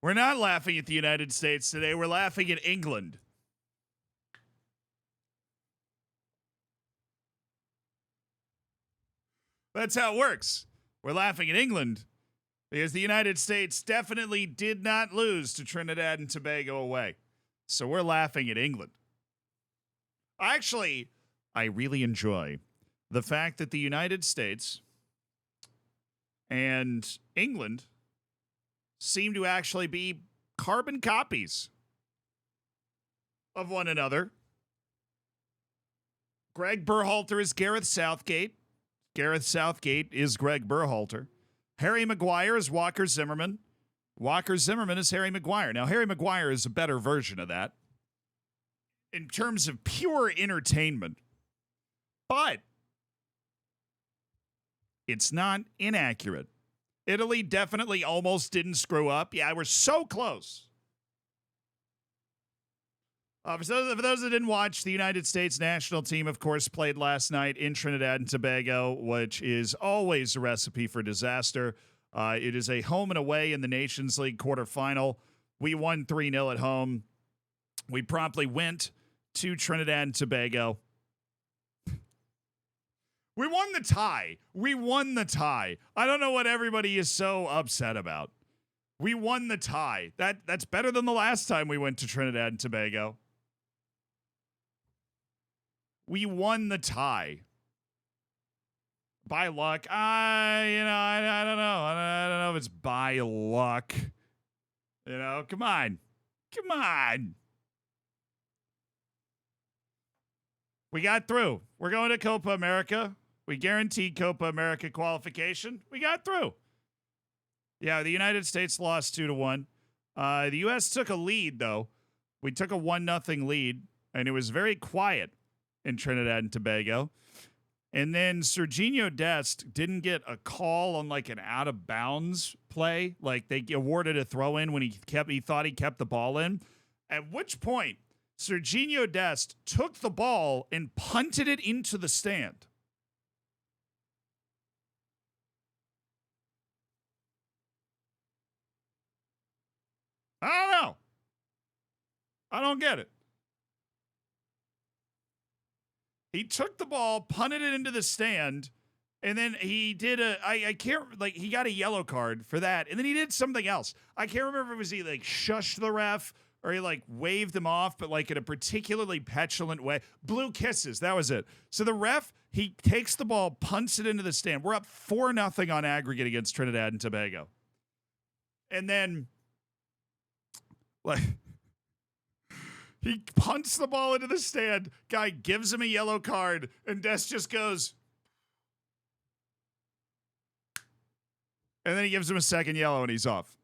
We're not laughing at the United States today. We're laughing at England. That's how it works. We're laughing at England because the United States definitely did not lose to Trinidad and Tobago away. So we're laughing at England. Actually, I really enjoy the fact that the United States and England seem to actually be carbon copies of one another. Greg Berhalter is Gareth Southgate. Gareth Southgate is Greg Berhalter. Harry Maguire is Walker Zimmerman. Walker Zimmerman is Harry Maguire. Now, Harry Maguire is a better version of that in terms of pure entertainment. But it's not inaccurate. Italy definitely almost didn't screw up. Yeah, we're so close. For those that didn't watch, the United States national team, of course, played last night in Trinidad and Tobago, which is always a recipe for disaster. It is a home and away in the Nations League quarterfinal. We won 3-0 at home. We promptly went to Trinidad and Tobago. We won the tie. We won the tie. I don't know what everybody is so upset about. We won the tie. That's better than the last time we went to Trinidad and Tobago. We won the tie. By luck. I don't know. I don't know if it's by luck. Come on. Come on. We got through. We're going to Copa America. We guaranteed Copa America qualification. We got through. Yeah, the United States lost 2-1. The U.S. took a lead, though. We took a 1-0 lead, and it was very quiet in Trinidad and Tobago. And then Serginho Dest didn't get a call on like an out of bounds play. Like they awarded a throw in when he thought he kept the ball in. At which point, Serginho Dest took the ball and punted it into the stand. I don't know. I don't get it. He took the ball, punted it into the stand, and then he did he got a yellow card for that. And then he did something else. I can't remember if it was he like shushed the ref or he like waved him off, but like in a particularly petulant way. Blue kisses. That was it. So the ref, he takes the ball, punts it into the stand. We're up 4-0 on aggregate against Trinidad and Tobago. And then like he punts the ball into the stand. Guy gives him a yellow card, and Des just goes. And then he gives him a second yellow, and he's off.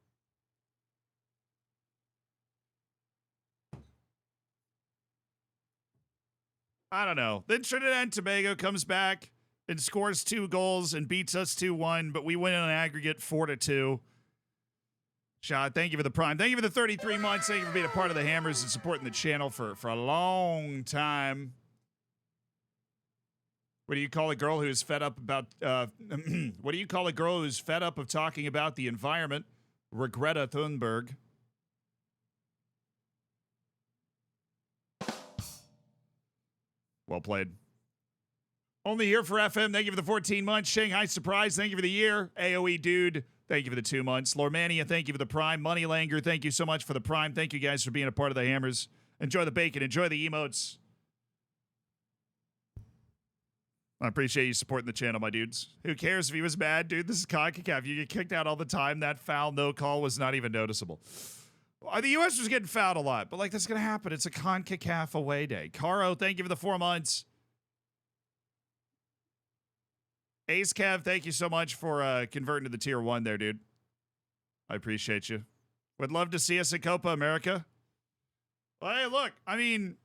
I don't know. Then Trinidad and Tobago comes back and scores 2 goals and beats us 2-1, but we win on aggregate 4-2. Shot, thank you for the prime. Thank you for the 33 months. Thank you for being a part of the Hammers and supporting the channel for a long time. What do you call a girl who's fed up about, what do you call a girl who's fed up of talking about the environment? Regreta Thunberg. Well played. Only here for FM. Thank you for the 14 months. Shanghai Surprise, thank you for the year. AOE Dude, thank you for the 2 months. Lormania, thank you for the prime. Money Langer, thank you so much for the prime. Thank you guys for being a part of the Hammers. Enjoy the bacon. Enjoy the emotes. I appreciate you supporting the channel, my dudes. Who cares if he was mad? Dude, this is CONCACAF. You get kicked out all the time. That foul, no call was not even noticeable. The U.S. was getting fouled a lot, but like that's going to happen. It's a CONCACAF away day. Caro, thank you for the 4 months. Ace Cav, thank you so much for converting to the tier 1 there, dude. I appreciate you. Would love to see us at Copa America. Well, hey, look, I mean,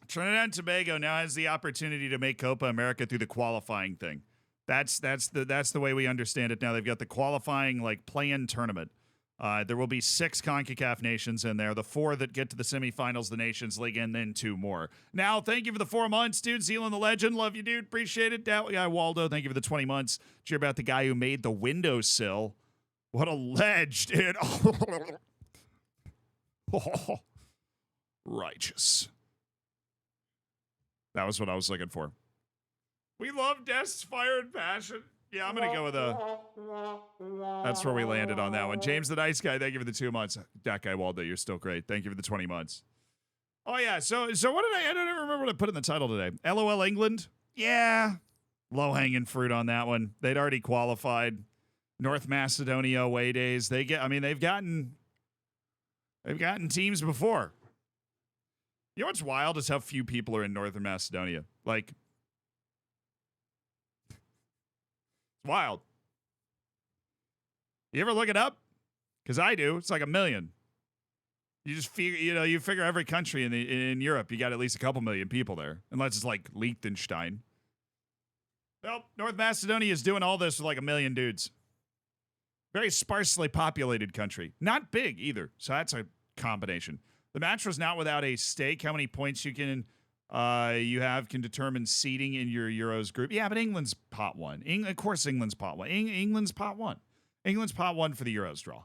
Trinidad and Tobago now has the opportunity to make Copa America through the qualifying thing. That's the way we understand it now. They've got the qualifying like play-in tournament. There will be 6 CONCACAF nations in there. The 4 that get to the semifinals, the Nations League, and then 2 more. Now, thank you for the 4 months, dude. Zealand the Legend. Love you, dude. Appreciate it. That guy, Waldo, thank you for the 20 months. Did you hear about the guy who made the windowsill? What a ledge, dude. Oh, righteous. That was what I was looking for. We love Death's Fire and Passion. Yeah, I'm going to go with that's where we landed on that one. James the Nice Guy, thank you for the 2 months. That guy, Waldo, you're still great. Thank you for the 20 months. Oh, yeah. So what did I don't even remember what I put in the title today. LOL England? Yeah. Low-hanging fruit on that one. They'd already qualified. North Macedonia away days. They've gotten teams before. You know what's wild is how few people are in Northern Macedonia. Like, wild. You ever look it up? Because I do. It's like 1 million. You just figure, you figure every country in Europe, you got at least a couple million people there, unless it's like Liechtenstein. Nope. North Macedonia is doing all this with like 1 million dudes. Very sparsely populated country. Not big either. So that's a combination. The match was not without a stake. How many points you can determine seeding in your Euros group. Yeah, but England's pot 1. Of course, England's pot 1. England's pot 1. England's pot 1 for the Euros draw.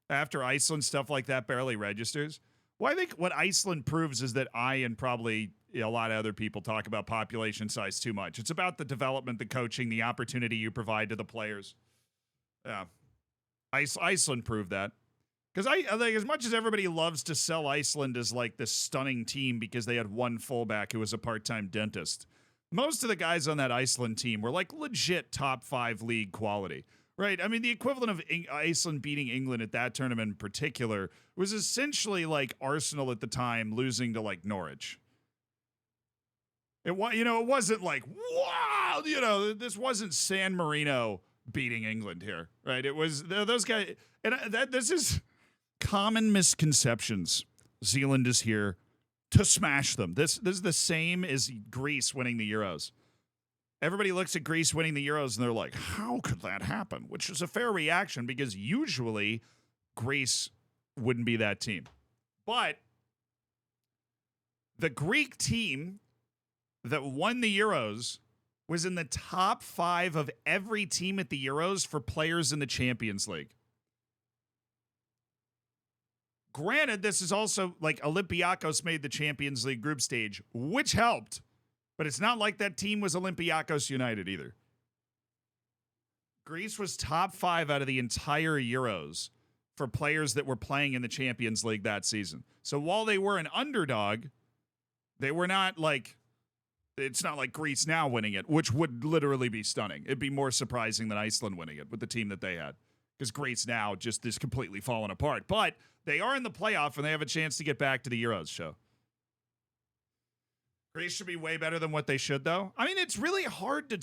After Iceland, stuff like that barely registers. Well, I think what Iceland proves is that I and probably a lot of other people talk about population size too much. It's about the development, the coaching, the opportunity you provide to the players. Yeah. Iceland proved that. Because I think as much as everybody loves to sell Iceland as like this stunning team because they had one fullback who was a part-time dentist, most of the guys on that Iceland team were like legit top 5 league quality, right? I mean, the equivalent of Iceland beating England at that tournament in particular was essentially like Arsenal at the time losing to like Norwich. It wasn't like, wow, this wasn't San Marino beating England here, right? It was those guys, and this is common misconceptions. Zealand is here to smash them. This is the same as Greece winning the Euros. Everybody looks at Greece winning the Euros and they're like, how could that happen? Which is a fair reaction because usually Greece wouldn't be that team. But the Greek team that won the Euros was in the top 5 of every team at the Euros for players in the Champions League. Granted, this is also like Olympiacos made the Champions League group stage, which helped, but it's not like that team was Olympiacos United either. Greece was top 5 out of the entire Euros for players that were playing in the Champions League that season. So while they were an underdog, they were not like, it's not like Greece now winning it, which would literally be stunning. It'd be more surprising than Iceland winning it with the team that they had. Because Greece now just is completely falling apart. But they are in the playoff and they have a chance to get back to the Euros show. Greece should be way better than what they should, though. I mean, it's really hard to,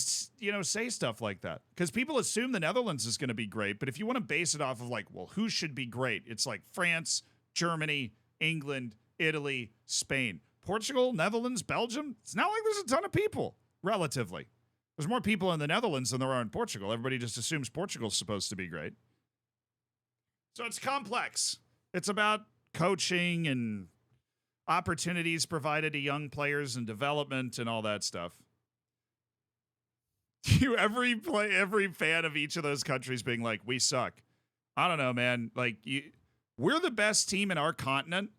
say stuff like that. Because people assume the Netherlands is going to be great. But if you want to base it off of like, well, who should be great? It's like France, Germany, England, Italy, Spain. Portugal, Netherlands, Belgium. It's not like there's a ton of people, relatively. There's more people in the Netherlands than there are in Portugal. Everybody just assumes Portugal's supposed to be great. So it's complex. It's about coaching and opportunities provided to young players and development and all that stuff. Every fan of each of those countries being like, we suck. I don't know, man. Like, we're the best team in our continent,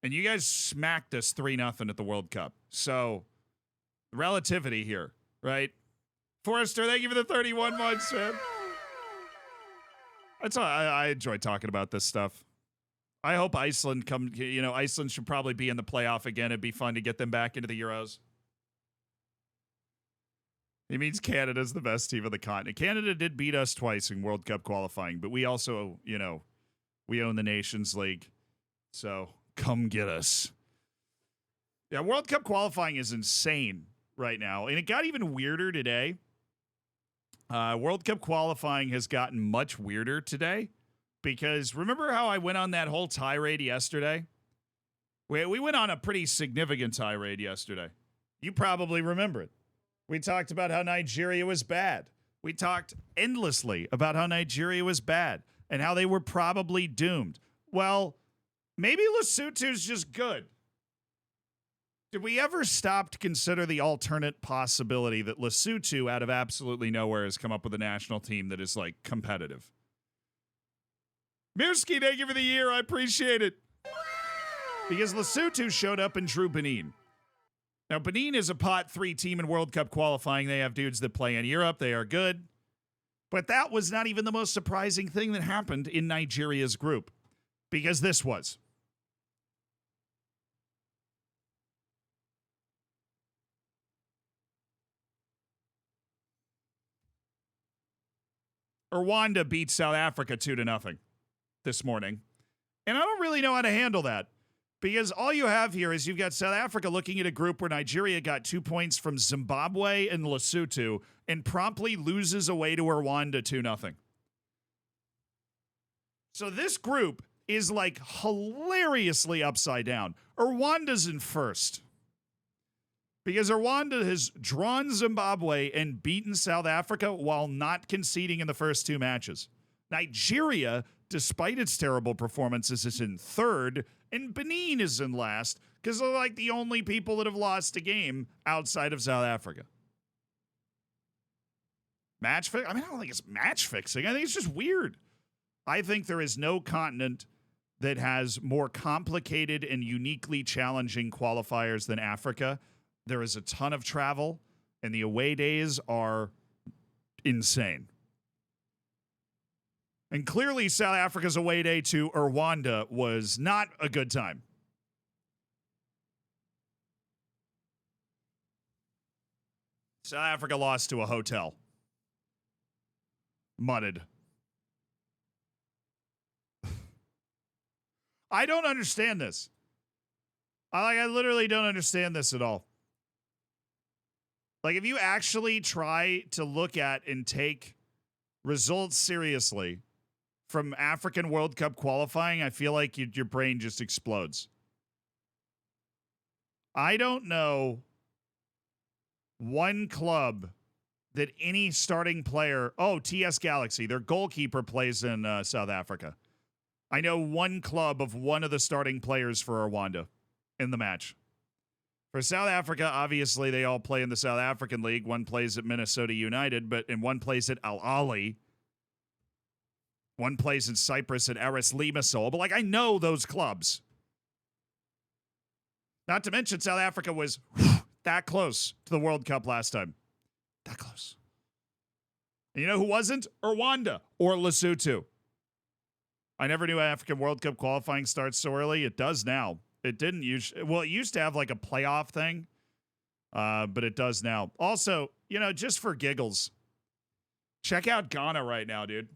and you guys smacked us 3-0 at the World Cup. So, relativity here, right? Forrester, thank you for the 31 months, man. That's all, I enjoy talking about this stuff. I hope Iceland Iceland should probably be in the playoff again. It'd be fun to get them back into the Euros. He means Canada's the best team of the continent. Canada did beat us twice in World Cup qualifying, but we also, we own the Nations League. So come get us. Yeah, World Cup qualifying is insane right now. And it got even weirder today. World Cup qualifying has gotten much weirder today because remember how I went on that whole tirade yesterday? We went on a pretty significant tirade yesterday. You probably remember it. We talked about how Nigeria was bad. We talked endlessly about how Nigeria was bad. and how they were probably doomed. Well, maybe Lesotho's just good. Did we ever stop to consider the alternate possibility that Lesotho, out of absolutely nowhere, has come up with a national team that is, like, competitive? Mirsky, thank you for the year. I appreciate it. Because Lesotho showed up and drew Benin. Now, Benin is a pot 3 team in World Cup qualifying. They have dudes that play in Europe. They are good. But that was not even the most surprising thing that happened in Nigeria's group. Because this was. Rwanda beat South Africa 2-0 this morning. And I don't really know how to handle that. Because all you have here is you've got South Africa looking at a group where Nigeria got 2 points from Zimbabwe and Lesotho and promptly loses away to Rwanda 2-0. So this group is like hilariously upside down. Rwanda's in first. Because Rwanda has drawn Zimbabwe and beaten South Africa while not conceding in the first 2 matches. Nigeria, despite its terrible performances, is in third, and Benin is in last because they're like the only people that have lost a game outside of South Africa. Match fix? I mean, I don't think it's match fixing. I think it's just weird. I think there is no continent that has more complicated and uniquely challenging qualifiers than Africa. There is a ton of travel, and the away days are insane. And clearly, South Africa's away day to Rwanda was not a good time. South Africa lost to a hotel. Mudded. I don't understand this. I literally don't understand this at all. Like, if you actually try to look at and take results seriously from African World Cup qualifying, I feel like your brain just explodes. I don't know one club that any starting player... Oh, TS Galaxy. Their goalkeeper plays in South Africa. I know one club of one of the starting players for Rwanda in the match. For South Africa, obviously, they all play in the South African League. One plays at Minnesota United, and one plays at Al Ahly. One plays in Cyprus at Aris Limassol. But, like, I know those clubs. Not to mention, South Africa was that close to the World Cup last time. That close. And you know who wasn't? Rwanda or Lesotho. I never knew African World Cup qualifying starts so early. It does now. It didn't usually. Well, it used to have like a playoff thing, but it does now. Also, you know, just for giggles, check out Ghana right now, dude.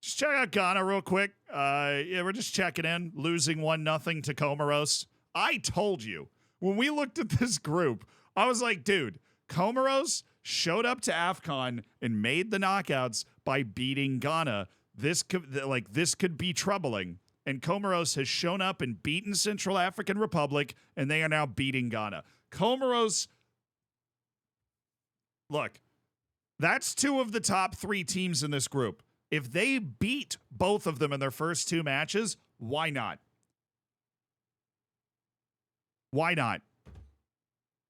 Just check out Ghana real quick. Yeah, we're just checking in. Losing 1-0 to Comoros. I told you when we looked at this group, I was like, dude, Comoros showed up to AFCON and made the knockouts by beating Ghana. This could be troubling. And Comoros has shown up and beaten Central African Republic, and they are now beating Ghana. Comoros, look, that's 2 of the top 3 teams in this group. If they beat both of them in their first 2 matches, why not? Why not?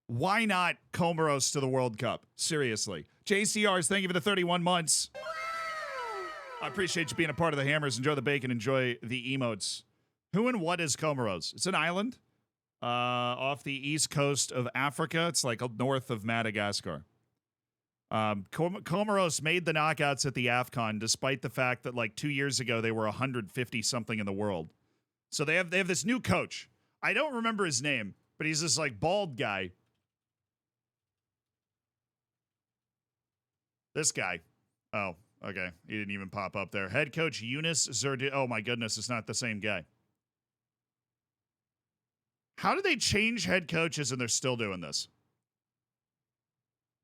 Why not Comoros to the World Cup? Seriously. JCRs, thank you for the 31 months. I appreciate you being a part of the Hammers. Enjoy the bacon. Enjoy the emotes. Who and what is Comoros? It's an island off the east coast of Africa. It's like north of Madagascar. Comoros made the knockouts at the AFCON despite the fact that like 2 years ago they were 150-something in the world. So they have this new coach. I don't remember his name, but he's this like bald guy. This guy. Oh. Okay, he didn't even pop up there. Head coach Eunice Zerdi. Oh my goodness, it's not the same guy. How do they change head coaches and they're still doing this?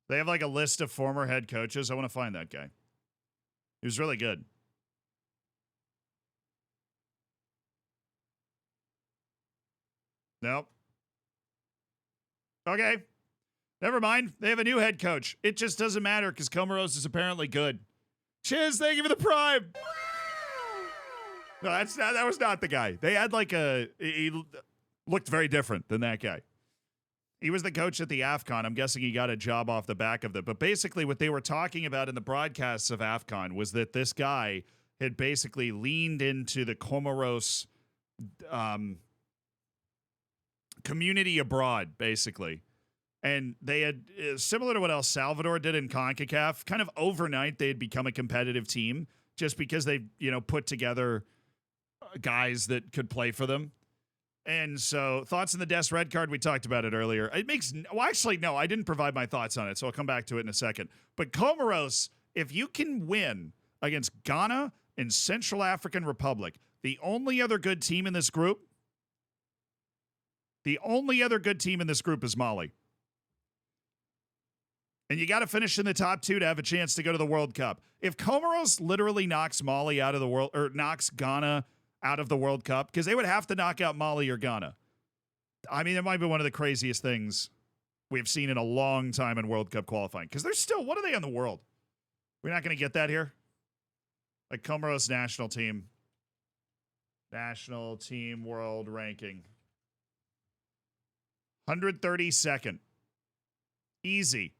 They have like a list of former head coaches. I want to find that guy. He was really good. Nope. Okay. Never mind. They have a new head coach. It just doesn't matter because Comoros is apparently good. Cheers, thank you for the prime. No, that was not the guy. They had like he looked very different than that guy. He was the coach at the AFCON. I'm guessing he got a job off the back of it. But basically what they were talking about in the broadcasts of AFCON was that this guy had basically leaned into the Comoros community abroad, basically. And they had, similar to what El Salvador did in CONCACAF, kind of overnight they had become a competitive team just because they, put together guys that could play for them. And so, thoughts on the Des red card? We talked about it earlier. It makes, well, actually, no, I didn't provide my thoughts on it, so I'll come back to it in a second. But Comoros, if you can win against Ghana and Central African Republic, the only other good team in this group is Mali. And you got to finish in the top 2 to have a chance to go to the World Cup. If Comoros literally knocks Mali out of the world, or knocks Ghana out of the World Cup, because they would have to knock out Mali or Ghana. I mean, it might be one of the craziest things we've seen in a long time in World Cup qualifying. Because they're still, what are they in the world? We're not going to get that here. Like Comoros national team world ranking. 132nd. Easy.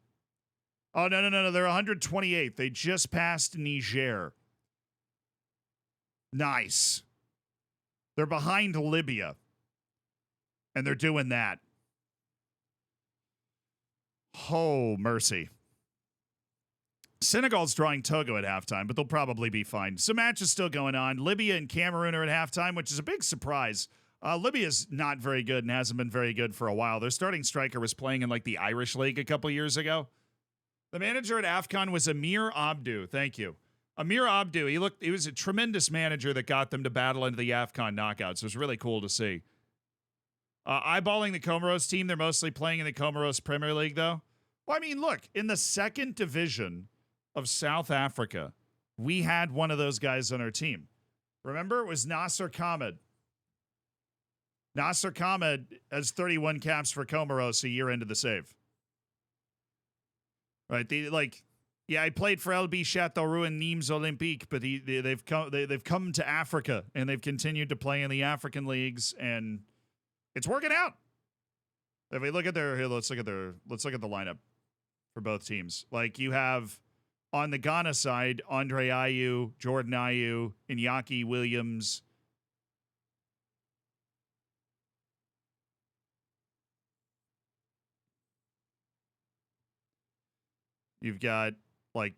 Oh, no. They're 128th. They just passed Niger. Nice. They're behind Libya. And they're doing that. Oh, mercy. Senegal's drawing Togo at halftime, but they'll probably be fine. Some matches still going on. Libya and Cameroon are at halftime, which is a big surprise. Libya's not very good and hasn't been very good for a while. Their starting striker was playing in like the Irish League a couple years ago. The manager at AFCON was Amir Abdu. Thank you. Amir Abdu, he was a tremendous manager that got them to battle into the AFCON knockouts. It was really cool to see. Eyeballing the Comoros team, they're mostly playing in the Comoros Premier League, though. Well, I mean, look, in the second division of South Africa, we had one of those guys on our team. Remember, it was Nasser Khamed. Nasser Khamed has 31 caps for Comoros a year into the save. Right, I played for LB Châteauroux and Nîmes Olympique, but they've come to Africa and they've continued to play in the African leagues, and it's working out. If we look at let's look at the lineup for both teams. Like, you have on the Ghana side, Andre Ayew, Jordan Ayew, Iñaki Williams. You've got, like,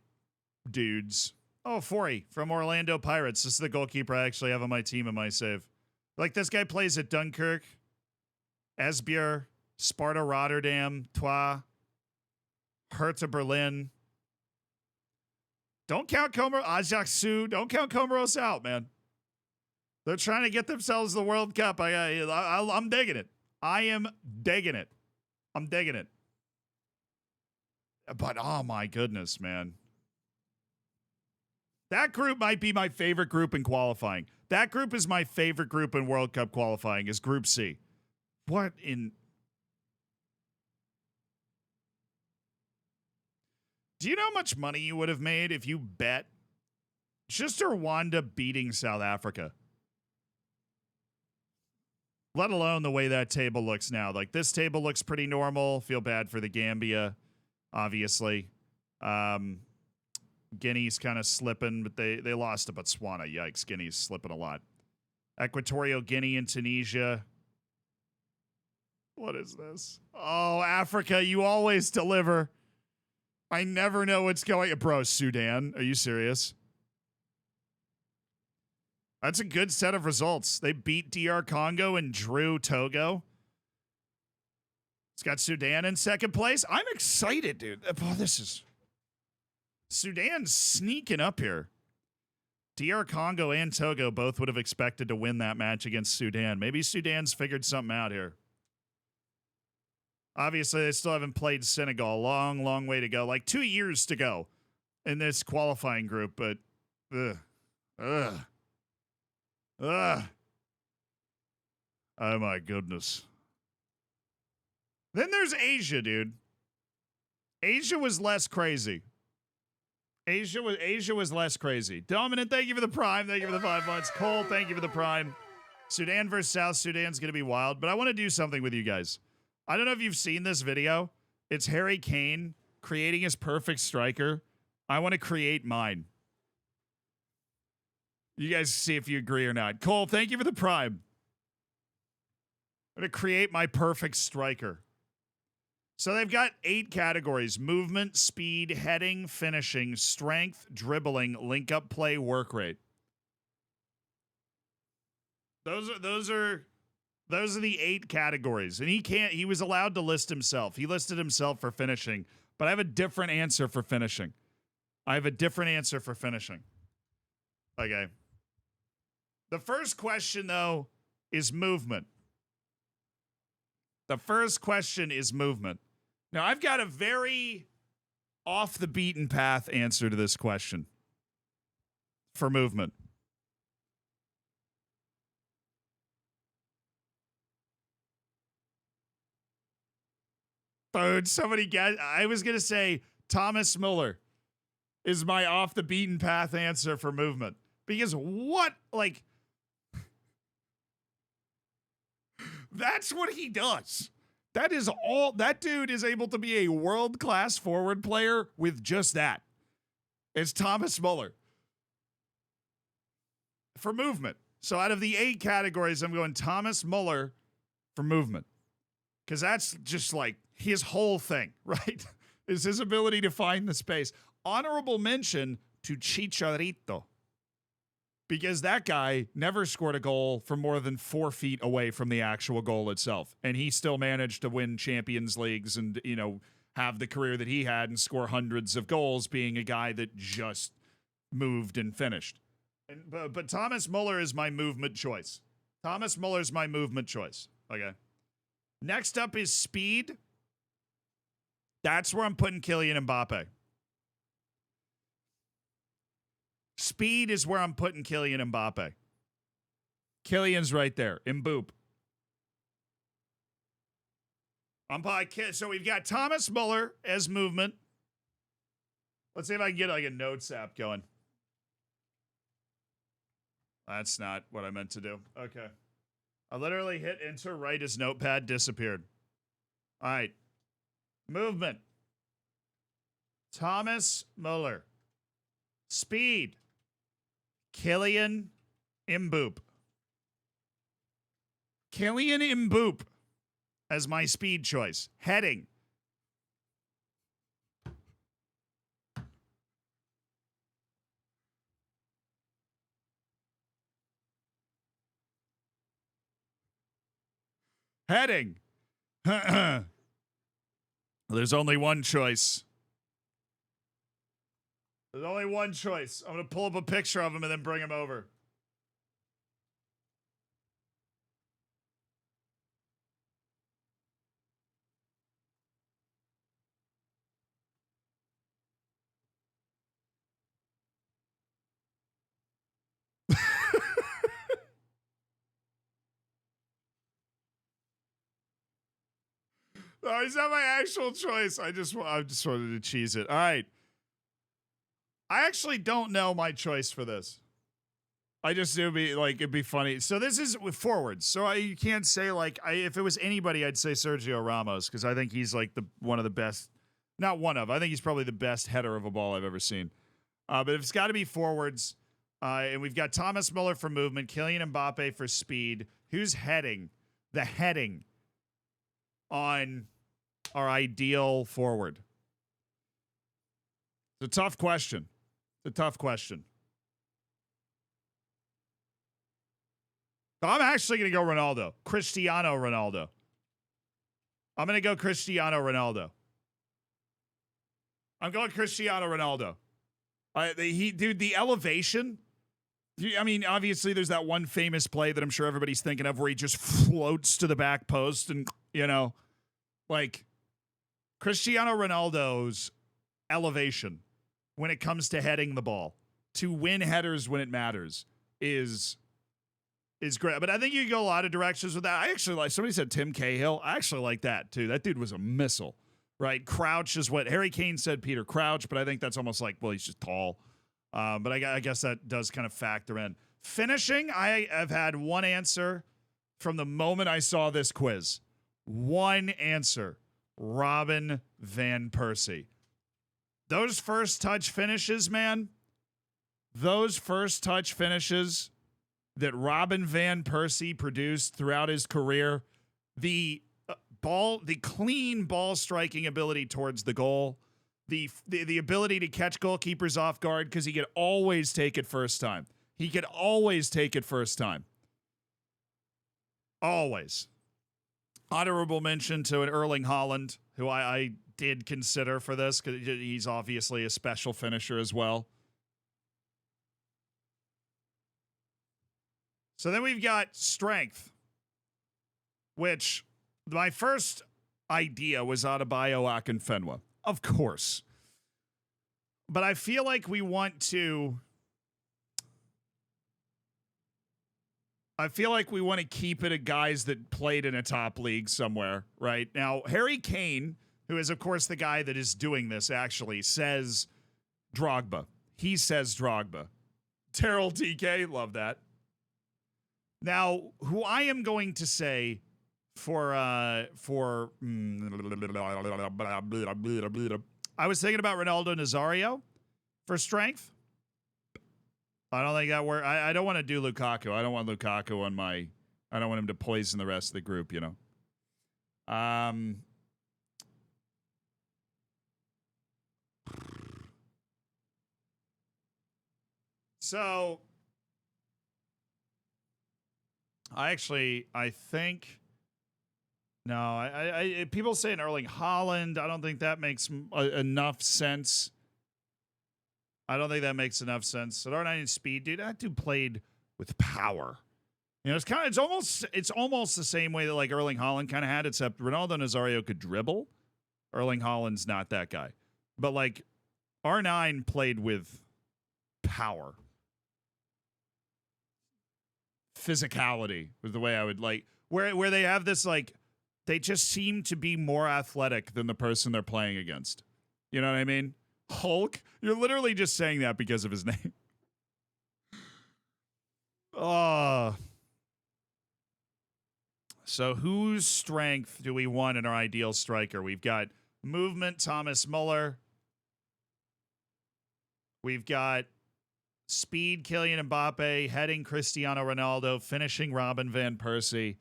dudes. Oh, Forey from Orlando Pirates. This is the goalkeeper I actually have on my team in my save. Like, this guy plays at Dunkirk, Esbjerg, Sparta Rotterdam, Troyes, Hertha Berlin. Don't count Ajaxu. Don't count Comoros out, man. They're trying to get themselves the World Cup. I'm digging it. I am digging it. I'm digging it. But, oh my goodness, man. That group might be my favorite group in qualifying. That group is my favorite group in World Cup qualifying, is Group C. What in... Do you know how much money you would have made if you bet just Rwanda beating South Africa? Let alone the way that table looks now. Like, this table looks pretty normal. Feel bad for the Gambia, obviously. Guinea's kind of slipping, but they lost to Botswana. Yikes, Guinea's slipping a lot. Equatorial Guinea and Tunisia. What is this? Oh, Africa, you always deliver. I never know what's going... Bro, Sudan, are you serious? That's a good set of results. They beat DR Congo and drew Togo. It's got Sudan in second place. I'm excited, dude. Oh, this is... Sudan's sneaking up here. DR Congo and Togo both would have expected to win that match against Sudan. Maybe Sudan's figured something out here. Obviously, they still haven't played Senegal. Long, long way to go. Like 2 years to go in this qualifying group, but oh my goodness. Then there's Asia, dude. Asia was less crazy. Asia was less crazy. Dominant, thank you for the prime. Thank you for the 5 months. Cole, thank you for the prime. Sudan versus South Sudan's going to be wild, but I want to do something with you guys. I don't know if you've seen this video. It's Harry Kane creating his perfect striker. I want to create mine. You guys see if you agree or not. Cole, thank you for the prime. I'm going to create my perfect striker. So they've got 8 categories: movement, speed, heading, finishing, strength, dribbling, link up play, work rate. Those are the 8 categories. And he was allowed to list himself. He listed himself for finishing, but I have a different answer for finishing. Okay. The first question though is movement. Now, I've got a very off the beaten path answer to this question for movement. Dude, somebody guessed. I was going to say Thomas Muller is my off the beaten path answer for movement. Because what, like, that's what he does. That is all. That dude is able to be a world-class forward player with just that. It's Thomas Muller for movement. So out of the 8 categories, I'm going Thomas Muller for movement. Because that's just like his whole thing, right? Is his ability to find the space. Honorable mention to Chicharito. Because that guy never scored a goal from more than 4 feet away from the actual goal itself. And he still managed to win Champions Leagues and, you know, have the career that he had and score hundreds of goals, being a guy that just moved and finished. But Thomas Muller is my movement choice. Okay. Next up is speed. That's where I'm putting Kylian Mbappe. Speed is where I'm putting Kylian Mbappe. Kylian's right there. Mboop. So we've got Thomas Muller as movement. Let's see if I can get like a notes app going. That's not what I meant to do. Okay. I literally hit enter right as notepad disappeared. All right. Movement. Thomas Muller. Speed. Kylian Mboop. Kylian Mboop as my speed choice. Heading. There's only one choice. I'm going to pull up a picture of him and then bring him over. No, he's not my actual choice. I just wanted to cheese it. All right. I actually don't know my choice for this. I just knew it'd be funny. So this is with forwards. So you can't say if it was anybody, I'd say Sergio Ramos, because I think he's like one of the best. Not one of. I think he's probably the best header of a ball I've ever seen. But if it's got to be forwards, and we've got Thomas Muller for movement, Kylian Mbappe for speed. Who's heading? The heading on our ideal forward. It's a tough question. I'm actually going to go Ronaldo. Cristiano Ronaldo. I'm going to go Cristiano Ronaldo. I'm going Cristiano Ronaldo. The elevation. I mean, obviously, there's that one famous play that I'm sure everybody's thinking of where he just floats to the back post and, Cristiano Ronaldo's elevation when it comes to heading the ball, to win headers when it matters, is great. But I think you can go a lot of directions with that. I actually like, somebody said Tim Cahill. I actually like that too. That dude was a missile. right? Crouch is what Harry Kane said, Peter Crouch, but I think that's almost like, well, he's just tall. But I guess that does kind of factor in. Finishing, I have had one answer from the moment I saw this quiz. One answer. Robin Van Persie. Those first touch finishes, man. Those first touch finishes that Robin Van Persie produced throughout his career, the clean ball striking ability towards the goal, the ability to catch goalkeepers off guard because he could always take it first time. He could always take it first time. Always. Honorable mention to an Erling Haaland, who I did consider for this because he's obviously a special finisher as well. So then we've got strength, which my first idea was Adebayo Akinfenwa, of course. But I feel like we want to keep it at guys that played in a top league somewhere, right? Now, Harry Kane, who is, of course, the guy that is doing this, actually says Drogba. He says Drogba. Terrell TK, love that. Now, who I am going to say for I was thinking about Ronaldo Nazario for strength. I don't think that works. I don't want to do Lukaku. I don't want Lukaku on my. I don't want him to poison the rest of the group. You know. So I think. No, I people say an Erling Haaland. I don't think that makes enough sense. I don't think that makes enough sense. At R9 speed, dude, that dude played with power. You know, it's almost the same way that like Erling Haaland kind of had, except Ronaldo Nazario could dribble. Erling Haaland's not that guy. But like R9 played with power. Physicality was the way I would like where they have this like they just seem to be more athletic than the person they're playing against. You know what I mean? Hulk? You're literally just saying that because of his name. So whose strength do we want in our ideal striker? We've got movement, Thomas Muller. We've got speed, Kylian Mbappe. Heading, Cristiano Ronaldo. Finishing, Robin Van Persie.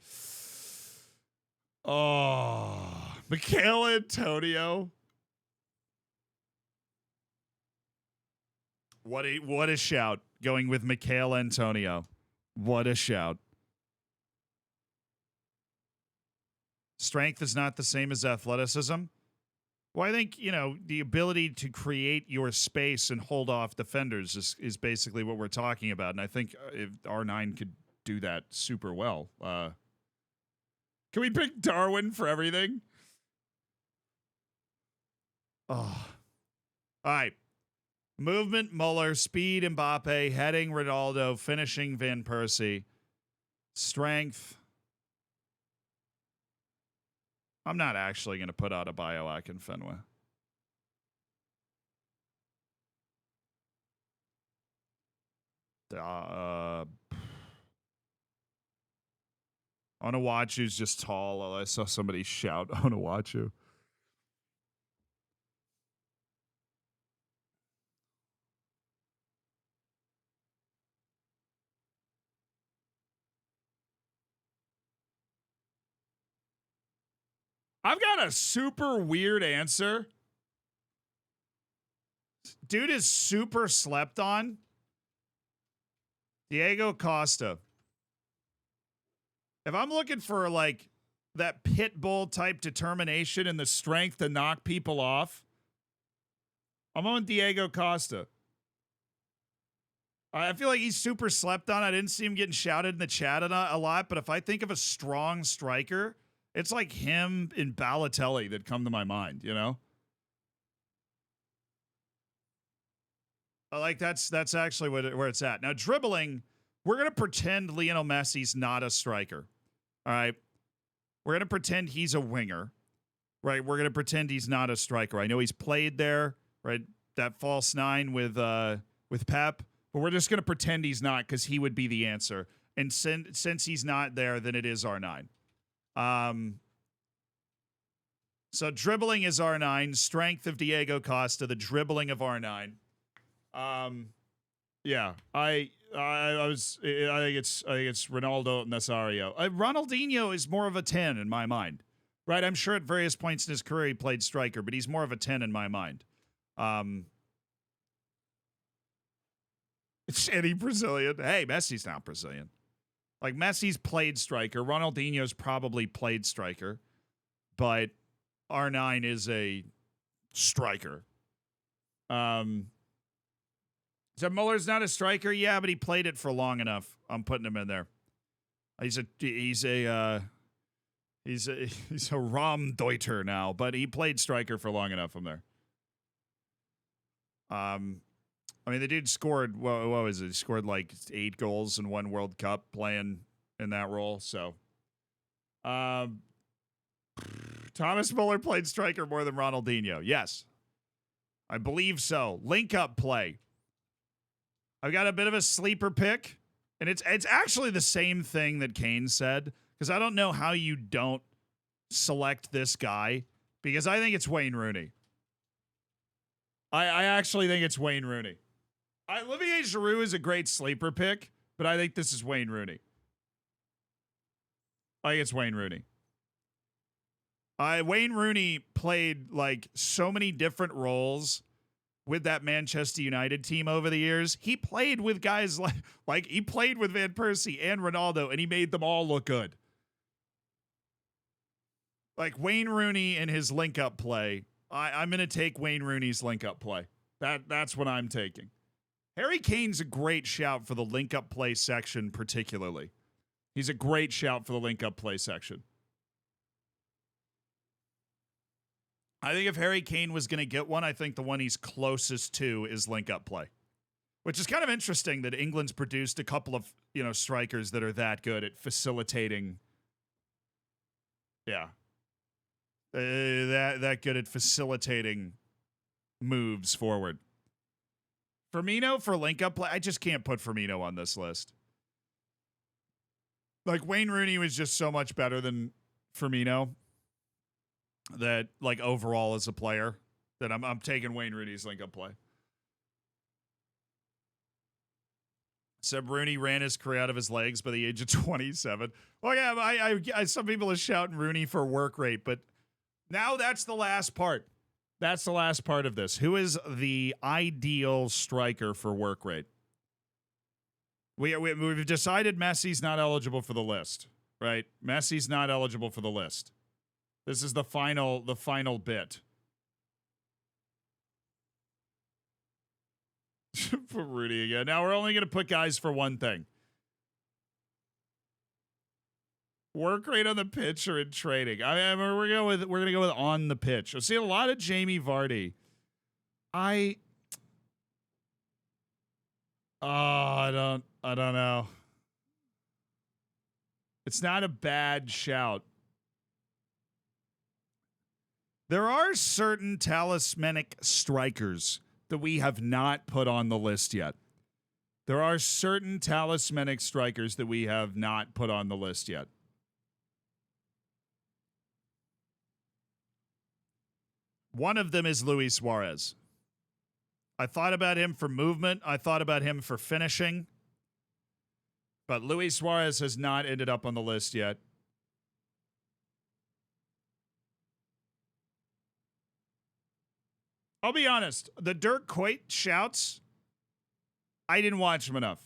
Oh, Michael Antonio. What a shout. Going with Michael Antonio. What a shout. Strength is not the same as athleticism. Well, I think, you know, the ability to create your space and hold off defenders is basically what we're talking about. And I think if R9 could do that super well. Can we pick Darwin for everything? Oh. All right. Movement, Muller. Speed, Mbappe. Heading, Ronaldo. Finishing, Van Persie. Strength. I'm not actually going to put out a bio Akinfenwa. Onuachu's just tall. I saw somebody shout Onuachu. I've got a super weird answer. Dude is super slept on. Diego Costa. If I'm looking for like that pit bull type determination and the strength to knock people off, I'm on Diego Costa. I feel like he's super slept on. I didn't see him getting shouted in the chat a lot, but if I think of a strong striker, it's like him and Balotelli that come to my mind, you know? Like that's actually where it's at. Now, dribbling, we're going to pretend Lionel Messi's not a striker. All right? We're going to pretend he's a winger. right? We're going to pretend he's not a striker. I know he's played there, right? That false nine with Pep, but we're just going to pretend he's not because he would be the answer. And since he's not there, then it is R9. So dribbling is R9. Strength of Diego Costa. The dribbling of R9. Yeah, I think it's Ronaldo Nazario. Ronaldinho is more of a 10 in my mind, right? I'm sure at various points in his career he played striker, but he's more of a 10 in my mind. Shitty Brazilian. Hey, Messi's not Brazilian. Like Messi's played striker. Ronaldinho's probably played striker, but R9 is a striker. So Muller's not a striker, yeah, but he played it for long enough. I'm putting him in there. He's a Raumdeuter now, but he played striker for long enough. I'm there. I mean, the dude scored. What was it? He scored like 8 goals in one World Cup playing in that role. So, Thomas Muller played striker more than Ronaldinho. Yes, I believe so. Link up play. I've got a bit of a sleeper pick, and it's actually the same thing that Kane said, because I don't know how you don't select this guy, because I think it's Wayne Rooney. I actually think it's Wayne Rooney. Olivier Giroud is a great sleeper pick, but I think this is Wayne Rooney. I think it's Wayne Rooney. Wayne Rooney played like so many different roles with that Manchester United team over the years. He played with guys like he played with Van Persie and Ronaldo, and he made them all look good. Like Wayne Rooney and his link-up play. I'm going to take Wayne Rooney's link-up play. That's what I'm taking. Harry Kane's a great shout for the link-up play section particularly. He's a great shout for the link-up play section. I think if Harry Kane was going to get one, I think the one he's closest to is link-up play, which is kind of interesting that England's produced a couple of, strikers that are that good at facilitating. Yeah. That good at facilitating moves forward. Firmino for link-up play, I just can't put Firmino on this list. Like, Wayne Rooney was just so much better than Firmino. That, like, overall as a player, that I'm taking Wayne Rooney's link-up play. Said Rooney ran his career out of his legs by the age of 27. Well, yeah, I some people are shouting Rooney for work rate, but now that's the last part. That's the last part of this. Who is the ideal striker for work rate? We've decided Messi's not eligible for the list, right? Messi's not eligible for the list. This is the final bit. Put Rudy again. Now we're only going to put guys for one thing. Work rate on the pitch or in training. I mean, we're gonna go with on the pitch. I've seen a lot of Jamie Vardy. I don't know. It's not a bad shout. There are certain talismanic strikers that we have not put on the list yet. There are certain talismanic strikers that we have not put on the list yet. One of them is Luis Suarez. I thought about him for movement. I thought about him for finishing. But Luis Suarez has not ended up on the list yet. I'll be honest. The Dirk Kuyt shouts, I didn't watch them enough.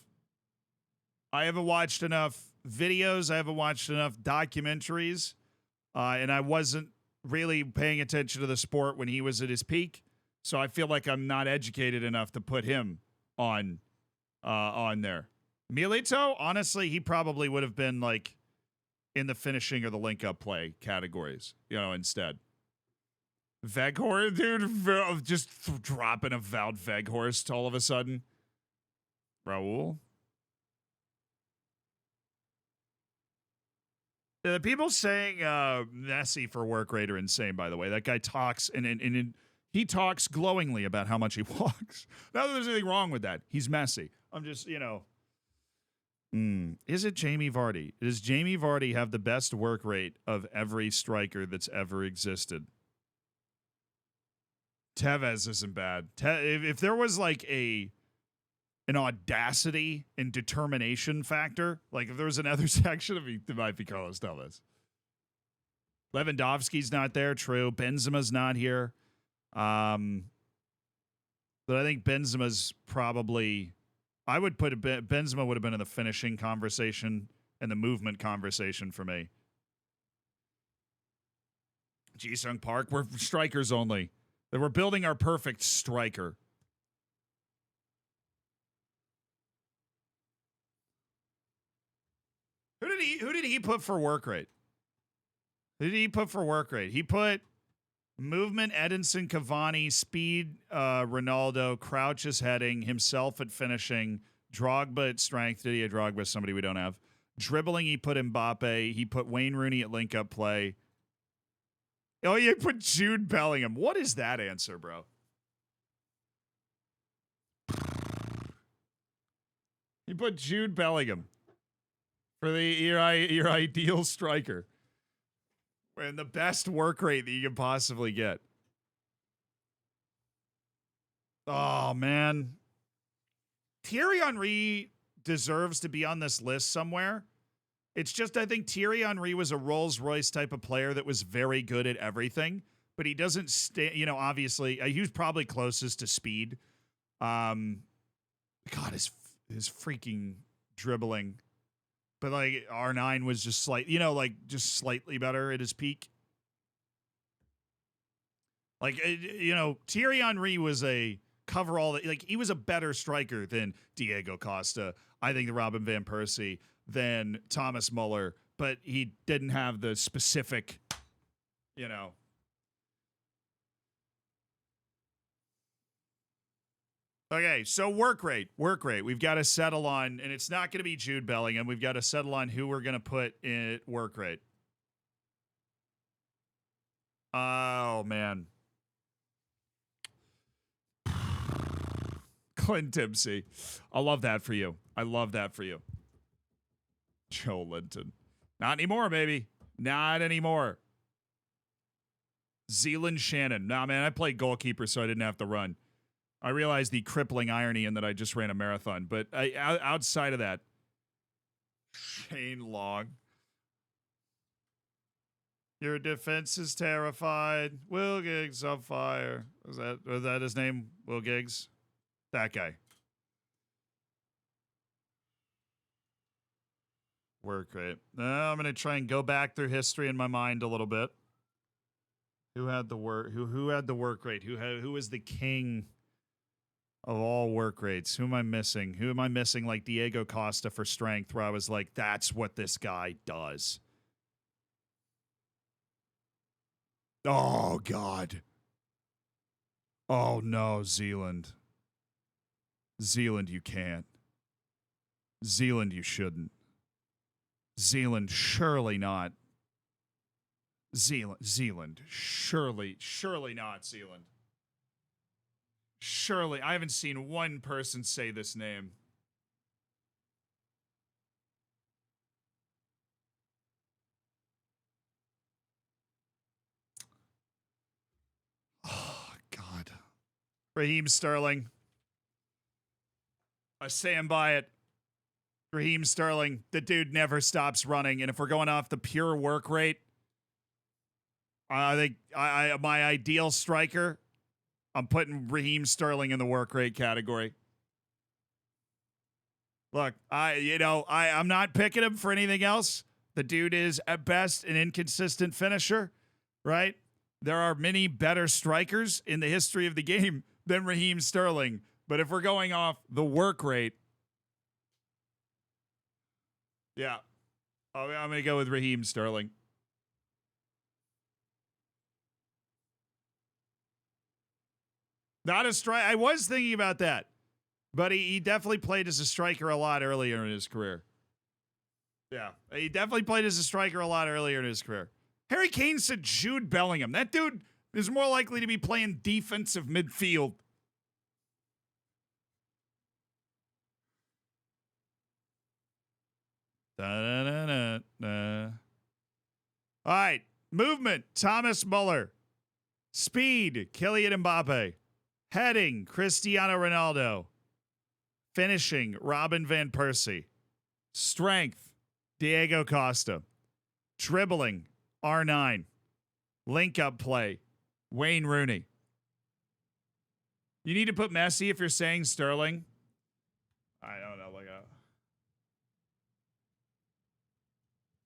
I haven't watched enough videos. I haven't watched enough documentaries. And I wasn't really paying attention to the sport when he was at his peak. So I feel like I'm not educated enough to put him on there. Milito, honestly, he probably would have been like in the finishing or the link-up play categories, instead. Veghorst, dude, just dropping a Wout Weghorst all of a sudden. Raul. The people saying Messi for work rate are insane, by the way. That guy talks, and he talks glowingly about how much he walks. Not that there's anything wrong with that. He's Messi. I'm just, Is it Jamie Vardy? Does Jamie Vardy have the best work rate of every striker that's ever existed? Tevez isn't bad. If there was like an audacity and determination factor, like if there was another section of it might be Carlos Tevez. Lewandowski's not there, true. Benzema's not here. But I think Benzema's probably, I would put Benzema would have been in the finishing conversation and the movement conversation for me. Ji-Sung Park, we're strikers only. We're building our perfect striker. Who did he put for work rate? Who did he put for work rate? He put movement, Edinson, Cavani, speed, Ronaldo, crouches heading, himself at finishing, Drogba at strength. Didier Drogba is somebody we don't have. Dribbling, he put Mbappe. He put Wayne Rooney at link-up play. Oh, yeah, he put Jude Bellingham. What is that answer, bro? He put Jude Bellingham for your ideal striker. And the best work rate that you can possibly get. Oh, man. Thierry Henry deserves to be on this list somewhere. It's just, I think Thierry Henry was a Rolls-Royce type of player that was very good at everything, but he doesn't stay, obviously, he was probably closest to speed. God, his freaking dribbling. But like R9 was just just slightly better at his peak. Like, Thierry Henry was a coverall, he was a better striker than Diego Costa. I think the Robin Van Persie than Thomas Muller, but he didn't have the specific, Okay, so work rate. We've got to settle on, and it's not going to be Jude Bellingham. We've got to settle on who we're going to put in work rate. Oh, man. Clint Dempsey. I love that for you. Joe Linton. Not anymore, baby. Not anymore. Zealand Shannon. Nah, man, I played goalkeeper, so I didn't have to run. I realize the crippling irony in that I just ran a marathon, but outside of that, Shane Long. Your defense is terrified. Will Giggs on fire. Was that his name? Will Giggs? That guy. Work rate. Now I'm going to try and go back through history in my mind a little bit. Who had the work? Who had the work rate? Who was the king of all work rates? Who am I missing? Who am I missing? Like Diego Costa for strength, where I was like, that's what this guy does. Oh, God. Oh, no, Zealand. Zealand, you can't. Zealand, you shouldn't. Zealand, surely not. Zealand, surely not Zealand. Surely, I haven't seen one person say this name. Oh, God. Raheem Sterling. I stand by it. Raheem Sterling, the dude never stops running. And if we're going off the pure work rate, I think my ideal striker, I'm putting Raheem Sterling in the work rate category. Look, I'm not picking him for anything else. The dude is at best an inconsistent finisher, right? There are many better strikers in the history of the game than Raheem Sterling. But if we're going off the work rate, yeah, I'm going to go with Raheem Sterling. Not a strike. I was thinking about that, but he definitely played as a striker a lot earlier in his career. Yeah, he definitely played as a striker a lot earlier in his career. Harry Kane said Jude Bellingham. That dude is more likely to be playing defensive midfield. Da-da-da-da-da. All right, movement, Thomas Muller. Speed, Kylian Mbappe. Heading, Cristiano Ronaldo. Finishing, Robin van Persie. Strength, Diego Costa. Dribbling, R9. Link-up play, Wayne Rooney. You need to put Messi if you're saying Sterling. I don't know.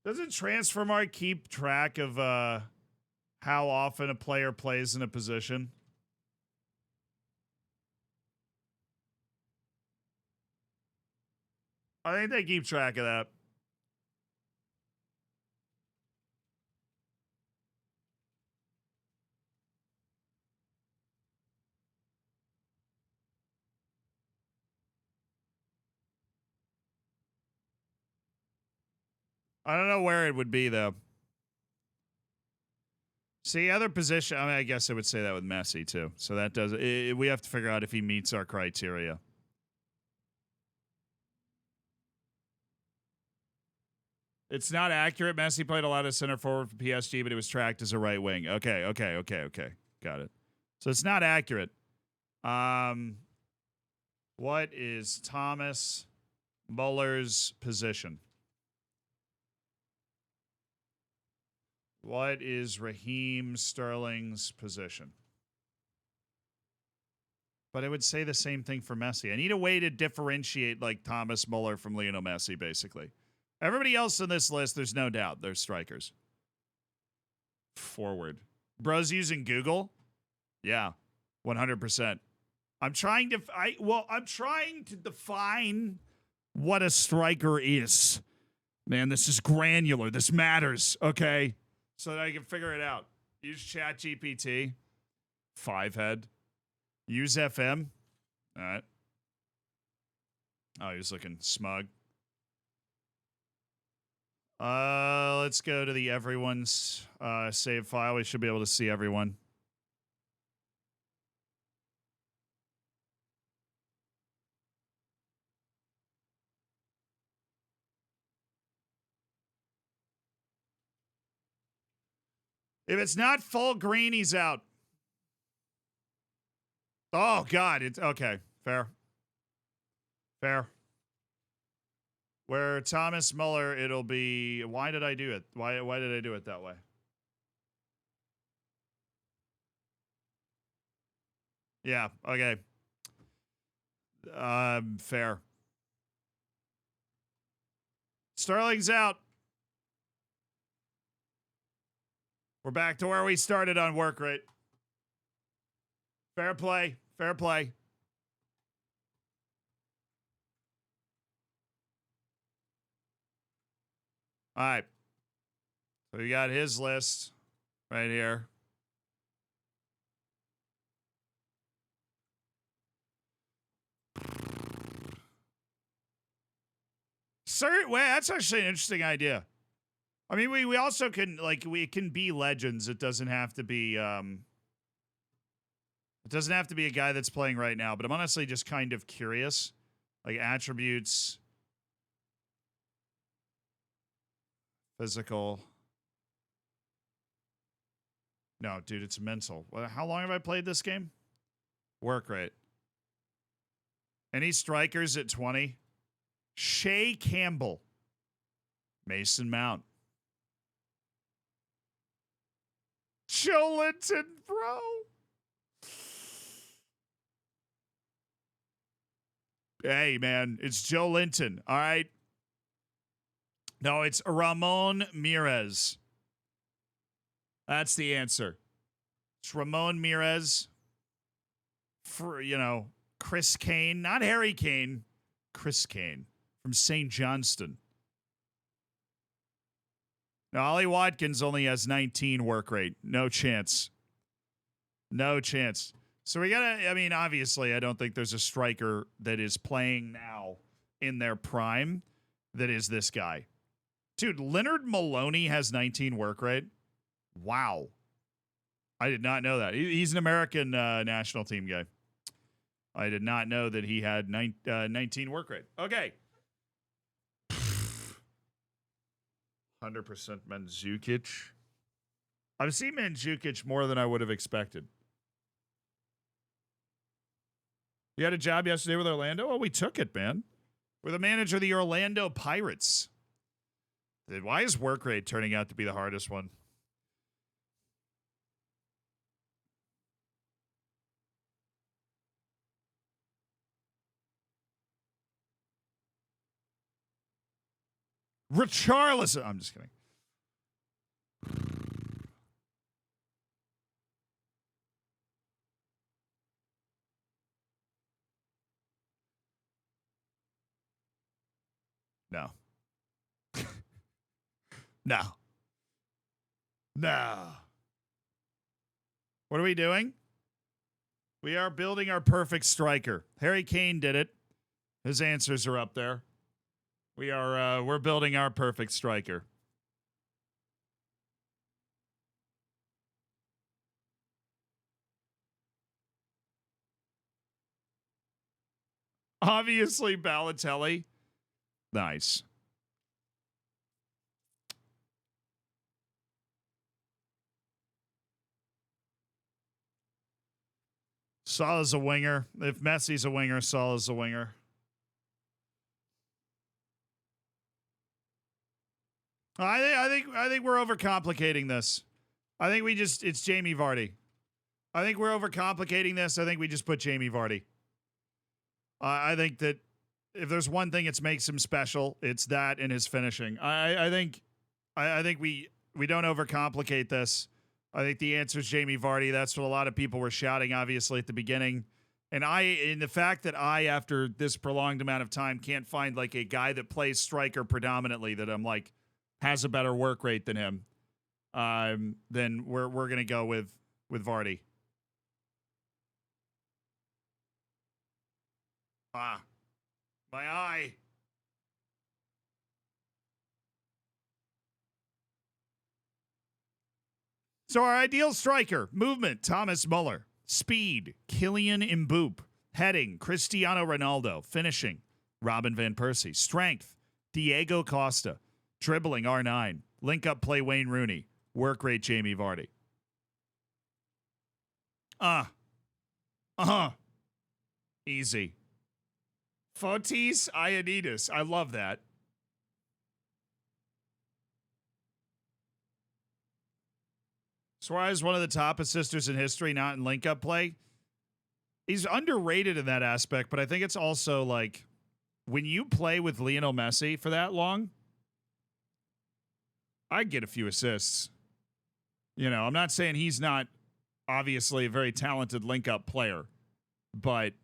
Doesn't Transfermarkt keep track of how often a player plays in a position? I think they keep track of that. I don't know where it would be, though. See, other position. I mean, I guess I would say that with Messi, too. So that does. We have to figure out if he meets our criteria. It's not accurate. Messi played a lot of center forward for PSG, but it was tracked as a right wing. Okay. Got it. So it's not accurate. What is Thomas Muller's position? What is Raheem Sterling's position? But I would say the same thing for Messi. I need a way to differentiate like Thomas Muller from Lionel Messi, basically. Everybody else in this list, there's no doubt they're strikers. Forward. Bro's using Google? Yeah, 100%. I'm trying to define what a striker is. Man, this is granular. This matters, okay? So that I can figure it out. Use ChatGPT. 5head. Use FM. All right. Oh, he was looking smug. Let's go to the everyone's save file. We should be able to see everyone. If it's not full green, he's out. Oh, God. It's okay. Fair. Where Thomas Muller, it'll be... Why did I do it? Why did I do it that way? Yeah, okay. Fair. Sterling's out. We're back to where we started on work rate. Fair play. All right. So we got his list right here. Sir, well, that's actually an interesting idea. I mean, we also can it can be legends. It doesn't have to be a guy that's playing right now, but I'm honestly just kind of curious. Like attributes, physical. No, dude, it's mental. How long have I played this game? Work rate. Any strikers at 20? Shea Campbell. Mason Mount. Joe Linton, bro. Hey, man, it's Joe Linton, all right? No, it's Ramon Mires. That's the answer. It's Ramon Mires. For, Chris Kane. Not Harry Kane. Chris Kane from St. Johnston. Now, Ollie Watkins only has 19 work rate. No chance. So we got to, obviously, I don't think there's a striker that is playing now in their prime that is this guy. Dude, Leonard Maloney has 19 work rate. Wow. I did not know that. He's an American national team guy. I did not know that he had 19 work rate. Okay. 100% Mandzukic. I've seen Mandzukic more than I would have expected. You had a job yesterday with Orlando? Oh, we took it, man. We're the manager of the Orlando Pirates. Why is work rate turning out to be the hardest one? Richarlison. I'm just kidding. No. No. No. What are we doing? We are building our perfect striker. Harry Kane did it. His answers are up there. We're building our perfect striker. Obviously, Balotelli. Nice. Salah's a winger. If Messi's a winger, Salah's a winger. I think we're overcomplicating this. I think it's Jamie Vardy. I think we're overcomplicating this. I think we just put Jamie Vardy. I think that if there's one thing that makes him special, it's that and his finishing. I think we don't overcomplicate this. I think the answer is Jamie Vardy. That's what a lot of people were shouting, obviously, at the beginning. And in the fact that after this prolonged amount of time, can't find like a guy that plays striker predominantly that I'm like has a better work rate than him, then we're gonna go with Vardy. Ah, my eye. So our ideal striker, movement, Thomas Muller. Speed, Kylian Mbappe. Heading, Cristiano Ronaldo. Finishing, Robin Van Persie. Strength, Diego Costa. Dribbling, R9. Link up play, Wayne Rooney. Work rate, Jamie Vardy. Easy. Fotis Ioannidis. I love that. Suarez, one of the top assisters in history, not in link-up play. He's underrated in that aspect, but I think it's also like when you play with Lionel Messi for that long, I get a few assists. You know, I'm not saying he's not obviously a very talented link-up player, but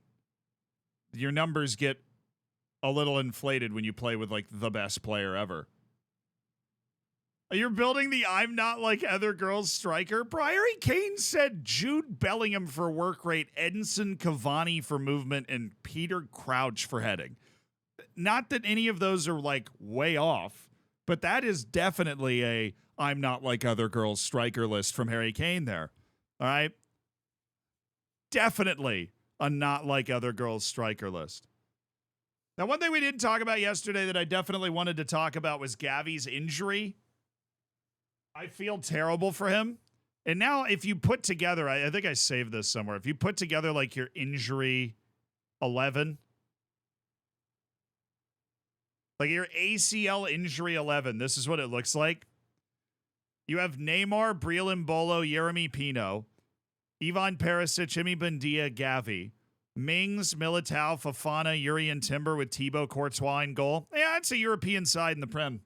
your numbers get a little inflated when you play with like the best player ever. You're building the I'm not like other girls striker. Harry Kane said Jude Bellingham for work rate, Edinson Cavani for movement, and Peter Crouch for heading. Not that any of those are like way off, but that is definitely a I'm not like other girls striker list from Harry Kane there. All right. Definitely a not like other girls striker list. Now, one thing we didn't talk about yesterday that I definitely wanted to talk about was Gavi's injury. I feel terrible for him. And now if you put together, I think I saved this somewhere. If you put together like your injury 11, like your ACL injury 11, this is what it looks like. You have Neymar, Breel Mbolo, Yeremy Pino, Ivan Perisic, Imi Buendia, Gavi, Mings, Militao, Fofana, Urian Timber with Thibaut Courtois in goal. Yeah, it's a European side in the Prem.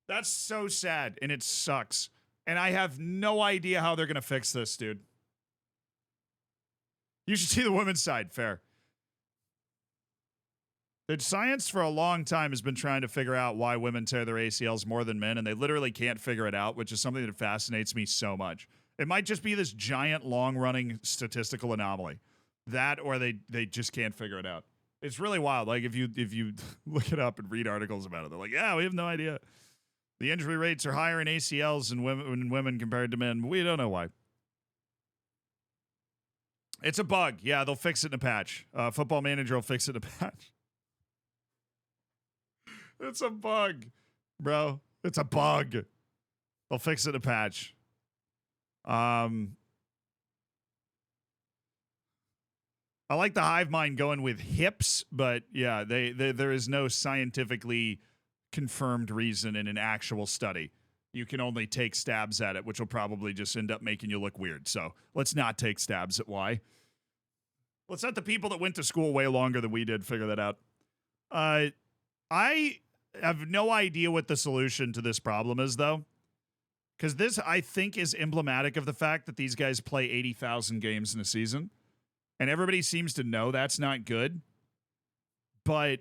That's so sad, and it sucks. And I have no idea how they're going to fix this, dude. You should see the women's side. Fair. The science for a long time has been trying to figure out why women tear their ACLs more than men, and they literally can't figure it out, which is something that fascinates me so much. It might just be this giant, long-running statistical anomaly. That, or they just can't figure it out. It's really wild. Like if you look it up and read articles about it, they're like, yeah, we have no idea. The injury rates are higher in ACLs in women compared to men. But we don't know why. It's a bug. Yeah, they'll fix it in a patch. Football Manager will fix it in a patch. It's a bug, bro. It's a bug. They'll fix it in a patch. I like the hive mind going with hips, but yeah, there is no scientifically confirmed reason in an actual study. You can only take stabs at it, which will probably just end up making you look weird. So let's not take stabs at why. Let's let the people that went to school way longer than we did figure that out. I have no idea what the solution to this problem is, though. Because this, I think, is emblematic of the fact that these guys play 80,000 games in a season. And everybody seems to know that's not good. But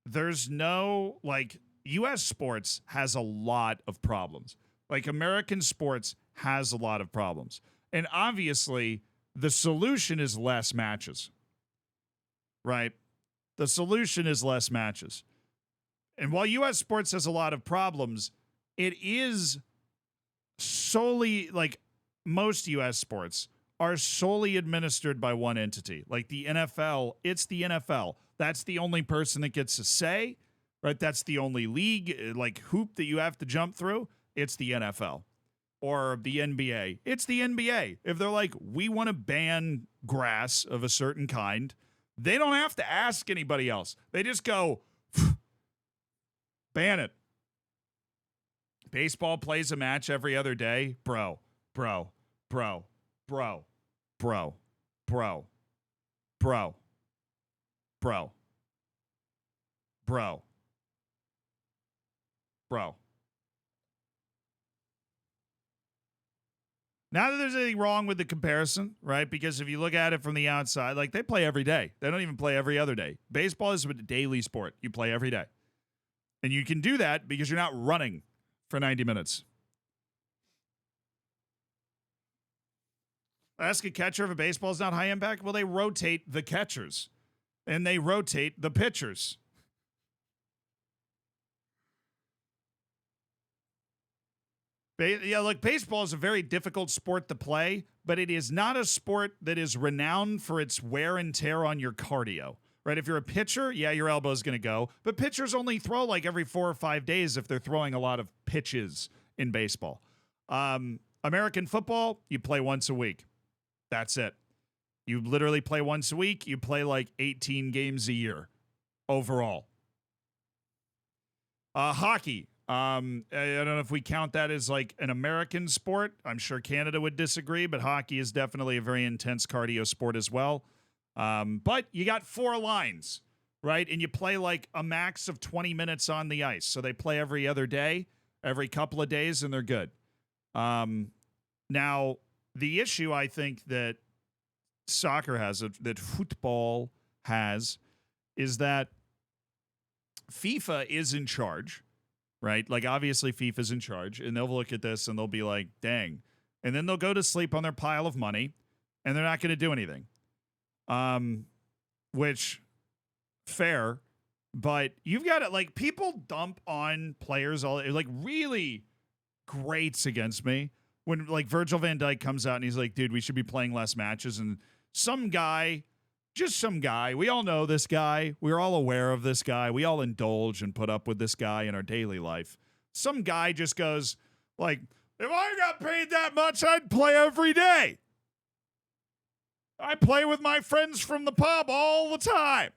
there's no, like, U.S. sports has a lot of problems. Like, American sports has a lot of problems. And obviously, the solution is less matches. Right? The solution is less matches. And while U.S. sports has a lot of problems, it is solely, like, most U.S. sports are solely administered by one entity. Like the NFL, it's the NFL. That's the only person that gets a say, right? That's the only league, like, hoop that you have to jump through. It's the NFL. Or the NBA. It's the NBA. If they're like, we want to ban grass of a certain kind, they don't have to ask anybody else. They just go, ban it. Baseball plays a match every other day. Bro. Not that there's anything wrong with the comparison, right? Because if you look at it from the outside, like, they play every day. They don't even play every other day. Baseball is a daily sport. You play every day. And you can do that because you're not running for 90 minutes. Ask a catcher if a baseball is not high impact. Well, they rotate the catchers. And they rotate the pitchers. Yeah, look, baseball is a very difficult sport to play, but it is not a sport that is renowned for its wear and tear on your cardio, right? If you're a pitcher, yeah, your elbow's going to go, but pitchers only throw like every 4 or 5 days if they're throwing a lot of pitches in baseball. American football, you play once a week. That's it. You literally play once a week. You play like 18 games a year overall. Hockey. I don't know if we count that as like an American sport. I'm sure Canada would disagree, but hockey is definitely a very intense cardio sport as well. But you got 4 lines, right? And you play like a max of 20 minutes on the ice. So they play every other day, every couple of days, and they're good. Now, the issue I think that soccer has, that football has, is that FIFA is in charge. Right? Like, obviously, FIFA's in charge, and they'll look at this and they'll be like, dang. And then they'll go to sleep on their pile of money, and they're not going to do anything. Which, fair, but you've got to, like, people dump on players, all like, really grates against me when, like, Virgil van Dijk comes out and he's like, dude, we should be playing less matches, and some guy, just some guy. We all know this guy. We're all aware of this guy. We all indulge and put up with this guy in our daily life. Some guy just goes, like, if I got paid that much, I'd play every day. I play with my friends from the pub all the time.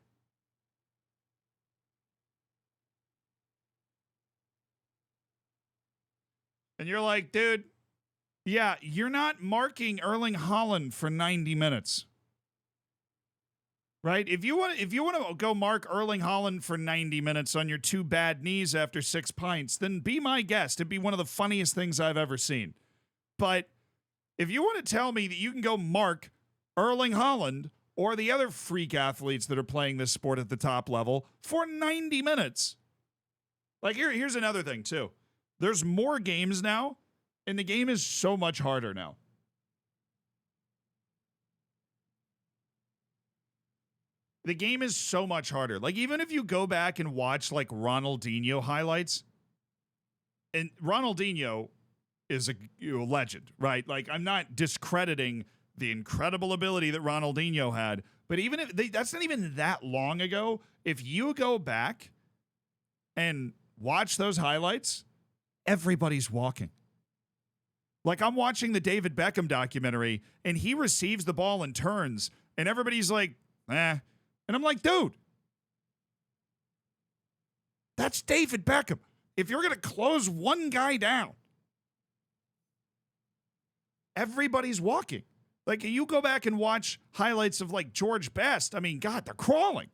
And you're like, dude, yeah, you're not marking Erling Haaland for 90 minutes. Right? If you want to go mark Erling Haaland for 90 minutes on your 2 bad knees after 6 pints, then be my guest. It'd be one of the funniest things I've ever seen. But if you want to tell me that you can go mark Erling Haaland or the other freak athletes that are playing this sport at the top level for 90 minutes, like, here's another thing too. There's more games now, and the game is so much harder now. The game is so much harder. Like, even if you go back and watch, like, Ronaldinho highlights, and Ronaldinho is a legend, right? Like, I'm not discrediting the incredible ability that Ronaldinho had, but even if that's not even that long ago, if you go back and watch those highlights, everybody's walking. Like, I'm watching the David Beckham documentary, and he receives the ball and turns, and everybody's like, eh. And I'm like, dude, that's David Beckham. If you're going to close one guy down, everybody's walking. Like, you go back and watch highlights of, like, George Best. I mean, God, they're crawling,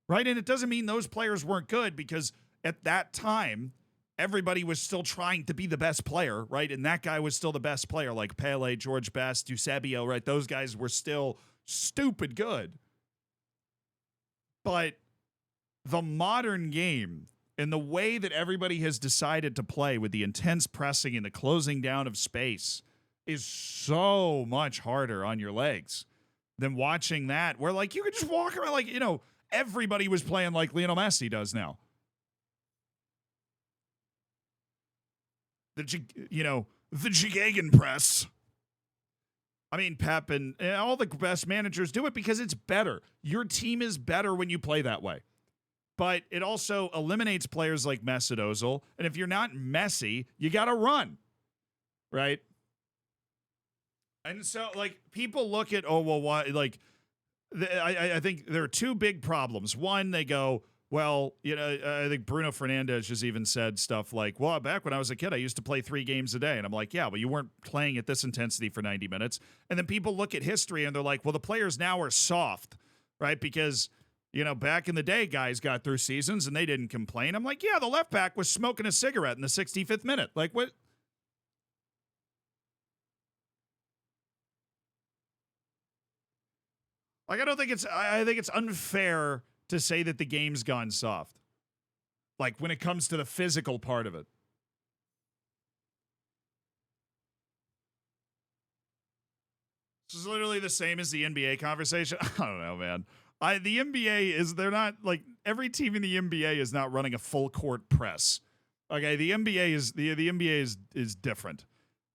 right? And it doesn't mean those players weren't good, because at that time, everybody was still trying to be the best player, right? And that guy was still the best player, like Pele, George Best, Eusebio, right? Those guys were still stupid good. But the modern game and the way that everybody has decided to play with the intense pressing and the closing down of space is so much harder on your legs than watching that, where, like, you could just walk around like, everybody was playing like Lionel Messi does now. The Gegenpress. I mean, Pep and all the best managers do it because it's better. Your team is better when you play that way. But it also eliminates players like Mesut Ozil. And if you're not Messi, you got to run, right? And so, like, people look at, oh, well, why? Like, I think there are two big problems. One, they go, well, I think Bruno Fernandes has even said stuff like, well, back when I was a kid, I used to play 3 games a day. And I'm like, yeah, but you weren't playing at this intensity for 90 minutes. And then people look at history and they're like, well, the players now are soft, right? Because, back in the day, guys got through seasons and they didn't complain. I'm like, yeah, the left back was smoking a cigarette in the 65th minute. Like, what? Like, I think it's unfair to say that the game's gone soft. Like, when it comes to the physical part of it. This is literally the same as the NBA conversation. I don't know, man. The NBA they're not, like, every team in the NBA is not running a full court press. Okay, the NBA is different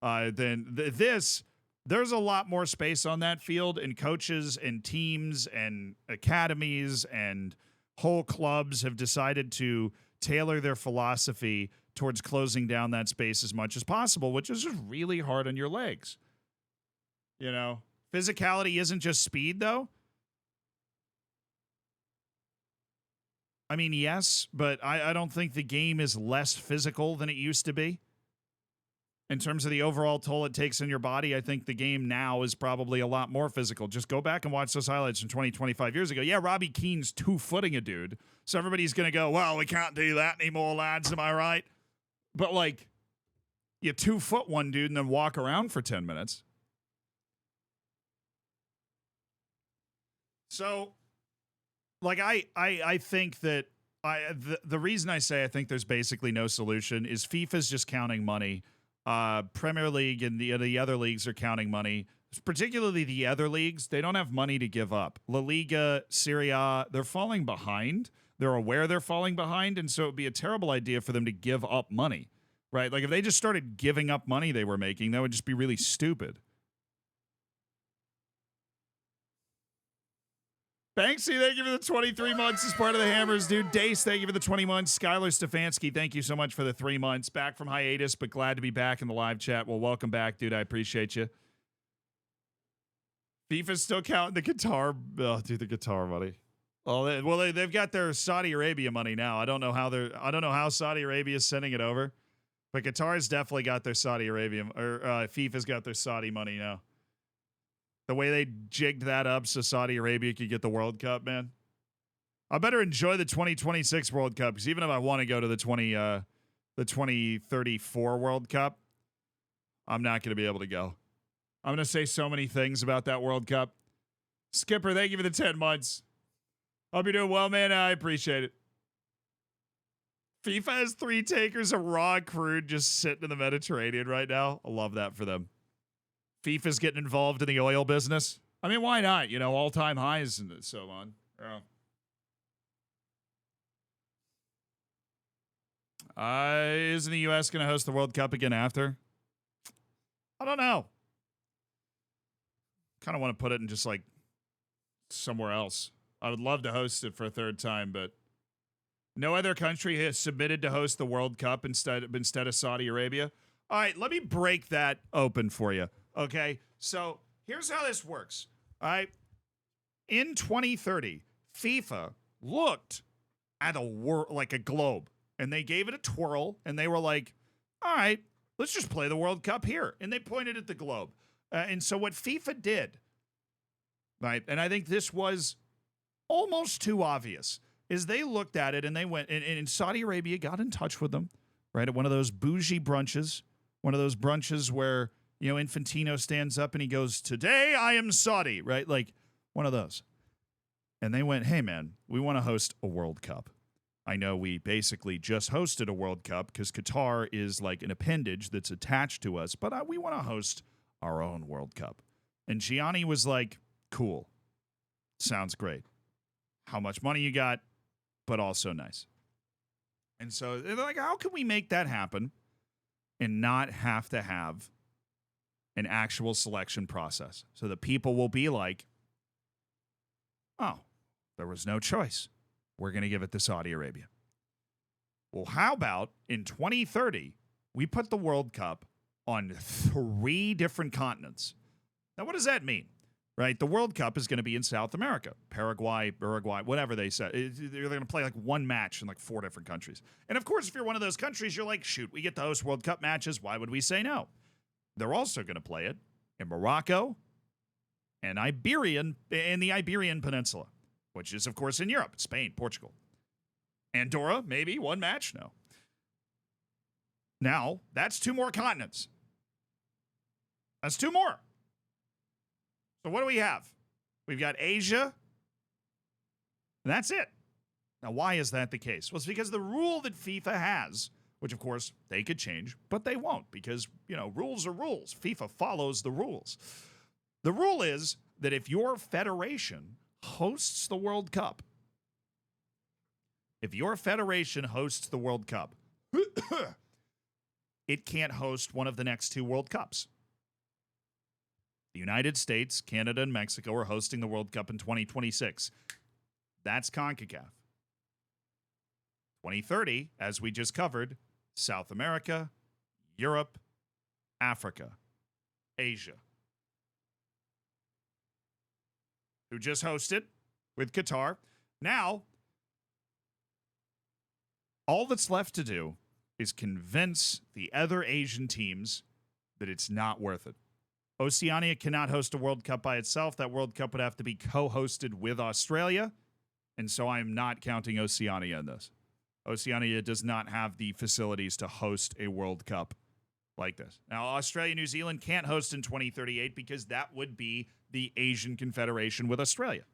than this. There's a lot more space on that field, and coaches and teams and academies and whole clubs have decided to tailor their philosophy towards closing down that space as much as possible, which is just really hard on your legs. Physicality isn't just speed, though. I mean, yes, but I don't think the game is less physical than it used to be. In terms of the overall toll it takes on your body, I think the game now is probably a lot more physical. Just go back and watch those highlights from 20, 25 years ago. Yeah, Robbie Keane's 2-footing a dude. So everybody's going to go, well, we can't do that anymore, lads. Am I right? But, like, you 2-foot one dude and then walk around for 10 minutes. So, like, I think that the reason I say I think there's basically no solution is FIFA's just counting money. Premier League and the other leagues are counting money, particularly the other leagues. They don't have money to give up. La Liga, Serie A, they're falling behind. They're aware they're falling behind, and so it would be a terrible idea for them to give up money, right? Like, if they just started giving up money they were making, that would just be really stupid. Banksy, thank you for the 23 months as part of the Hammers, dude. Dace, thank you for the 20 months. Skylar Stefanski, thank you so much for the 3 months. Back from hiatus, but glad to be back in the live chat. Well, welcome back, dude. I appreciate you. FIFA's still counting the Qatar. Oh, dude, the Qatar money. Oh, they've got their Saudi Arabia money now. I don't know how Saudi Arabia is sending it over, but Qatar's definitely got their Saudi Arabia, or FIFA's got their Saudi money now. The way they jigged that up so Saudi Arabia could get the World Cup, man. I better enjoy the 2026 World Cup, because even if I want to go to the 2034 World Cup, I'm not going to be able to go. I'm going to say so many things about that World Cup. Skipper, thank you for the 10 months. Hope you're doing well, man. I appreciate it. FIFA has 3 takers of raw crude just sitting in the Mediterranean right now. I love that for them. FIFA's getting involved in the oil business. I mean, why not? All-time highs and so on. Yeah. Isn't the U.S. going to host the World Cup again after? I don't know. Kind of want to put it in just like somewhere else. I would love to host it for a third time, but no other country has submitted to host the World Cup instead of Saudi Arabia. All right, let me break that open for you. Okay, so here's how this works. All right, in 2030, FIFA looked at like a globe, and they gave it a twirl, and they were like, all right, let's just play the World Cup here. And they pointed at the globe. And so what FIFA did, right, and I think this was almost too obvious, is they looked at it and they went, and Saudi Arabia got in touch with them, right, at one of those bougie brunches, one of those brunches where, you know, Infantino stands up and he goes, today I am Saudi, right, like one of those. And they went, hey, man, we want to host a World Cup. I know we basically just hosted a World Cup because Qatar is like an appendage that's attached to us, but we want to host our own World Cup. And Gianni was like, cool. Sounds great. How much money you got, but also nice. And so they're like, how can we make that happen and not have to have an actual selection process? So that people will be like, oh, there was no choice. We're going to give it to Saudi Arabia. Well, how about in 2030, we put the World Cup on 3 different continents? Now, what does that mean? Right? The World Cup is going to be in South America, Paraguay, Uruguay, whatever they said. They're going to play like one match in like 4 different countries. And of course, if you're one of those countries, you're like, shoot, we get to host World Cup matches. Why would we say no? They're also going to play it in Morocco and the Iberian Peninsula, which is, of course, in Europe, Spain, Portugal. Andorra, maybe, one match? No. Now, that's 2 more continents. That's 2 more. So what do we have? We've got Asia, and that's it. Now, why is that the case? Well, it's because the rule that FIFA has, which, of course, they could change, but they won't because, you know, rules are rules. FIFA follows the rules. The rule is that if your federation hosts the World Cup, it can't host one of the next 2 World Cups. The United States, Canada, and Mexico are hosting the World Cup in 2026. That's CONCACAF. 2030, as we just covered, South America, Europe, Africa, Asia. Who just hosted with Qatar. Now, all that's left to do is convince the other Asian teams that it's not worth it. Oceania cannot host a World Cup by itself. That World Cup would have to be co-hosted with Australia, and so I'm not counting Oceania in this. Oceania does not have the facilities to host a World Cup like this. Now, Australia, New Zealand can't host in 2038 because that would be the Asian Confederation with Australia.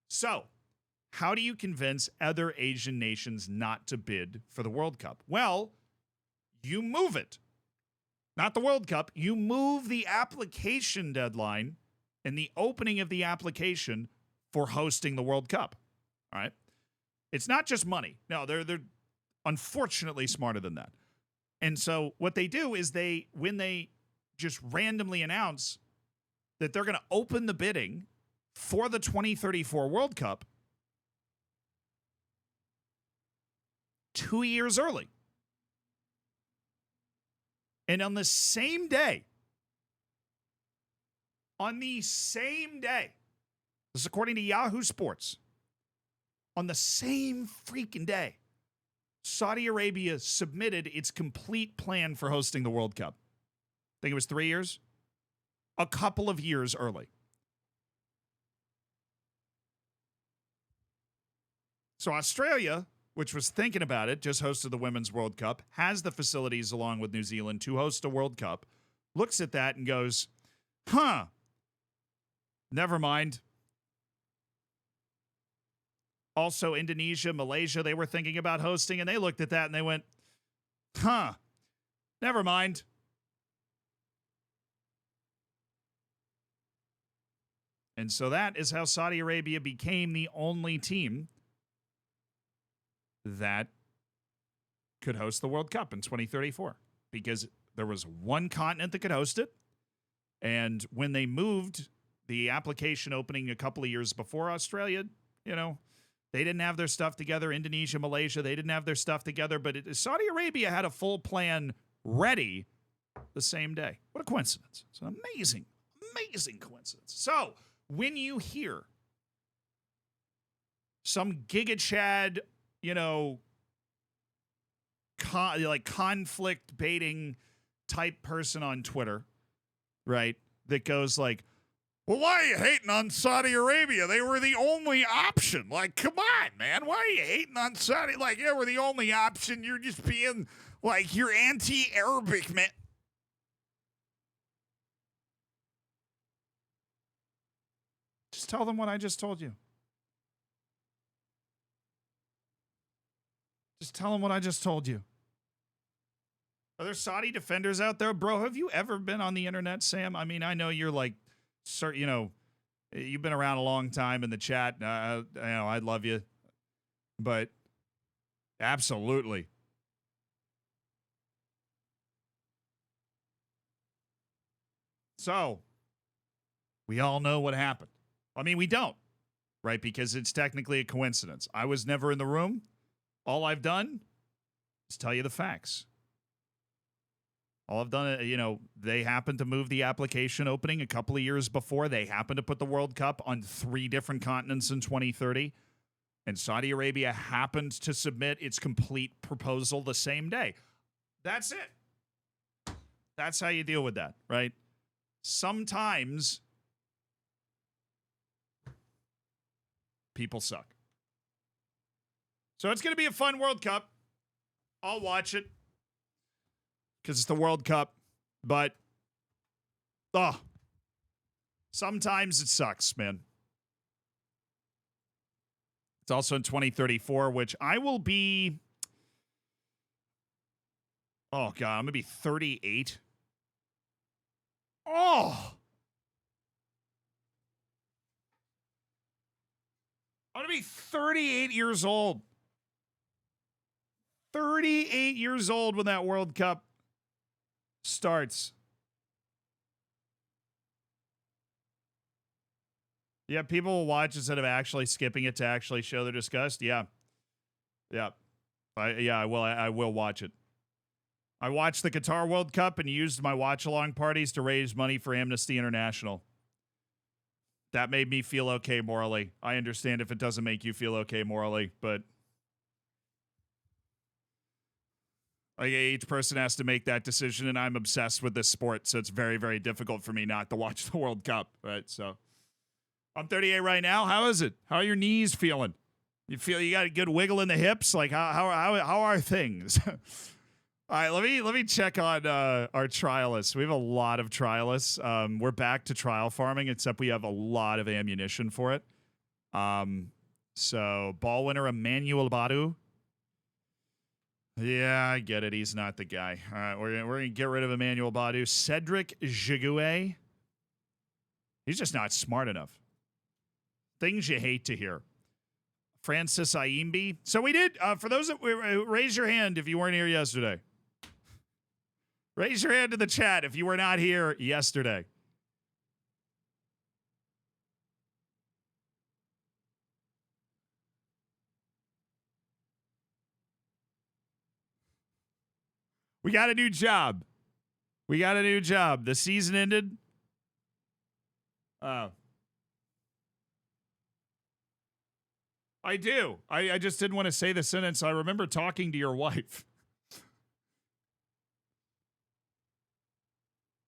So, how do you convince other Asian nations not to bid for the World Cup? Well, you move it. Not the World Cup. You move the application deadline and the opening of the application for hosting the World Cup. All right? It's not just money. No, they're unfortunately smarter than that. And so what they do is when they just randomly announce that they're going to open the bidding for the 2034 World Cup 2 years early. And on the same day, this is according to Yahoo Sports, on the same freaking day, Saudi Arabia submitted its complete plan for hosting the World Cup. I think it was 3 years. A couple of years early. So Australia, which was thinking about it, just hosted the Women's World Cup, has the facilities along with New Zealand to host a World Cup, looks at that and goes, never mind. Also, Indonesia, Malaysia, they were thinking about hosting, and they looked at that and they went, never mind. And so that is how Saudi Arabia became the only team that could host the World Cup in 2034 because there was one continent that could host it. And when they moved the application opening a couple of years before Australia, you know, they didn't have their stuff together. Indonesia, Malaysia, they didn't have their stuff together. But Saudi Arabia had a full plan ready the same day. What a coincidence. It's an amazing, amazing coincidence. So when you hear some Giga Chad, you know, conflict baiting type person on Twitter, right, that goes like, well, why are you hating on Saudi Arabia? They were the only option. Like, come on, man. Why are you hating on Saudi? Like, yeah, we're the only option. You're just being, like, you're anti-Arabic, man. Just tell them what I just told you. Just tell them what I just told you. Are there Saudi defenders out there? Bro, have you ever been on the internet, Sam? I mean, I know you're like, you know, you've been around a long time in the chat. You know, I love you. But absolutely. So, we all know what happened. I mean, we don't, right? Because it's technically a coincidence. I was never in the room. All I've done is tell you the facts. All I've done, you know, they happened to move the application opening a couple of years before. They happened to put the World Cup on 3 different continents in 2030. And Saudi Arabia happened to submit its complete proposal the same day. That's it. That's how you deal with that, right? Sometimes people suck. So it's going to be a fun World Cup. I'll watch it because it's the World Cup. But, sometimes it sucks, man. It's also in 2034, which I will be, oh, God, I'm going to be 38. Oh! I'm going to be 38 years old. 38 years old when that World Cup starts. Yeah, people will watch instead of actually skipping it to actually show their disgust. Yeah. I will watch it. I watched the Qatar World Cup and used my watch-along parties to raise money for Amnesty International. That made me feel okay morally. I understand if it doesn't make you feel okay morally, but like, each person has to make that decision, and I'm obsessed with this sport, so it's very, very difficult for me not to watch the World Cup, right? So I'm 38 right now. How is it? How are your knees feeling? You feel you got a good wiggle in the hips? Like, how are things? All right, let me check on our trialists. We have a lot of trialists. We're back to trial farming, except we have a lot of ammunition for it. So ball winner Emmanuel Badu. Yeah, I get it. He's not the guy. All right, we're gonna get rid of Emmanuel Badu. Cedric Jiguet. He's just not smart enough. Things you hate to hear. Francis Aimbi. So we did. For those that raise your hand if you weren't here yesterday. Raise your hand in the chat if you were not here yesterday. We got a new job. The season ended. I do. I just didn't want to say the sentence. I remember talking to your wife.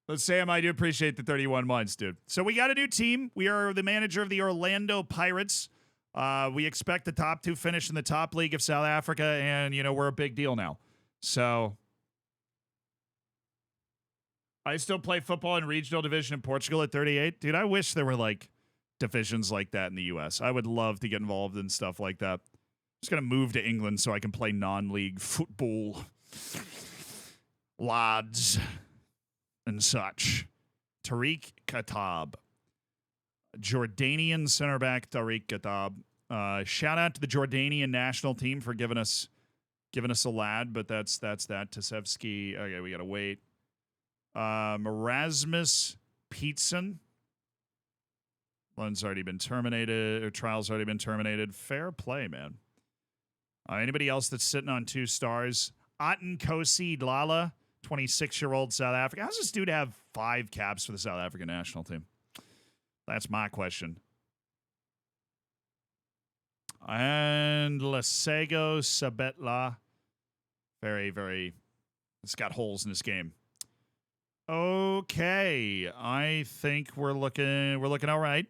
But Sam, I do appreciate the 31 months, dude. So we got a new team. We are the manager of the Orlando Pirates. We expect the top 2 finish in the top league of South Africa, and, you know, we're a big deal now. So I still play football in regional division in Portugal at 38. Dude, I wish there were, like, divisions like that in the U.S. I would love to get involved in stuff like that. I'm just going to move to England so I can play non-league football. Lads and such. Tariq Katab. Jordanian center back Tariq Katab. Shout out to the Jordanian national team for giving us giving us a lad, but that's that. Tasevsky. Okay, we got to wait. Erasmus Peetson. Loan's already been terminated, or trial's already been terminated. Fair play, man. Anybody else that's sitting on 2 stars? Aten Kosi Lala, 26-year-old South Africa. How does this dude have 5 caps for the South African national team? That's my question. And Lesego Sabetla. Very, very... It's got holes in this game. Okay. I think we're looking all right.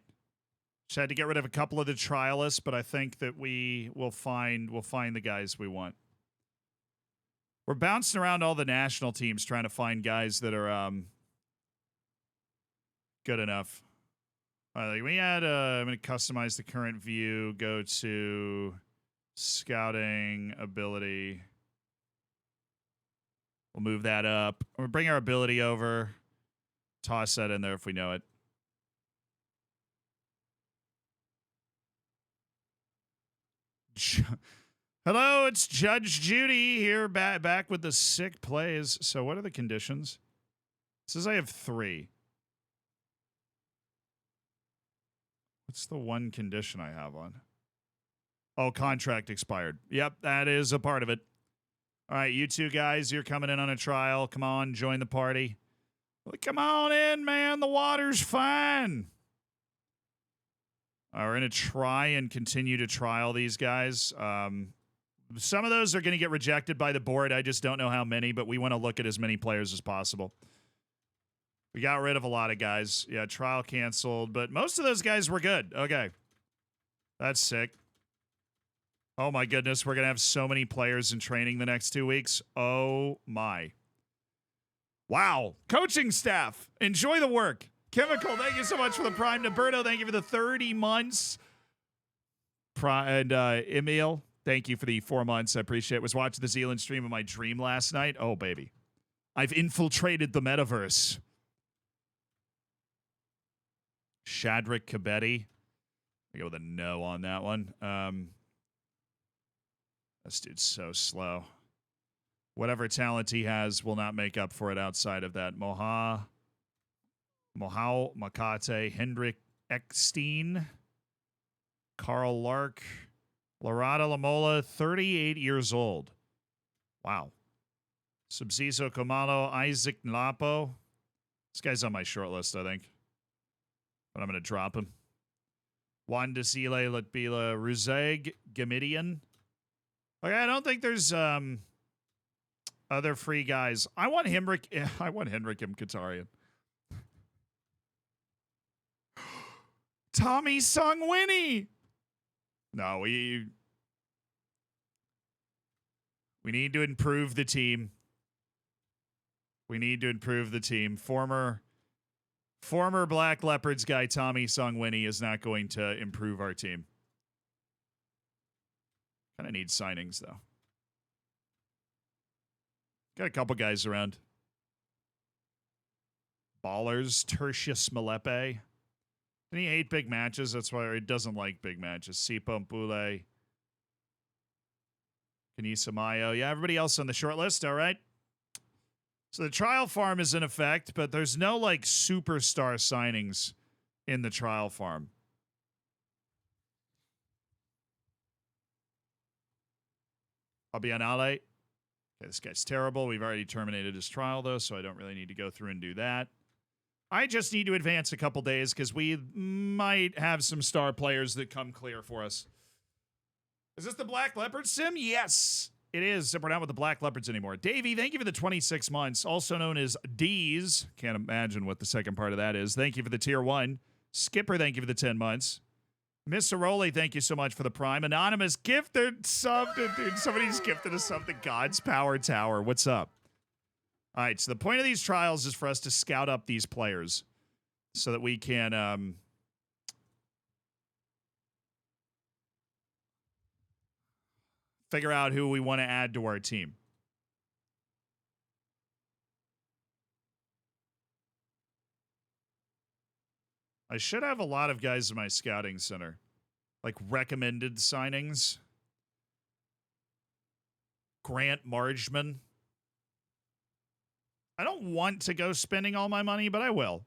Just had to get rid of a couple of the trialists, but I think that we'll find the guys we want. We're bouncing around all the national teams trying to find guys that are good enough. We had I'm going to customize the current view, go to scouting ability. We'll move that up. We'll bring our ability over. Toss that in there if we know it. Hello, it's Judge Judy here, back with the sick plays. So what are the conditions? It says I have 3. What's the one condition I have on? Oh, contract expired. Yep, that is a part of it. All right, you 2 guys, you're coming in on a trial. Come on, join the party. Well, come on in, man. The water's fine. We're going to try and continue to trial these guys. Some of those are going to get rejected by the board. I just don't know how many, but we want to look at as many players as possible. We got rid of a lot of guys. Yeah, trial canceled, but most of those guys were good. Okay. That's sick. Oh, my goodness. We're going to have so many players in training the next 2 weeks. Oh, my. Wow. Coaching staff. Enjoy the work. Chemical, thank you so much for the Prime. Naberto, thank you for the 30 months. And Emil, thank you for the 4 months. I appreciate it. Was watching the Zealand stream of my dream last night. Oh, baby. I've infiltrated the metaverse. Shadrick Kabetti. I go with a no on that one. This dude's so slow. Whatever talent he has will not make up for it outside of that. Mohau Makate, Hendrik Eckstein, Carl Lark, Larada Lamola, 38 years old. Wow. Subziso Komalo, Isaac Nlapo. This guy's on my short list, I think. But I'm going to drop him. Wanda Zile Latbila Ruzeg Gamidian. Okay, I don't think there's other free guys. I want Henrik Mkhitaryan. Tommy Sungwini. No, we need to improve the team. We need to improve the team. Former Black Leopards guy Tommy Sungwini is not going to improve our team. Kind of need signings though. Got a couple guys around. Ballers, Tertius Malepe. And he hate big matches. That's why he doesn't like big matches. Sipa Mpule. Kanisa Mayo. Yeah, everybody else on the short list. All right. So the trial farm is in effect, but there's no like superstar signings in the trial farm. Abianale. Okay, this guy's terrible. We've already terminated his trial, though, so I don't really need to go through and do that. I just need to advance a couple days because we might have some star players that come clear for us. Is this the Black Leopard sim? Yes, it is. Except we're not with the Black Leopards anymore. Davey, thank you for the 26 months, also known as D's. Can't imagine what the second part of that is. Thank you for the tier 1. Skipper, thank you for the 10 months. Miss Aroli, thank you so much for the Prime. Anonymous gifted something, dude. Somebody's gifted us something. God's Power Tower. What's up? All right, so the point of these trials is for us to scout up these players so that we can figure out who we want to add to our team. I should have a lot of guys in my scouting center, like recommended signings. Grant Margeman. I don't want to go spending all my money, but I will.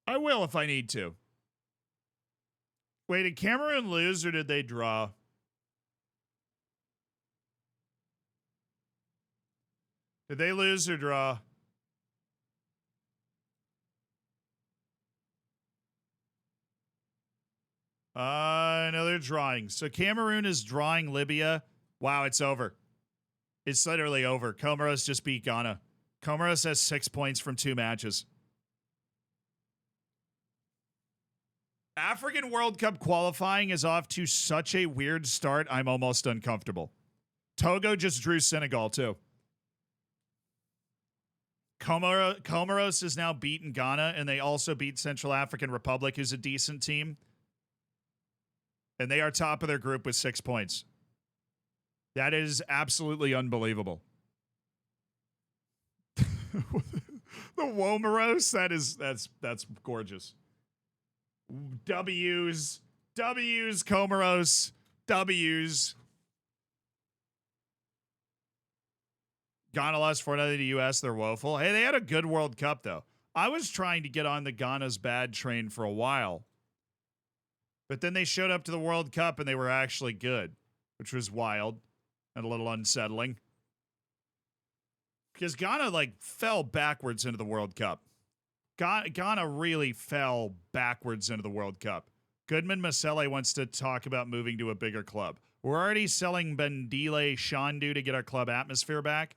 I will if I need to. Wait, did Cameroon lose or did they draw? Did they lose or draw? No, they're drawing. So Cameroon is drawing Libya. Wow, it's over. It's literally over. Comoros just beat Ghana. Comoros has 6 points from 2 matches. African World Cup qualifying is off to such a weird start, I'm almost uncomfortable. Togo just drew Senegal, too. Comoros has now beaten Ghana, and they also beat Central African Republic, who's a decent team. And they are top of their group with 6 points. That is absolutely unbelievable. The Womaros, that's gorgeous. W's, Comoros, W's. Ghana lost 4-0 to the U.S. They're woeful. Hey, they had a good World Cup, though. I was trying to get on the Ghana's bad train for a while. But then they showed up to the World Cup and they were actually good, which was wild and a little unsettling. Because Ghana, fell backwards into the World Cup. Ghana really fell backwards into the World Cup. Goodman Masele wants to talk about moving to a bigger club. We're already selling Bendile Shandu to get our club atmosphere back.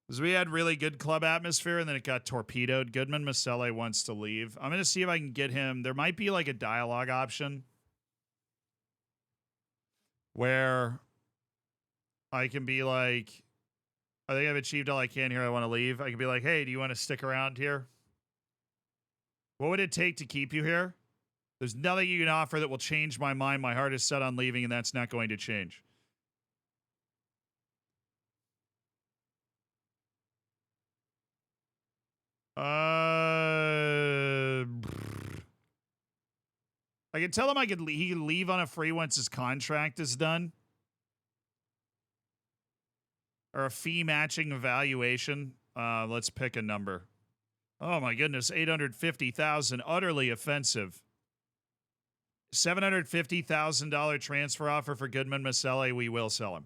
Because we had really good club atmosphere and then it got torpedoed. Goodman Masele wants to leave. I'm going to see if I can get him. There might be a dialogue option where I can be like, I think I've achieved all I can here. I want to leave. I can be like, hey, do you want to stick around here? What would it take to keep you here? There's nothing you can offer that will change my mind. My heart is set on leaving, and that's not going to change. I can tell him he can leave on a free once his contract is done. Or a fee matching evaluation. Let's pick a number. Oh my goodness, 850,000, utterly offensive. $750,000 transfer offer for Goodman Masele. We will sell him.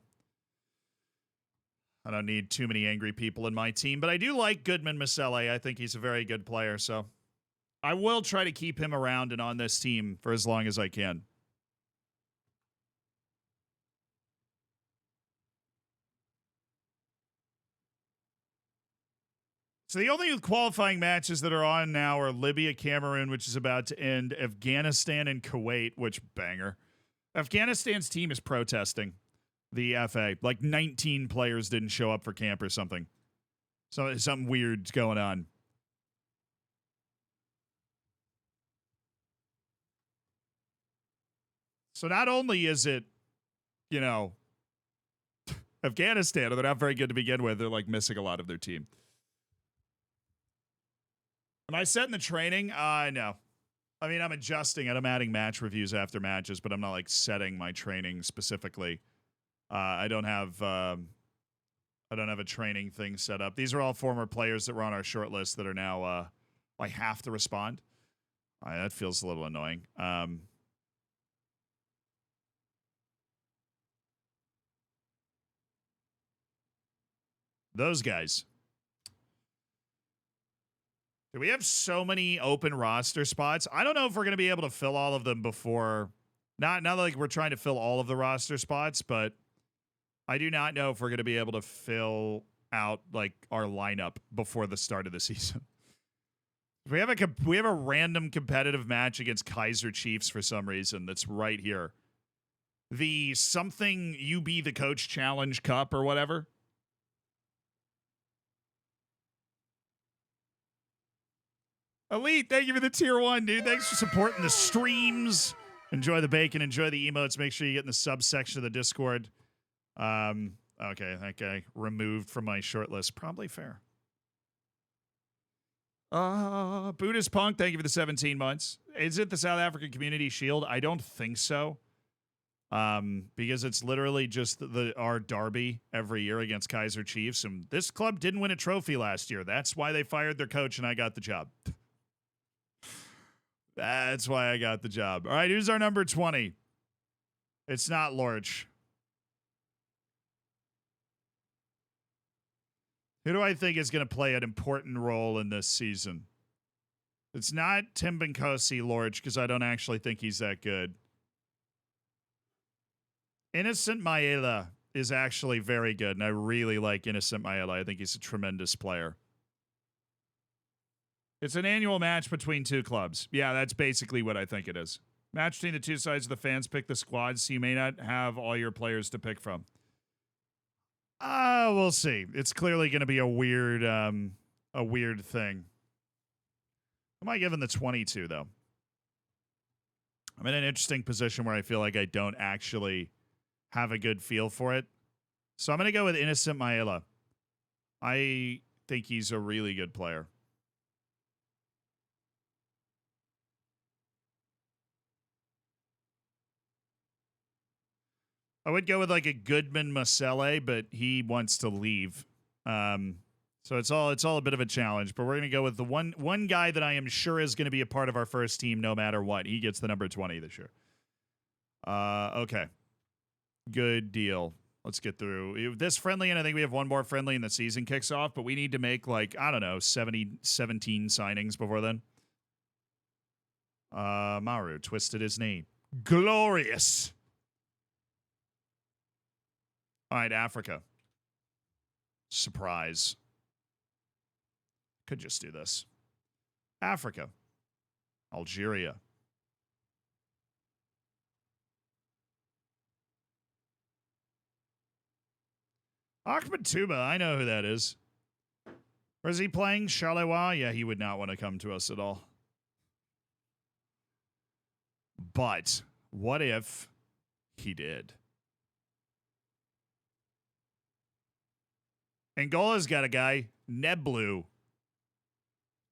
I don't need too many angry people in my team, but I do like Goodman Masele. I think he's a very good player, so I will try to keep him around and on this team for as long as I can. So the only qualifying matches that are on now are Libya, Cameroon, which is about to end, Afghanistan, and Kuwait, which banger. Afghanistan's team is protesting the FA. 19 players didn't show up for camp or something. So something weird's going on. So not only is it, Afghanistan, they're not very good to begin with. They're missing a lot of their team. Am I setting the training? No. I mean, I'm adjusting it. I'm adding match reviews after matches, but I'm not setting my training specifically. I don't have a training thing set up. These are all former players that were on our short list that are now I have to respond. That feels a little annoying. Those guys. We have so many open roster spots. I don't know if we're going to be able to fill all of them before. Not we're trying to fill all of the roster spots, but I do not know if we're going to be able to fill out our lineup before the start of the season. We have a random competitive match against Kaiser Chiefs for some reason that's right here. The something you be the coach challenge cup or whatever. Elite, thank you for the tier 1, dude. Thanks for supporting the streams. Enjoy the bacon. Enjoy the emotes. Make sure you get in the subsection of the Discord. Okay, that guy removed from my short list. Probably fair. Buddhist Punk, thank you for the 17 months. Is it the South African Community Shield? I don't think so. Because it's literally just our derby every year against Kaiser Chiefs, and this club didn't win a trophy last year. That's why they fired their coach, and I got the job. That's why I got the job. All right, who's our number 20? It's not Lorch. Who do I think is going to play an important role in this season? It's not Timbenkosi Lorch, because I don't actually think he's that good. Innocent Maela is actually very good, and I really like Innocent Maela. I think he's a tremendous player. It's an annual match between two clubs. Yeah, that's basically what I think it is. Match between the two sides of the fans pick the squads, so you may not have all your players to pick from. We'll see. It's clearly going to be a weird thing. Am I giving the 22, though? I'm in an interesting position where I feel like I don't actually have a good feel for it. So I'm going to go with Innocent Maela. I think he's a really good player. I would go with like a Goodman Masele, but he wants to leave. So it's all a bit of a challenge, but we're going to go with the one guy that I am sure is going to be a part of our first team no matter what. He gets the number 20 this year. Okay. Good deal. Let's get through this friendly, and I think we have one more friendly and the season kicks off, but we need to make, like, I don't know, 17 signings before then. Maru twisted his knee. Glorious. All right, Africa. Surprise. Could just do this. Africa. Algeria. Ahmed Tuba, I know who that is. Where is he playing? Charleroi? Yeah, he would not want to come to us at all. But what if he did? Angola's got a guy, Neblu.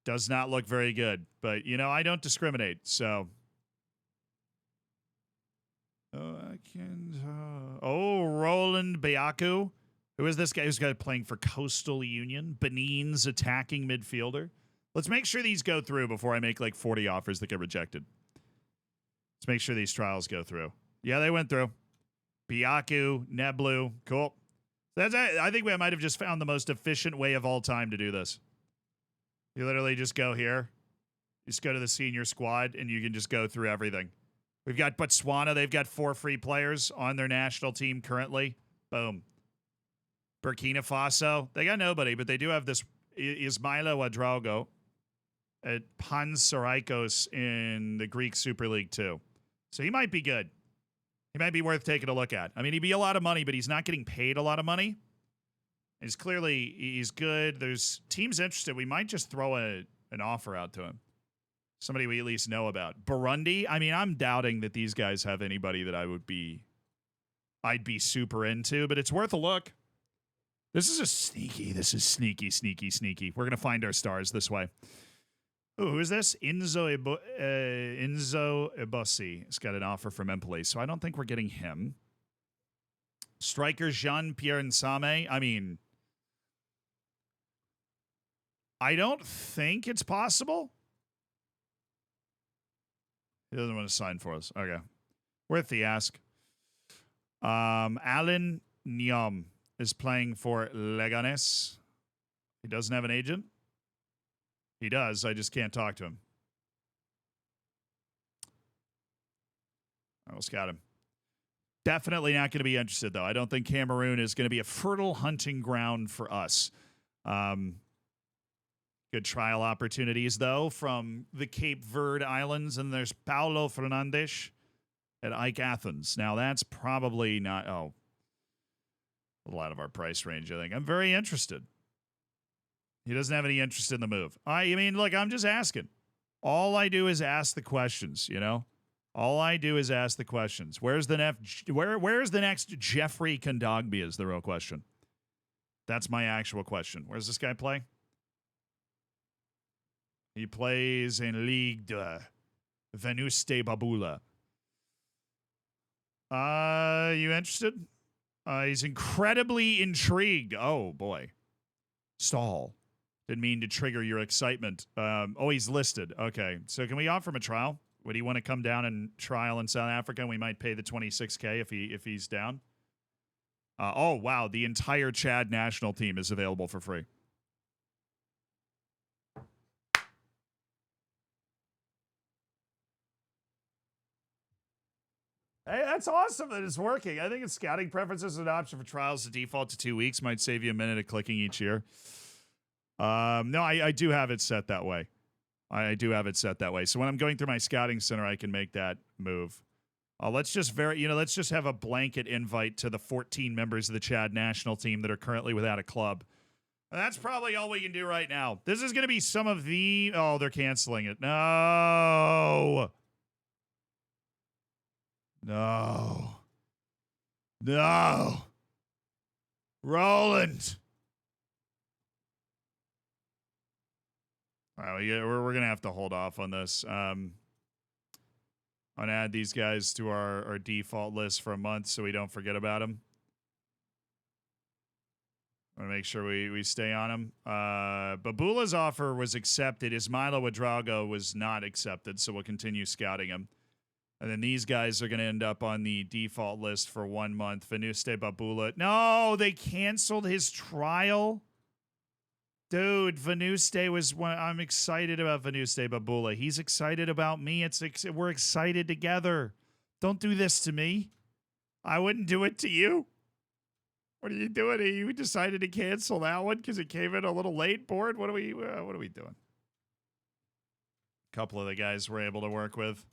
Does not look very good, but, you know, I don't discriminate, so. Roland Bayaku. Who is this guy? Who's got playing for Coastal Union? Benin's attacking midfielder. Let's make sure these go through before I make like 40 offers that get rejected. Let's make sure these trials go through. Yeah, they went through. Bayaku, Neblu. Cool. I think we might have just found the most efficient way of all time to do this. You literally just go here. You just go to the senior squad, and you can just go through everything. We've got Botswana. They've got 4 free players on their national team currently. Boom. Burkina Faso. They got nobody, but they do have this Ismaila Ouedraogo at Pansarikos in the Greek Super League 2. So he might be good. He might be worth taking a look at. I mean, he'd be a lot of money, but he's not getting paid a lot of money. He's good. There's teams interested. We might just throw an offer out to him. Somebody we at least know about. Burundi. I mean, I'm doubting that these guys have anybody that I'd be super into, but it's worth a look. This is sneaky. We're going to find our stars this way. Ooh, who is this? Enzo Ebossi has got an offer from Empoli, so I don't think we're getting him. Striker Jean-Pierre Nsame. I mean, I don't think it's possible. He doesn't want to sign for us. Okay. Worth the ask. Alan Nyom is playing for Leganes. He doesn't have an agent. He does. I just can't talk to him. I almost got him. Definitely not going to be interested, though. I don't think Cameroon is going to be a fertile hunting ground for us. Good trial opportunities, though, from the Cape Verde Islands. And there's Paulo Fernandes at Ike Athens. Now, that's probably not... a lot of our price range, I think. I'm very interested. He doesn't have any interest in the move. I mean, look, I'm just asking. All I do is ask the questions, you know? All I do is ask the questions. Where's the next Jeffrey Kondogbia is the real question. That's my actual question. Where's this guy play? He plays in Ligue de Venuste Babula. You interested? He's incredibly intrigued. Oh, boy. Stall. Didn't mean to trigger your excitement. Oh, he's listed. Okay. So can we offer him a trial? Would he want to come down and trial in South Africa? We might pay the $26K if he's down. Oh, wow. The entire Chad national team is available for free. Hey, that's awesome that it's working. I think it's scouting preferences an option for trials to default to 2 weeks. Might save you a minute of clicking each year. No, I do have it set that way. I do have it set that way. So when I'm going through my scouting center, I can make that move. Let's just let's just have a blanket invite to the 14 members of the Chad national team that are currently without a club. And that's probably all we can do right now. This is going to be some of the... Oh, they're canceling it. No. No. No. Roland. All right, we're going to have to hold off on this. I'm going to add these guys to our default list for a month so we don't forget about them. I want to make sure we stay on him. Babula's offer was accepted. Ismailo Ouedraogo was not accepted, so we'll continue scouting him. And then these guys are going to end up on the default list for 1 month. Venuste Babula. No, they canceled his trial. Dude, Venuste was one. I'm excited about Venuste Babula. He's excited about me. We're excited together. Don't do this to me. I wouldn't do it to you. What are you doing? You decided to cancel that one because it came in a little late, board? What are we doing? A couple of the guys we're able to work with.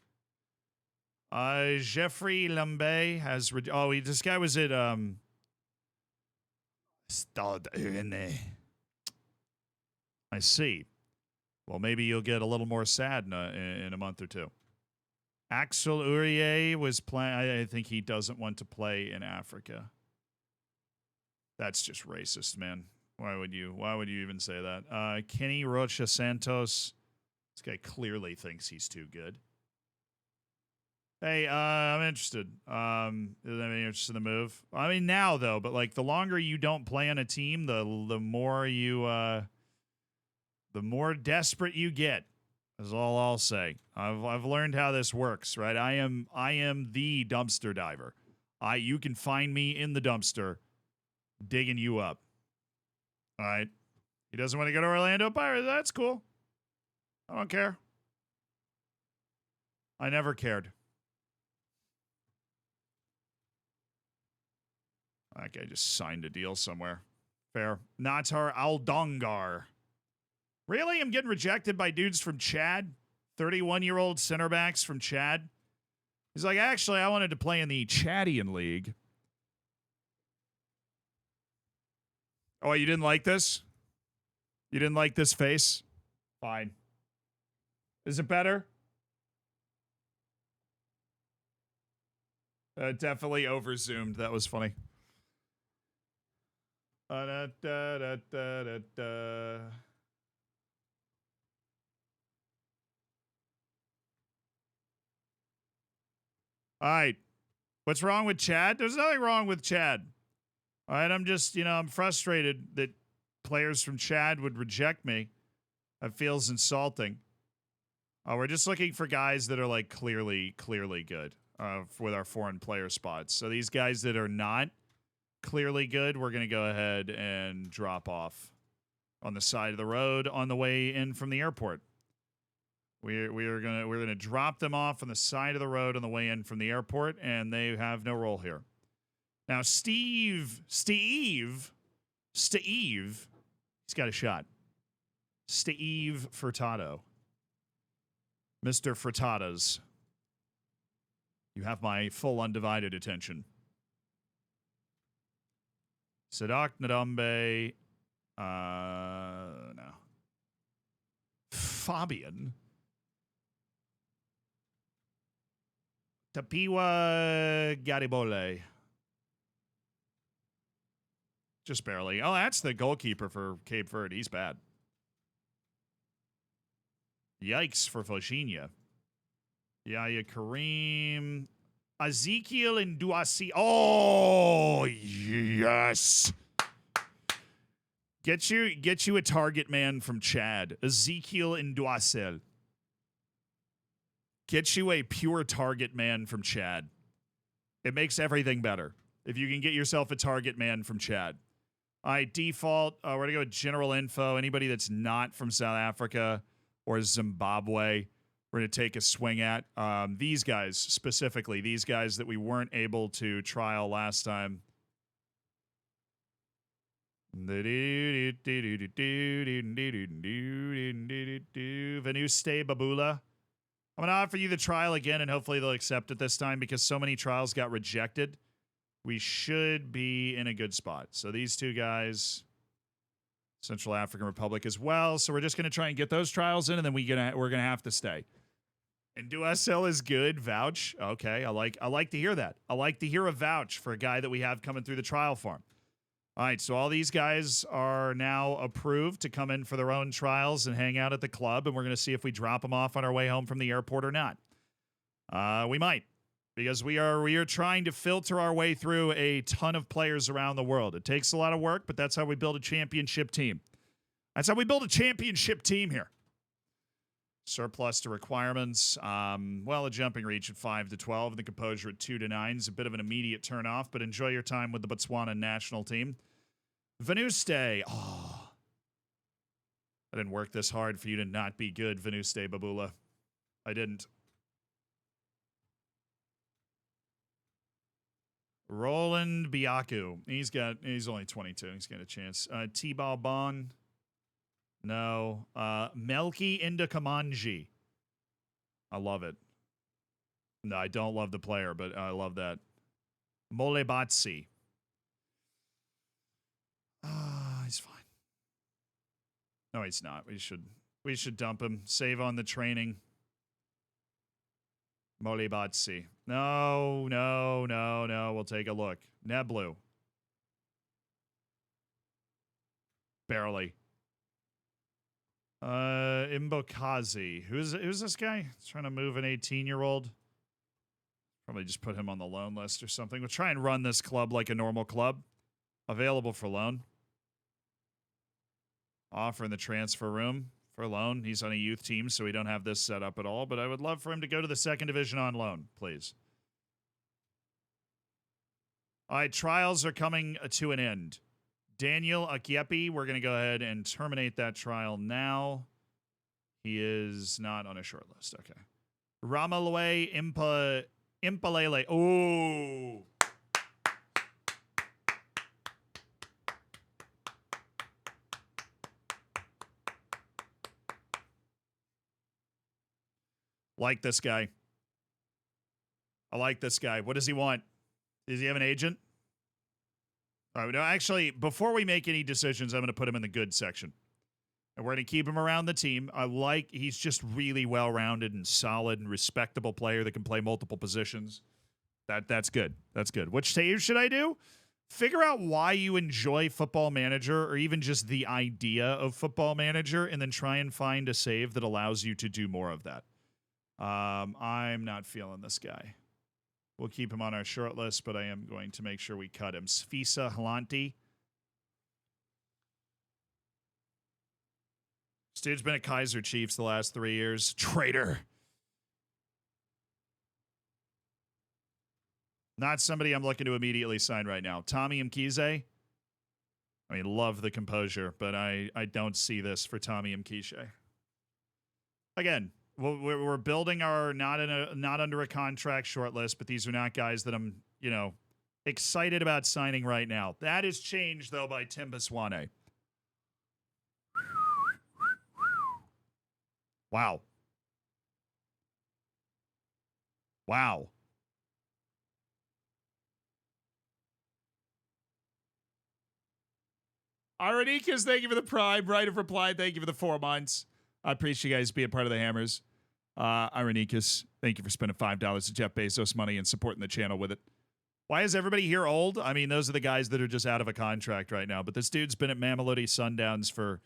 Jeffrey Lambe has... this guy was at... I see. Well, maybe you'll get a little more sad in a month or two. Axel Urier was playing... I think he doesn't want to play in Africa. That's just racist, man. Why would you even say that? Kenny Rocha Santos. This guy clearly thinks he's too good. Hey, I'm interested. Is anybody interested in the move? I mean, now though, but like the longer you don't play on a team, the more the more desperate you get. Is all I'll say. I've learned how this works, right? I am the dumpster diver. You can find me in the dumpster, digging you up. All right. He doesn't want to go to Orlando Pirates. That's cool. I don't care. I never cared. That guy just signed a deal somewhere. Fair. Natar Aldongar. Really? I'm getting rejected by dudes from Chad? 31-year-old center backs from Chad? He's like, actually, I wanted to play in the Chadian League. Oh, you didn't like this? You didn't like this face? Fine. Is it better? Definitely over-zoomed. That was funny. All right. What's wrong with Chad? There's nothing wrong with Chad. All right. I'm just, I'm frustrated that players from Chad would reject me. That feels insulting. We're just looking for guys that are like clearly good with our foreign player spots. So these guys that are not clearly good, we're going to go ahead and drop off on the side of the road on the way in from the airport. We're gonna drop them off on the side of the road on the way in from the airport, and they have no role here. Now, Steve, he's got a shot. Steve Furtado. Mr. Furtadas. You have my full undivided attention. Sadak Ndambe. No. Fabian. Tapiwa Garibole. Just barely. Oh, that's the goalkeeper for Cape Verde. He's bad. Yikes for Foshinia. Yaya Kareem. Ezekiel and Duasi. Oh, yes. Get you a target man from Chad. Ezekiel and Duasel. Get you a pure target man from Chad. It makes everything better if you can get yourself a target man from Chad. All right, default. We're going to go with general info. Anybody that's not from South Africa or Zimbabwe, we're going to take a swing at. These guys, specifically, these guys that we weren't able to trial last time. Venuste Babula. I'm going to offer you the trial again, and hopefully they'll accept it this time because so many trials got rejected. We should be in a good spot. So these two guys, Central African Republic as well. So we're just going to try and get those trials in, and then we're going to have to stay. And Duasel is good. Vouch. Okay, I like to hear that. I like to hear a vouch for a guy that we have coming through the trial farm. All right, so all these guys are now approved to come in for their own trials and hang out at the club, and we're going to see if we drop them off on our way home from the airport or not. We might, because we are trying to filter our way through a ton of players around the world. It takes a lot of work, but that's how we build a championship team. That's how we build a championship team here. Surplus to requirements. A jumping reach at 5 to 12, and the composure at 2 to 9 is a bit of an immediate turnoff, but enjoy your time with the Botswana national team. Venuste. Oh, I didn't work this hard for you to not be good, Venuste Babula. I didn't. Roland Biaku. He's only 22. He's got a chance. T-Ball Bong. No. Melki Indakamanji. I love it. No, I don't love the player, but I love that. Molebatsi. He's fine. No, he's not. We should dump him. Save on the training. Molebatsi. No. We'll take a look. Neblu. Barely. Imbokazi. Who's this guy? He's trying to move an 18-year-old. Probably just put him on the loan list or something. We'll try and run this club like a normal club. Available for loan. Offer in the transfer room for loan. He's on a youth team, so we don't have this set up at all, but I would love for him to go to the second division on loan, please. All right, trials are coming to an end. Daniel Akiepi, we're going to go ahead and terminate that trial now. He is not on a short list. Okay. Ramalwe Impalele. Oh. Like this guy. I like this guy. What does he want? Does he have an agent? All right, no, actually, before we make any decisions, I'm going to put him in the good section. And we're going to keep him around the team. He's just really well-rounded and solid and respectable player that can play multiple positions. That's good. That's good. Which save should I do? Figure out why you enjoy Football Manager or even just the idea of Football Manager and then try and find a save that allows you to do more of that. I'm not feeling this guy. We'll keep him on our short list, but I am going to make sure we cut him. Sfisa Halanti. This dude's been at Kaiser Chiefs the last 3 years. Traitor. Not somebody I'm looking to immediately sign right now. Tommy Mkize. I mean, love the composure, but I don't see this for Tommy Mkize. Again, we're building our not under a contract short list, but these are not guys that I'm, excited about signing right now. That is changed, though, by Tim Biswane. Wow. Wow. Aranikas, thank you for the prime. Right of reply, thank you for the 4 months. I appreciate you guys being part of the Hammers. Ironikas, thank you for spending $5 to Jeff Bezos money and supporting the channel with it. Why is everybody here old? I mean, those are the guys that are just out of a contract right now. But this dude's been at Mamelodi Sundowns for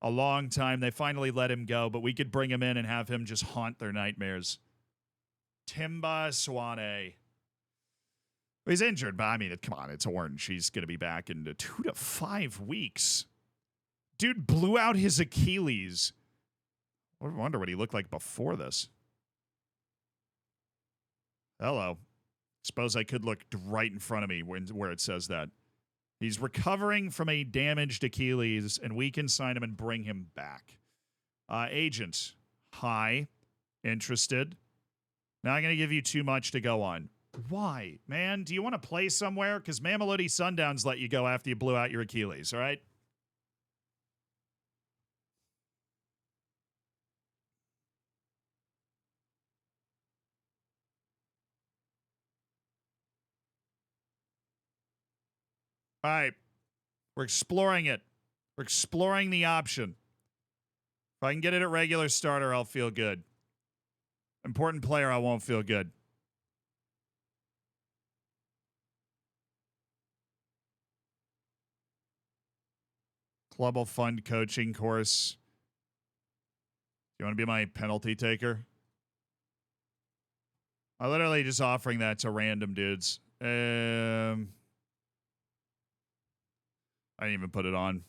a long time. They finally let him go, but we could bring him in and have him just haunt their nightmares. Timba Swane. He's injured, but I mean, come on, it's orange. He's going to be back in 2 to 5 weeks. Dude blew out his Achilles. I wonder what he looked like before this. Hello. Suppose I could look right in front of me where it says that. He's recovering from a damaged Achilles, and we can sign him and bring him back. Agent. Hi. Interested. Not going to give you too much to go on. Why? Man, do you want to play somewhere? Because Mamelodi Sundowns let you go after you blew out your Achilles, all right? All right. We're exploring it. We're exploring the option. If I can get it at regular starter, I'll feel good. Important player, I won't feel good. Club will fund coaching course. Do you want to be my penalty taker? I'm literally just offering that to random dudes. I didn't even put it on.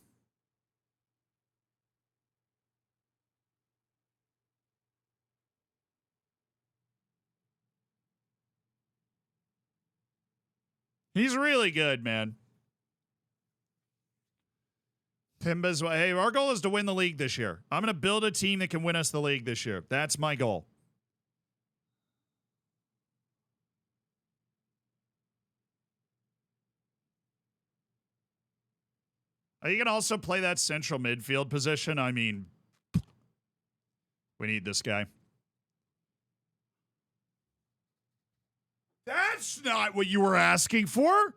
He's really good, man. Timba's, hey, our goal is to win the league this year. I'm going to build a team that can win us the league this year. That's my goal. You can also play that central midfield position. I mean, we need this guy. That's not what you were asking for.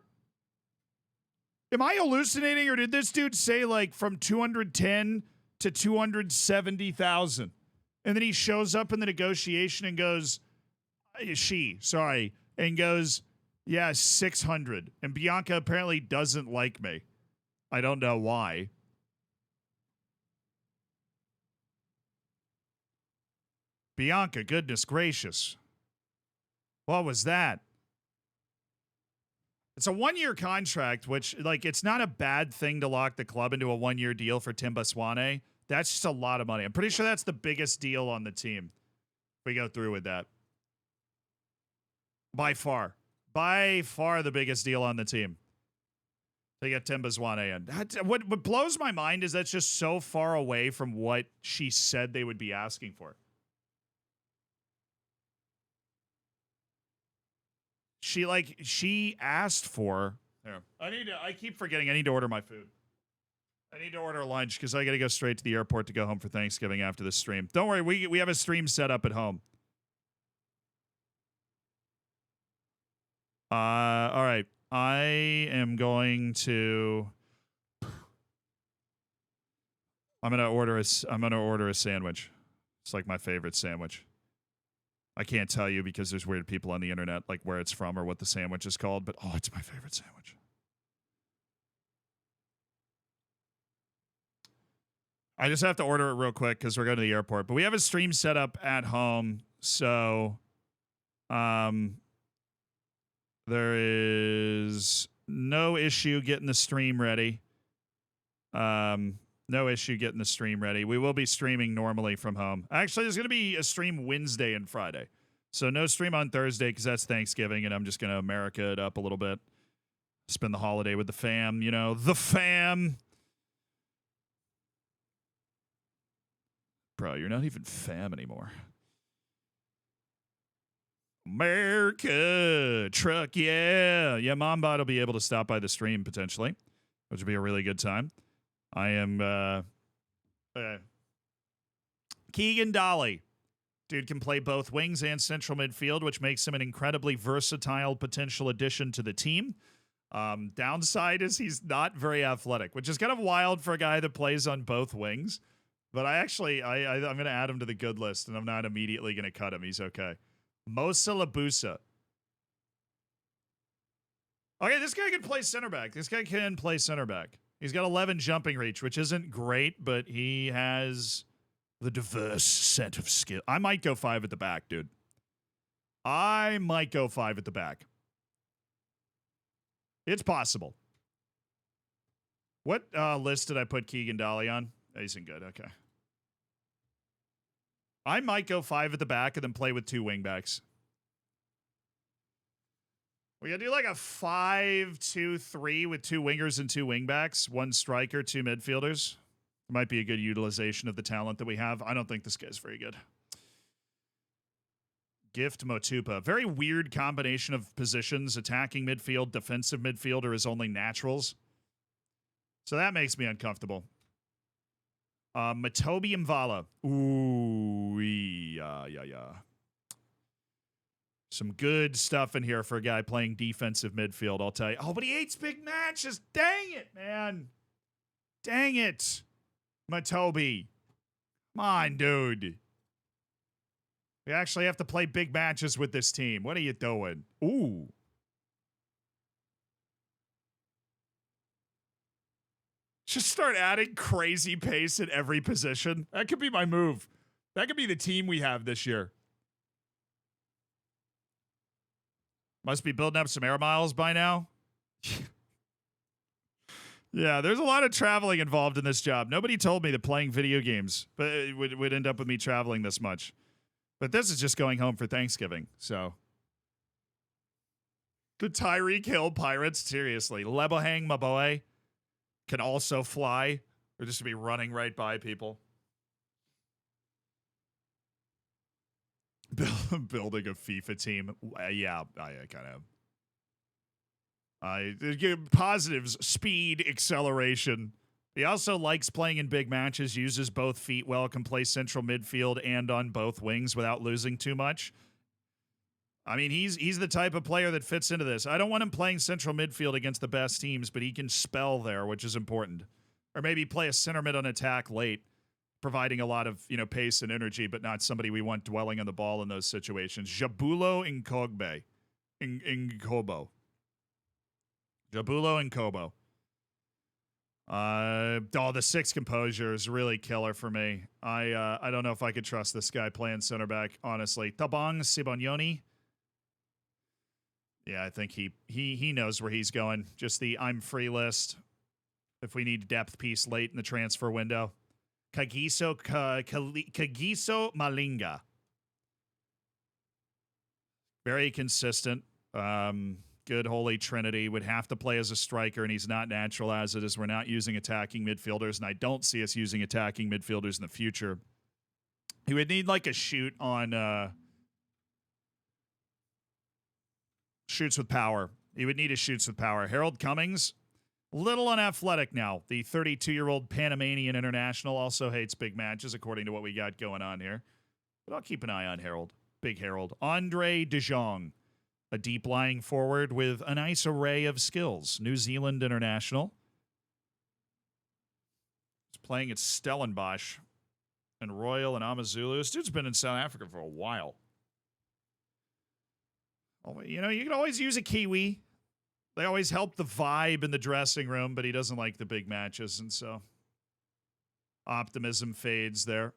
Am I hallucinating, or did this dude say like from 210 to 270,000? And then he shows up in the negotiation and goes, and goes, yeah, 600. And Bianca apparently doesn't like me. I don't know why. Bianca, goodness gracious. What was that? It's a 1-year contract, which, like, it's not a bad thing to lock the club into a 1-year deal for Timba Swane. That's just a lot of money. I'm pretty sure that's the biggest deal on the team. If we go through with that. By far. By far the biggest deal on the team. They get Timba Swane in. What blows my mind is that's just so far away from what she said they would be asking for. She asked for. Here, I keep forgetting. I need to order my food. I need to order lunch because I got to go straight to the airport to go home for Thanksgiving after this stream. Don't worry, we have a stream set up at home. All right. I am going to. I'm gonna order a sandwich. It's like my favorite sandwich. I can't tell you because there's weird people on the internet, like where it's from or what the sandwich is called, but oh, it's my favorite sandwich. I just have to order it real quick because we're going to the airport. But we have a stream set up at home, so there is no issue getting the stream ready. No issue getting the stream ready. We will be streaming normally from home. Actually, there's going to be a stream Wednesday and Friday. So no stream on Thursday because that's Thanksgiving, and I'm just going to America it up a little bit. Spend the holiday with the fam, you know, the fam. Bro, you're not even fam anymore. America truck, yeah. Yeah, Mombot will be able to stop by the stream potentially, which would be a really good time. I am Keegan Dolly. Dude can play both wings and central midfield, which makes him an incredibly versatile potential addition to the team. Downside is he's not very athletic, which is kind of wild for a guy that plays on both wings. But I'm going to add him to the good list, and I'm not immediately going to cut him. He's okay. Mosa Labusa. Okay, this guy can play center back. He's got 11 jumping reach, which isn't great, but he has the diverse set of skill. I might go 5 at the back, dude. I might go 5 at the back. It's possible. What list did I put Keegan Dolly on? He's in good. Okay. I might go 5 at the back and then play with 2 wingbacks. We gotta do like a 5-2-3 with 2 wingers and 2 wingbacks, 1 striker, 2 midfielders. Might be a good utilization of the talent that we have. I don't think this guy's very good. Gift Motupa. Very weird combination of positions. Attacking midfield, defensive midfielder is only naturals. So that makes me uncomfortable. Matobi Mvala. Ooh, yeah. Some good stuff in here for a guy playing defensive midfield, I'll tell you. Oh, but he hates big matches. Dang it, man. Dang it. Matobi. Come on, dude. We actually have to play big matches with this team. What are you doing? Ooh. Just start adding crazy pace at every position. That could be my move. That could be the team we have this year. Must be building up some air miles by now. Yeah, there's a lot of traveling involved in this job. Nobody told me that playing video games but it would end up with me traveling this much. But this is just going home for Thanksgiving, so. The Tyreek Hill Pirates, seriously. Lebohang, my boy, can also fly. Or just to be running right by people. Building a FIFA team. Yeah, I kind of. Positives, speed, acceleration. He also likes playing in big matches, uses both feet well, can play central midfield and on both wings without losing too much. I mean, he's the type of player that fits into this. I don't want him playing central midfield against the best teams, but he can spell there, which is important. Or maybe play a center mid on attack late, providing a lot of, pace and energy, but not somebody we want dwelling on the ball in those situations. Jabulo Nkogbe. Nkobo. Jabulo Nkobo. The 6 composure is really killer for me. I don't know if I could trust this guy playing center back, honestly. Tabang Sibonyoni. Yeah, I think he knows where he's going. Just the I'm free list. If we need depth piece late in the transfer window. Kagiso Malinga. Very consistent. Good holy trinity. Would have to play as a striker, and he's not natural as it is. We're not using attacking midfielders, and I don't see us using attacking midfielders in the future. He would need like a shoot on shoots with power. He would need a shoots with power. Harold Cummings, little unathletic now. The 32-year-old Panamanian international also hates big matches, according to what we got going on here. But I'll keep an eye on Harold. Big Harold. Andre De Jong. A deep-lying forward with a nice array of skills. New Zealand international. He's playing at Stellenbosch and Royal and Amazulu. This dude's been in South Africa for a while. Oh, you can always use a Kiwi. They always help the vibe in the dressing room, but he doesn't like the big matches, and so optimism fades there.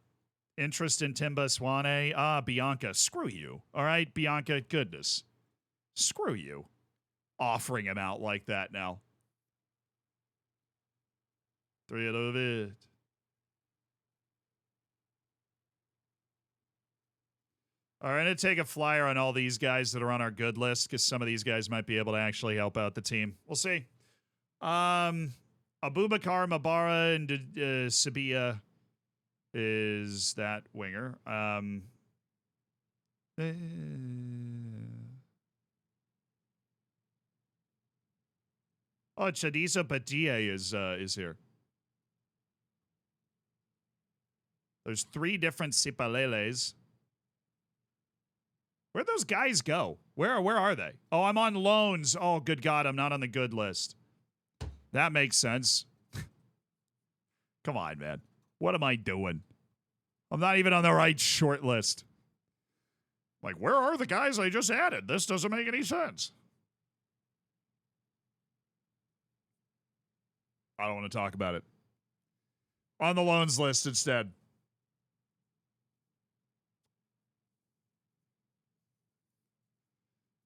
Interest in Timba Swane. Bianca. Screw you. All right, Bianca, goodness. Screw you. Offering him out like that now. 3 out of it. All right, I'm going to take a flyer on all these guys that are on our good list because some of these guys might be able to actually help out the team. We'll see. Abubakar Mabara and Sabia is that winger. Chadiza Padilla is here. There's 3 different Sipaleles. Where'd those guys go? Where are they? Oh, I'm on loans. Oh, good God, I'm not on the good list. That makes sense. Come on, man. What am I doing? I'm not even on the right short list. Like, where are the guys I just added? This doesn't make any sense. I don't want to talk about it. On the loans list instead.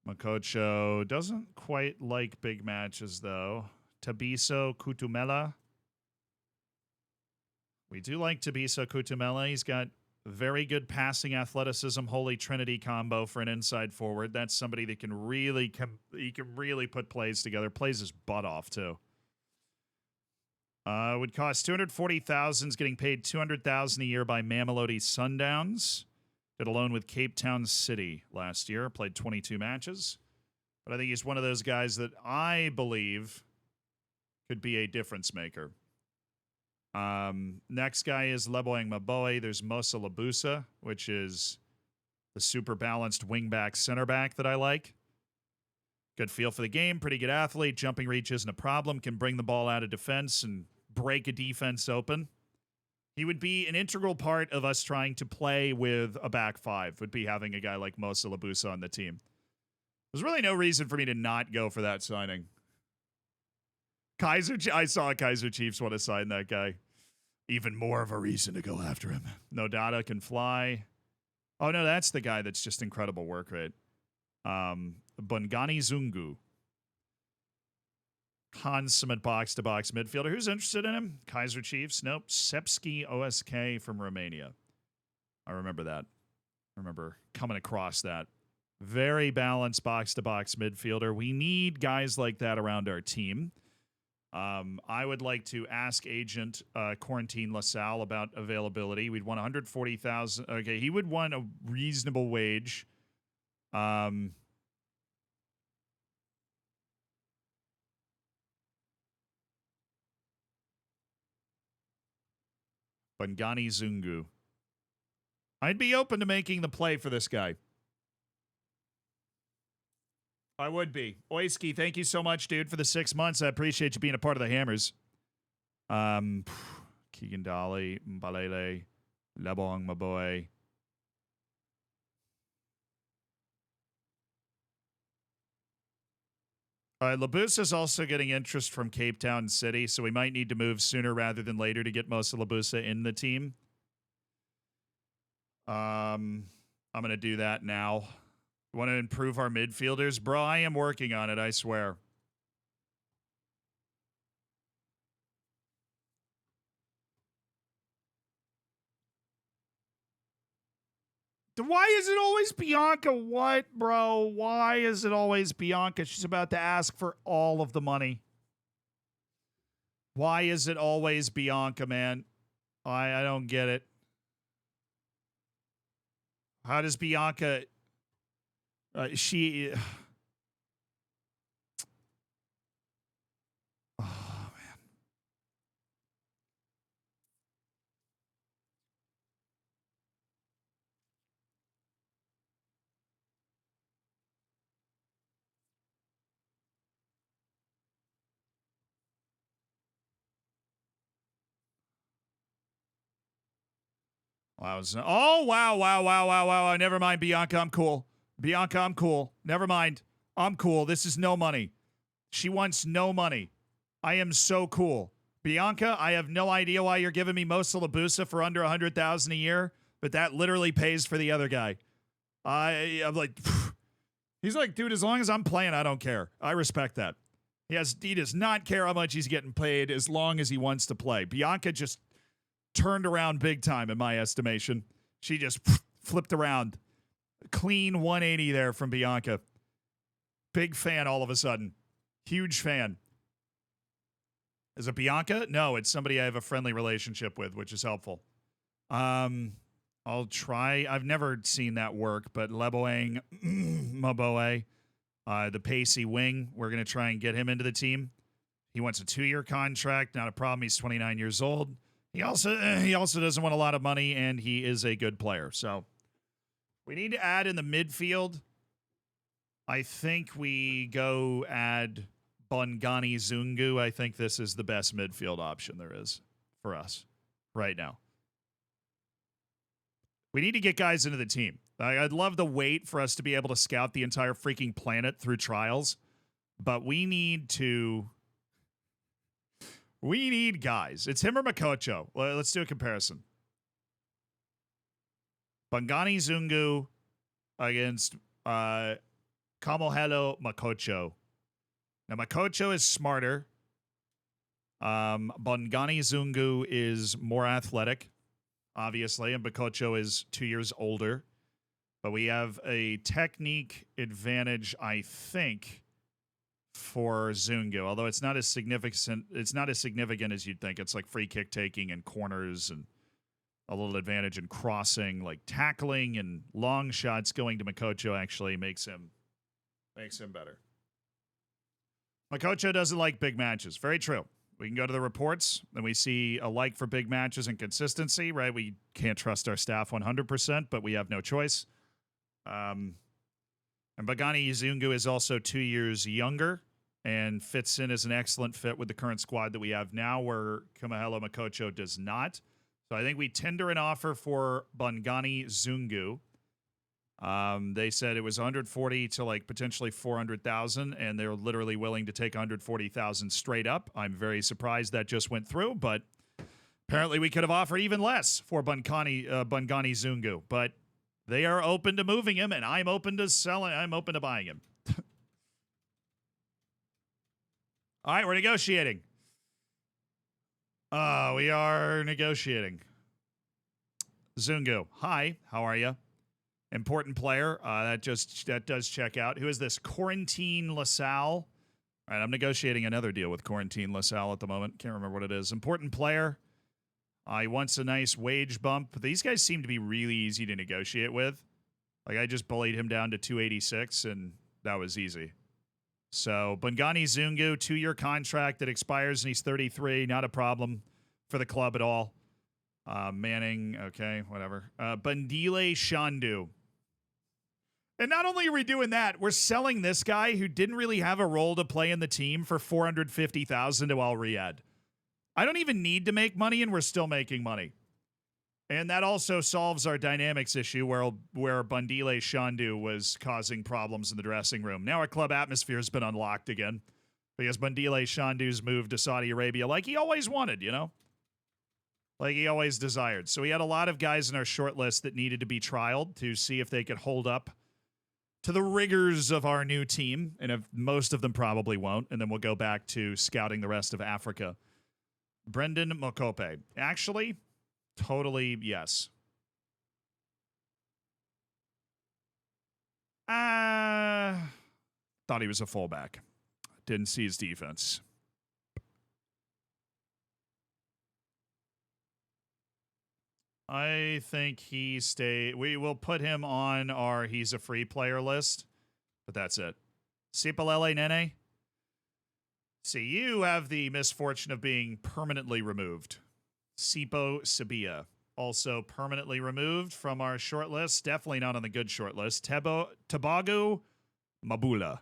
Makocho doesn't quite like big matches, though. Tabiso Kutumela. We do like Tabiso Kutumela. He's got very good passing athleticism, holy trinity combo for an inside forward. That's somebody that can really put plays together. Plays his butt off, too. Would cost 240,000, getting paid 200,000 a year by Mamelodi Sundowns. Did a loan with Cape Town City last year. Played 22 matches. But I think he's one of those guys that I believe could be a difference maker. Next guy is Leboang Maboe. There's Mosa Labusa, which is the super balanced wingback center back that I like. Good feel for the game, pretty good athlete. Jumping reach isn't a problem. Can bring the ball out of defense and break a defense open. He would be an integral part of us trying to play with a back five, would be having a guy like Mosa Labusa on the team. There's really no reason for me to not go for that signing. I saw Kaiser Chiefs want to sign that guy. Even more of a reason to go after him. Nodata can fly. Oh, no, that's the guy that's just incredible work rate. Bongani Zungu. Consummate box-to-box midfielder. Who's interested in him? Kaiser Chiefs? Nope. Sepski OSK from Romania. I remember that. I remember coming across that. Very balanced box-to-box midfielder. We need guys like that around our team. I would like to ask agent Quarantine LaSalle about availability. We'd want 140,000. Okay, he would want a reasonable wage. Bongani Zungu. I'd be open to making the play for this guy. I would be. Oiski, thank you so much, dude, for the 6 months. I appreciate you being a part of the Hammers. Keegan Dolly, Mbalele, Lebong, my boy. Labus is also getting interest from Cape Town City, so we might need to move sooner rather than later to get most of Labusa in the team. I'm going to do that now. Want to improve our midfielders? Bro, I am working on it, I swear. Why is it always Bianca? What, bro? Why is it always Bianca? She's about to ask for all of the money. Why is it always Bianca, man? I don't get it. How does Bianca... she... Oh, man. Oh, wow. Never mind, Bianca. I'm cool. Bianca, I'm cool. Never mind. I'm cool. This is no money. She wants no money. I am so cool. Bianca, I have no idea why you're giving me Mosa Labusa for under 100,000 a year, but that literally pays for the other guy. I'm like, phew. He's like, dude, as long as I'm playing, I don't care. I respect that. He does not care how much he's getting paid as long as he wants to play. Bianca just turned around big time in my estimation. She just flipped around. Clean 180 there from Bianca. Big fan all of a sudden. Huge fan. Is it Bianca? No, it's somebody I have a friendly relationship with, which is helpful. I'll try. I've never seen that work, but Leboang Maboe, the pacey wing, we're going to try and get him into the team. He wants a 2-year contract. Not a problem. He's 29 years old. He also doesn't want a lot of money, and he is a good player. So we need to add in the midfield. I think we go add Bongani Zungu. I think this is the best midfield option there is for us right now. We need to get guys into the team. I'd love to wait for us to be able to scout the entire freaking planet through trials, but we need to We need guys. It's him or Makocho. Let's do a comparison. Bongani Zungu against Kamohelo Makocho. Now, Makocho is smarter. Bongani Zungu is more athletic, obviously, and Makocho is 2 years older. But we have a technique advantage, I think, for Zungu, although it's not as significant. It's not as significant as you'd think. It's like free kick taking and corners and a little advantage in crossing, like tackling and long shots. Going to Makocho actually makes him better. Makocho doesn't like big matches. Very true. We can go to the reports and we see a like for big matches and consistency, right? We can't trust our staff 100%, but we have no choice. And Bongani Zungu is also 2 years younger and fits in as an excellent fit with the current squad that we have now, where Kamohelo Makocho does not. So I think we tender an offer for Bongani Zungu. They said it was 140 to like potentially 400,000, and they're literally willing to take 140,000 straight up. I'm very surprised that just went through, but apparently we could have offered even less for Bongani Zungu, but they are open to moving him, and I'm open to selling. I'm open to buying him. All right, we're negotiating. We are negotiating. Zungu, hi, how are you? Important player. That does check out. Who is this? Quarantine LaSalle. All right, I'm negotiating another deal with Quarantine LaSalle at the moment. Can't remember what it is. Important player. He wants a nice wage bump. These guys seem to be really easy to negotiate with. Like, I just bullied him down to 286, and that was easy. So, Bongani Zungu, 2-year contract that expires, and he's 33. Not a problem for the club at all. Manning, okay, whatever. Bandile Shandu. And not only are we doing that, we're selling this guy who didn't really have a role to play in the team for $450,000 to Al Riyadh. I don't even need to make money, and we're still making money. And that also solves our dynamics issue where Bandile Shandu was causing problems in the dressing room. Now our club atmosphere has been unlocked again because Bandile Shandu's moved to Saudi Arabia like he always wanted, you know? Like he always desired. So we had a lot of guys in our short list that needed to be trialed to see if they could hold up to the rigors of our new team. And if most of them probably won't. And then we'll go back to scouting the rest of Africa. Brendan Mokope. Actually, totally yes. Thought he was a fullback. Didn't see his defense. I think he we will put him on our he's a free player list, but that's it. Sipalele Nene. See, you have the misfortune of being permanently removed. Sipo Sabia, also permanently removed from our short list. Definitely not on the good short list. Tobago Mabula.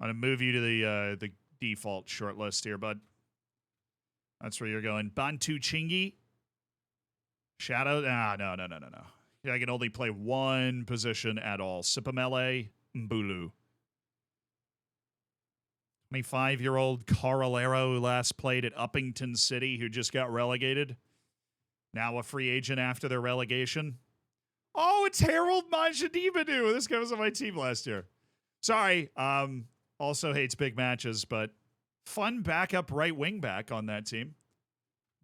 I'm going to move you to the default short list here, bud. That's where you're going. Bantu Chingi. Shadow. No. I can only play one position at all. Sipamele Mbulu. 25-year-old Carolero who last played at Uppington City, who just got relegated. Now a free agent after their relegation. Oh, it's Harold Majadibadu. This guy was on my team last year. Sorry. Also hates big matches, but fun backup right wing back on that team.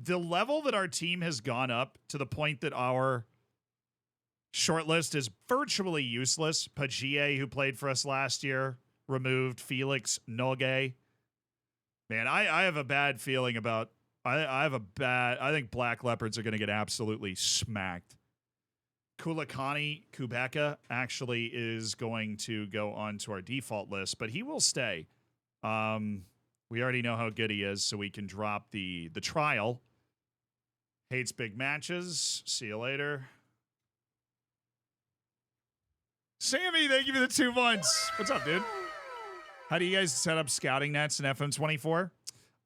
The level that our team has gone up to the point that our short list is virtually useless. Pagie, who played for us last year, removed. Felix Noge. Man, I have a bad feeling about... I think Black Leopards are going to get absolutely smacked. Kulakani Kubeka actually is going to go onto our default list, but he will stay. We already know how good he is, so we can drop the trial. Hates big matches. See you later. Sammy, thank you for the 2 months. What's up, dude? How do you guys set up scouting nets in FM24?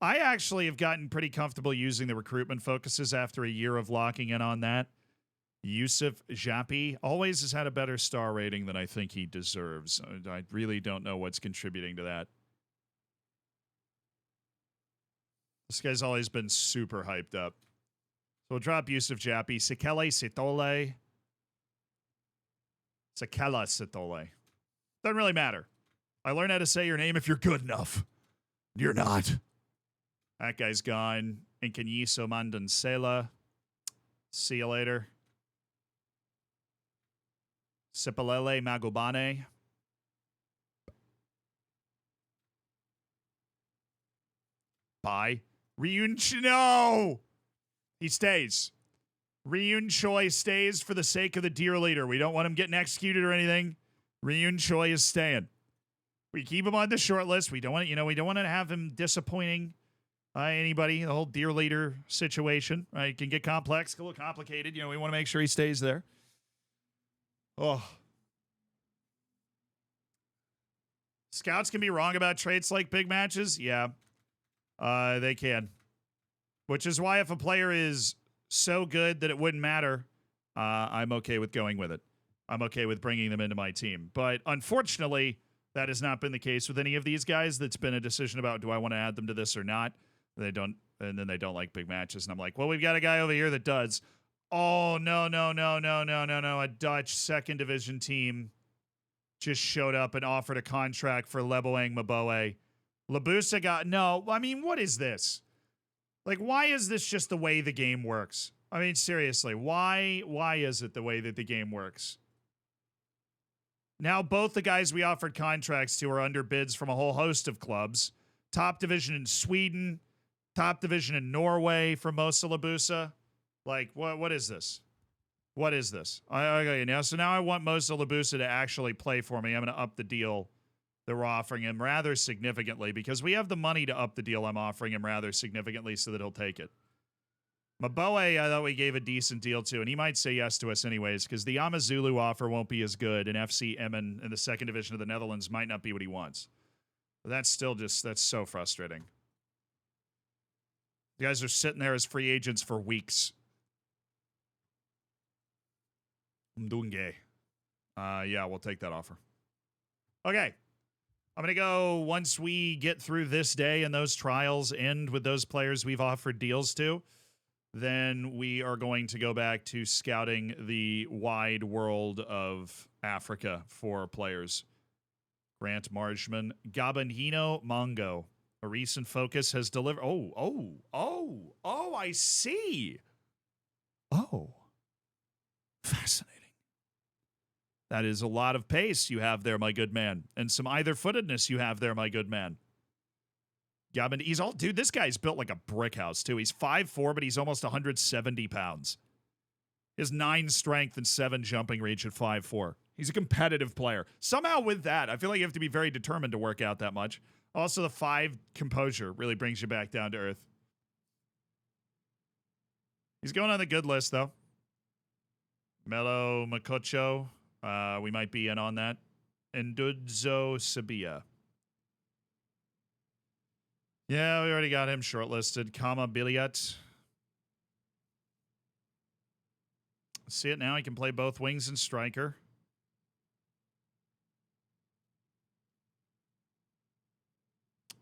I actually have gotten pretty comfortable using the recruitment focuses after a year of locking in on that. Yusuf Japi always has had a better star rating than I think he deserves. I really don't know what's contributing to that. This guy's always been super hyped up. So we'll drop Yusuf Jappi. Sekele Sitole. Sekela Sitole. Doesn't really matter. I learned how to say your name if you're good enough. You're not. That guy's gone. Inkanyiso Mandansela. See you later. Sipalele Magubane. Bye. Ryun no! He stays. Ryun Choi stays for the sake of the dear leader. We don't want him getting executed or anything. Ryun Choi is staying. We keep him on the short list. We don't want we don't want to have him disappointing anybody. The whole dear leader situation, right? It can get complex, a little complicated. We want to make sure he stays there. Oh. Scouts can be wrong about traits like big matches. Yeah. They can. Which is why if a player is so good that it wouldn't matter, I'm okay with going with it. I'm okay with bringing them into my team. But unfortunately, that has not been the case with any of these guys. That's been a decision about, do I want to add them to this or not? They don't, and then they don't like big matches. And I'm like, well, we've got a guy over here that does. Oh, no. A Dutch second division team just showed up and offered a contract for Leboang Maboe. Labusa got, no, I mean, what is this? Like, why is this just the way the game works? I mean, seriously, why is it the way that the game works? Now, both the guys we offered contracts to are under bids from a whole host of clubs. Top division in Sweden, top division in Norway for Mosa Labusa. Like, what is this? What is this? Okay, so now I want Mosa Labusa to actually play for me. I'm going to up the deal that we're offering him rather significantly because we have the money to up the deal I'm offering him rather significantly so that he'll take it. Maboe, I thought we gave a decent deal to, and he might say yes to us anyways because the Amazulu offer won't be as good, and FC Emmen in the second division of the Netherlands might not be what he wants. But that's still just, that's so frustrating. You guys are sitting there as free agents for weeks. Mdunge. Yeah, we'll take that offer. Okay. I'm going to go, once we get through this day and those trials end with those players we've offered deals to, then we are going to go back to scouting the wide world of Africa for players. Grant Marshman. Gabonino Mongo. A recent focus has delivered. Oh, I see. Oh, fascinating. That is a lot of pace you have there, my good man. And some either-footedness you have there, my good man. Gabon, he's all, dude, this guy's built like a brick house, too. He's 5'4", but he's almost 170 pounds. He has 9 strength and 7 jumping reach at 5'4". He's a competitive player. Somehow with that, I feel like you have to be very determined to work out that much. Also, the 5 composure really brings you back down to earth. He's going on the good list, though. Melo Makocho. We might be in on that. Endudzo Sabia. Yeah, we already got him shortlisted. Kama Biliat. See it now. He can play both wings and striker.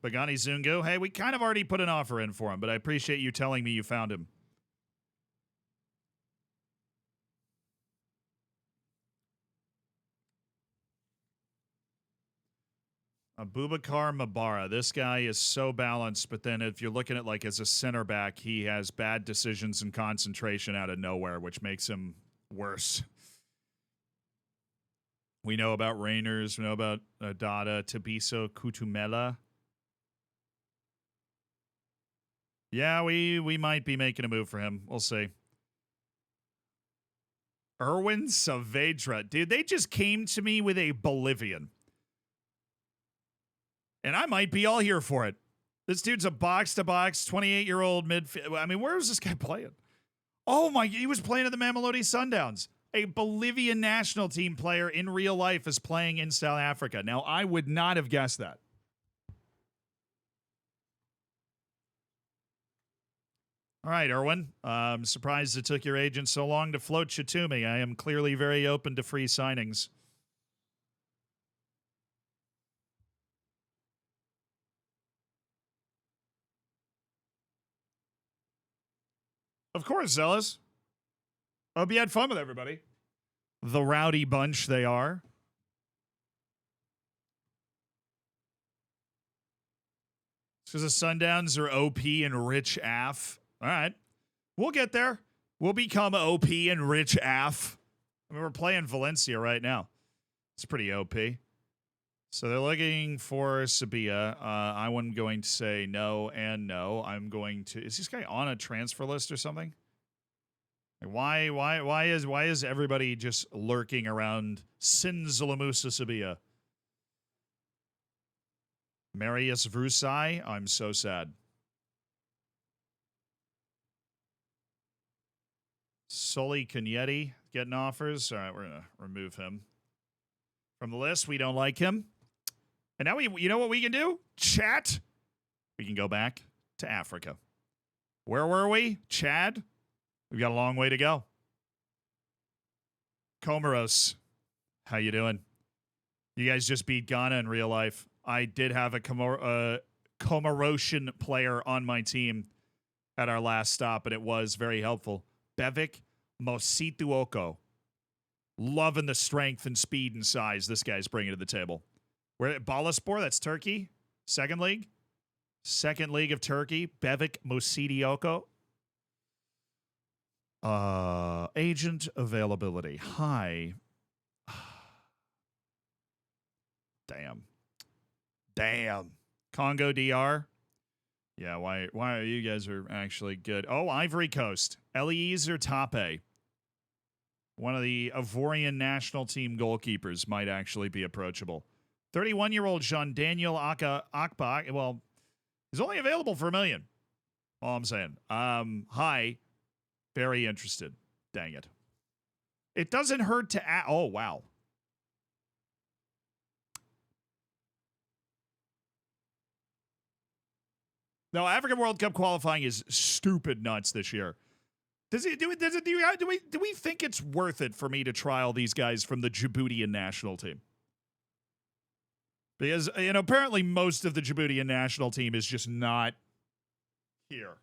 Bagani Zungu. Hey, we kind of already put an offer in for him, but I appreciate you telling me you found him. Abubakar Mabara. This guy is so balanced, but then if you're looking at like as a center back, he has bad decisions and concentration out of nowhere, which makes him worse. We know about Rainers. We know about Dada, Tabiso, Kutumela. Yeah, we might be making a move for him. We'll see. Erwin Saavedra. Dude, they just came to me with a Bolivian. And I might be all here for it. This dude's a box-to-box, 28-year-old midfield. I mean, where was this guy playing? Oh, my, he was playing at the Mamelodi Sundowns. A Bolivian national team player in real life is playing in South Africa. Now, I would not have guessed that. All right, Erwin. I'm surprised it took your agent so long to float you to me. I am clearly very open to free signings. Of course, Zealous. Hope you had fun with everybody. The rowdy bunch they are. Because the Sundowns are OP and rich AF. All right. We'll get there. We'll become OP and rich AF. I mean, we're playing Valencia right now. It's pretty OP. So they're looking for Sabia. I'm going to say no and no. I'm going to... Is this guy on a transfer list or something? Why is everybody just lurking around Sinzalamusa Sabia? Marius Vrusai? I'm so sad. Soli Cagnetti getting offers. All right, we're going to remove him from the list. We don't like him. And now you know what we can do? Chat. We can go back to Africa. Where were we? Chad? We've got a long way to go. Comoros. How you doing? You guys just beat Ghana in real life. I did have a Comorosian player on my team at our last stop, and it was very helpful. Bevik Mosituoko. Loving the strength and speed and size this guy's bringing to the table. We're at Balaspor, that's Turkey. Second league. Second league of Turkey. Bevik Mosituoko. Agent availability. Hi. Damn. Congo DR. Yeah, why are you guys are actually good? Oh, Ivory Coast. Eliezer Tape. One of the Ivorian national team goalkeepers might actually be approachable. 31-year-old Jean-Daniel Akbach. Well, he's only available for $1 million. All I'm saying. Hi. Very interested. Dang it. It doesn't hurt to add. Oh, wow. No, African World Cup qualifying is stupid nuts this year. Do we think it's worth it for me to trial these guys from the Djiboutian national team? Because, apparently most of the Djiboutian national team is just not here.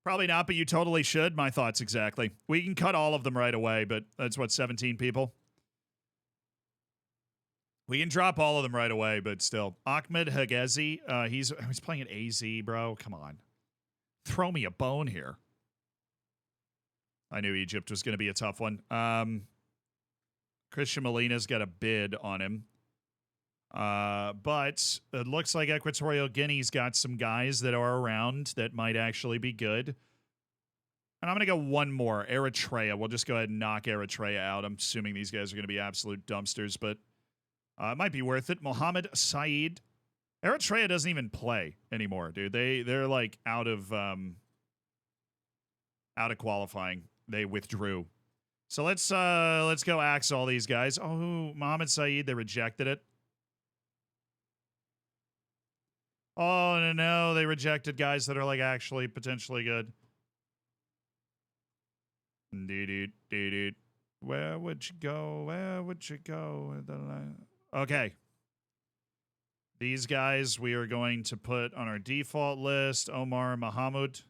Probably not, but you totally should. My thoughts exactly. We can cut all of them right away, but that's what, 17 people? We can drop all of them right away, but still. Ahmed Hagezi, he's playing at AZ, bro. Come on. Throw me a bone here. I knew Egypt was going to be a tough one. Christian Molina's got a bid on him. But it looks like Equatorial Guinea's got some guys that are around that might actually be good. And I'm going to go one more. Eritrea. We'll just go ahead and knock Eritrea out. I'm assuming these guys are going to be absolute dumpsters, but it might be worth it. Mohammed Saeed. Eritrea doesn't even play anymore, dude. They're like out of qualifying. They withdrew. So let's go axe all these guys. Oh, Mohammed Saeed, they rejected it. Oh, no, they rejected guys that are, like, actually potentially good. Dude. Where would you go? Where would you go? Okay. These guys we are going to put on our default list. Omar Mahamud.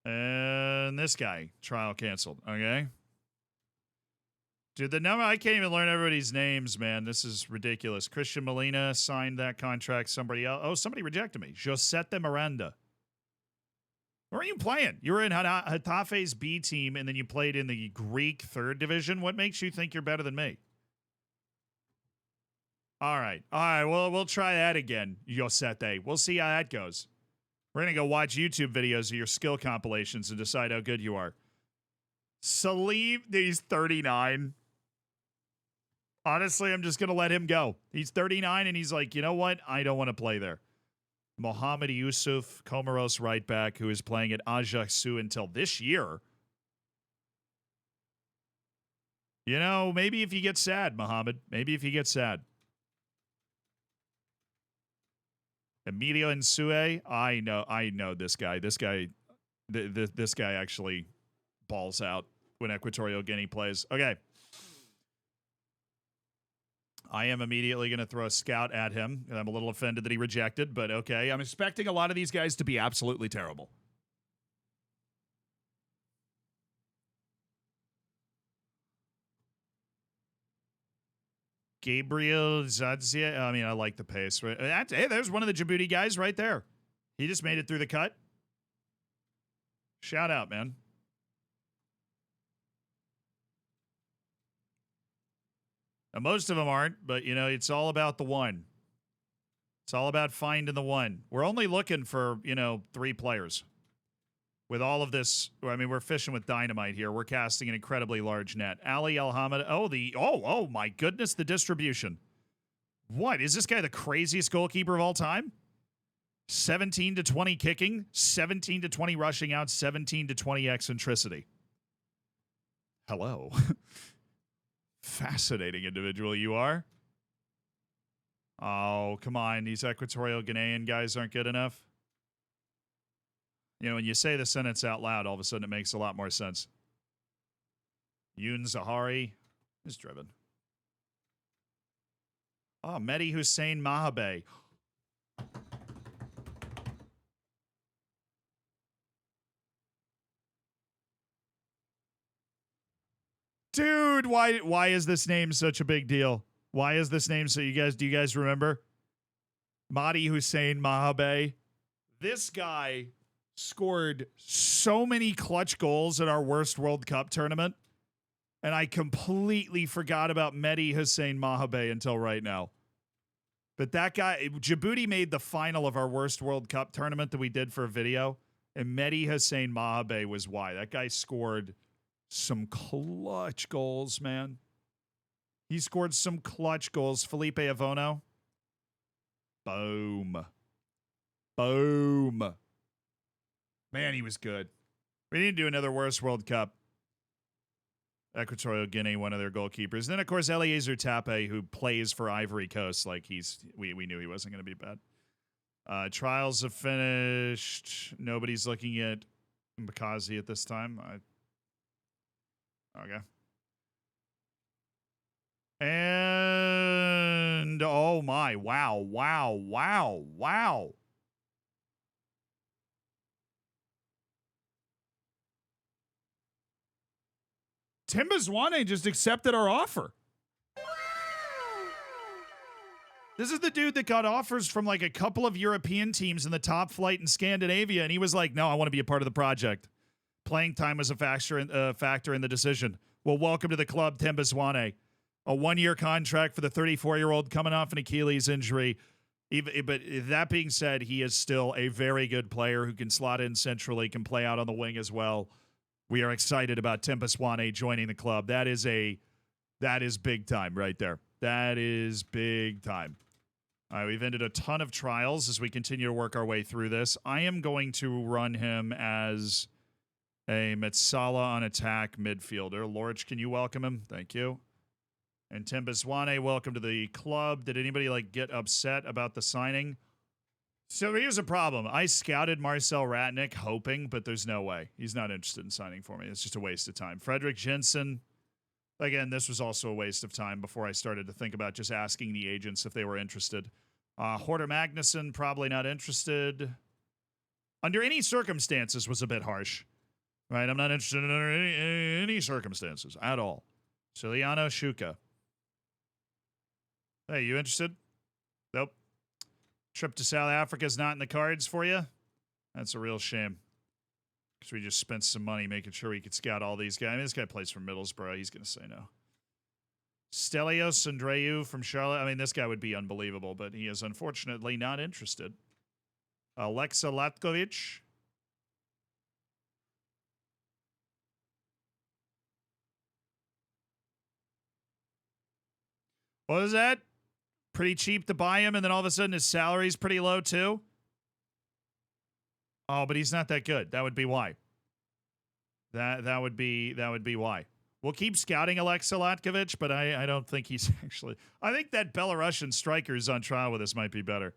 And this guy. Trial canceled. Okay. Dude, the number, I can't even learn everybody's names, man. This is ridiculous. Christian Molina signed that contract. Somebody else. Oh, somebody rejected me. Josete Miranda. Where are you playing? You were in Hetafe's B team, and then you played in the Greek third division. What makes you think you're better than me? All right. Well, we'll try that again, Josete. We'll see how that goes. We're going to go watch YouTube videos of your skill compilations and decide how good you are. Salim, he's 39. Honestly, I'm just going to let him go. He's 39, and he's like, you know what? I don't want to play there. Mohamed Yusuf, Comoros right back, who is playing at Ajaccio until this year. You know, maybe if you get sad, Mohamed. Maybe if you get sad. Emilio Insue, I know this guy. This guy actually balls out when Equatorial Guinea plays. Okay. I am immediately going to throw a scout at him. I'm a little offended that he rejected, but okay. I'm expecting a lot of these guys to be absolutely terrible. Gabriel Zadzia. I mean, I like the pace. Hey, there's one of the Djibouti guys right there. He just made it through the cut. Shout out, man. Now, most of them aren't, but, you know, it's all about the one. It's all about finding the one. We're only looking for, you know, 3 players. With all of this, I mean, we're fishing with dynamite here. We're casting an incredibly large net. Ali Alhamid. Oh, my goodness, the distribution. What? Is this guy the craziest goalkeeper of all time? 17 to 20 kicking, 17 to 20 rushing out, 17 to 20 eccentricity. Hello. Fascinating individual you are. Oh, come on. These Equatorial Guinean guys aren't good enough. You know, when you say the sentence out loud, all of a sudden it makes a lot more sense. Yoon Zahari is driven. Oh, Mehdi Hussein Mahabe. Dude, why is this name such a big deal? Why is this name so do you guys remember? Mehdi Hussein Mahabe. This guy scored so many clutch goals at our worst World Cup tournament, and I completely forgot about Mehdi Hussein Mahabe until right now. But that guy, Djibouti made the final of our worst World Cup tournament that we did for a video, and Mehdi Hussein Mahabe was why. That guy scored some clutch goals, man. He scored some clutch goals. Felipe Avono. Boom. Boom. Man, he was good. We need to do another worst World Cup. Equatorial Guinea, one of their goalkeepers. Then, of course, Eliezer Tape, who plays for Ivory Coast. Like, we knew he wasn't going to be bad. Trials have finished. Nobody's looking at Mbakazi at this time. Okay. And, oh my, wow. Timbazwane just accepted our offer. This is the dude that got offers from like a couple of European teams in the top flight in Scandinavia, and he was like, no, I want to be a part of the project. Playing time was a factor in the decision. Well, welcome to the club, Timbazwane. A 1-year contract for the 34-year-old coming off an Achilles injury. But that being said, he is still a very good player who can slot in centrally, can play out on the wing as well. We are excited about Timbazwane joining the club. That is big time right there. That is big time. All right, we've ended a ton of trials as we continue to work our way through this. I am going to run him as a Metsala on attack midfielder. Lorch, can you welcome him? Thank you. And Timbazwane, welcome to the club. Did anybody get upset about the signing? So here's a problem. I scouted Marcel Ratnick hoping, but there's no way. He's not interested in signing for me. It's just a waste of time. Frederick Jensen. Again, this was also a waste of time before I started to think about just asking the agents if they were interested. Horter Magnuson, probably not interested. Under any circumstances was a bit harsh. Right? I'm not interested in any circumstances at all. Ciliano Shuka. Hey, you interested? Nope. Trip to South Africa is not in the cards for you? That's a real shame. Because we just spent some money making sure we could scout all these guys. I mean, this guy plays for Middlesbrough. He's going to say no. Stelios Andreu from Charlotte. I mean, this guy would be unbelievable, but he is unfortunately not interested. Alexa Latkovic. What was that? Pretty cheap to buy him, and then all of a sudden his salary's pretty low too? Oh, but he's not that good. That would be why. That would be why. We'll keep scouting Alexa Latkovic, but I don't think he's actually... I think that Belarusian striker who's on trial with us might be better.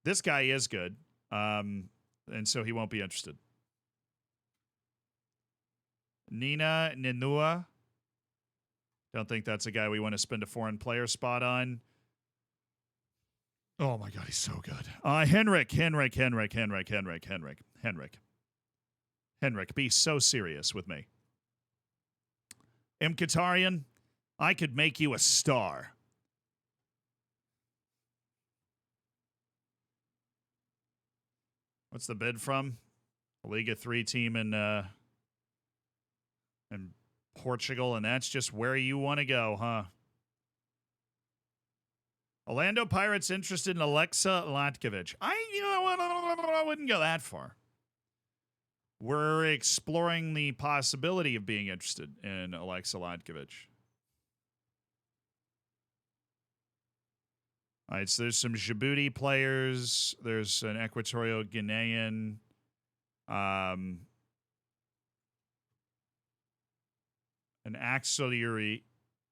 This guy is good, and so he won't be interested. Nina Ninua. Don't think that's a guy we want to spend a foreign player spot on. Oh my God, he's so good. Henrik, be so serious with me. Mkhitaryan, I could make you a star. What's the bid from? A Liga 3 team in Portugal, and that's just where you want to go, huh? Orlando Pirates interested in Alexa Latkovic. I wouldn't go that far. We're exploring the possibility of being interested in Alexa Latkovic. All right, so there's some Djibouti players. There's an Equatorial Guinean. An auxiliary.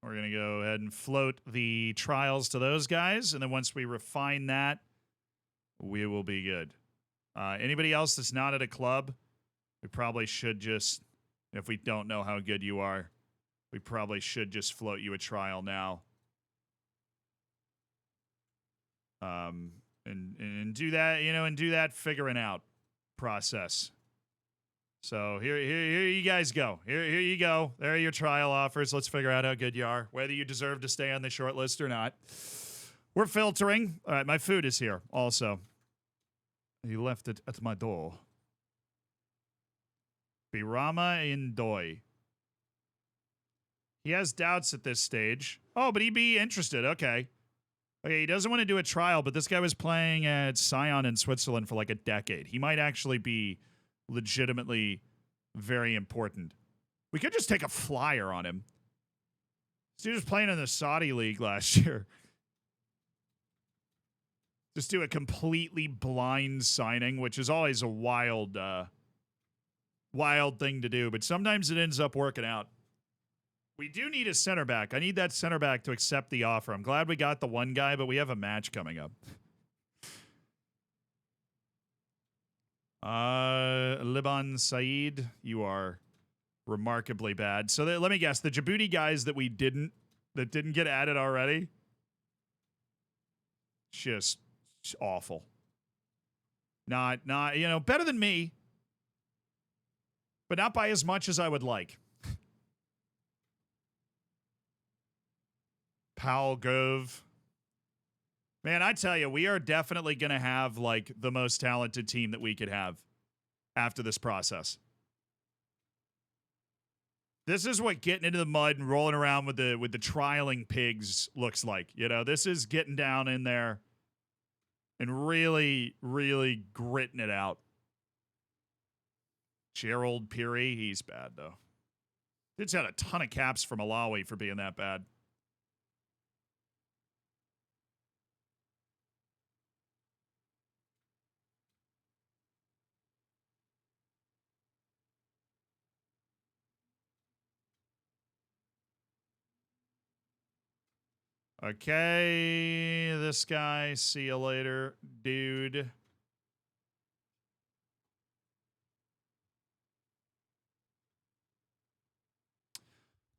We're going to go ahead and float the trials to those guys. And then once we refine that, we will be good. Anybody else that's not at a club, we probably should just, if we don't know how good you are, we probably should just float you a trial now. And do that, and do that figuring out process. So here you guys go. Here you go. There are your trial offers. Let's figure out how good you are, whether you deserve to stay on the short list or not. We're filtering. All right, my food is here also. You left it at my door. Birama Indoy. He has doubts at this stage. Oh, but he'd be interested. Okay, he doesn't want to do a trial, but this guy was playing at Sion in Switzerland for like a decade. He might actually be legitimately very important. We could just take a flyer on him. He was playing in the Saudi League last year. Just do a completely blind signing, which is always a wild thing to do, but sometimes it ends up working out. We do need a center back. I need that center back to accept the offer. I'm glad we got the one guy, but we have a match coming up. Liban Saeed, you are remarkably bad. So let me guess, the Djibouti guys that didn't get added already, just awful. Not better than me, but not by as much as I would like. Paul Gove. Man, I tell you, we are definitely going to have like the most talented team that we could have after this process. This is what getting into the mud and rolling around with the trialing pigs looks like. This is getting down in there and really, really gritting it out. Gerald Peary, he's bad though. Dude's had a ton of caps for Malawi for being that bad. Okay, this guy, see you later, dude.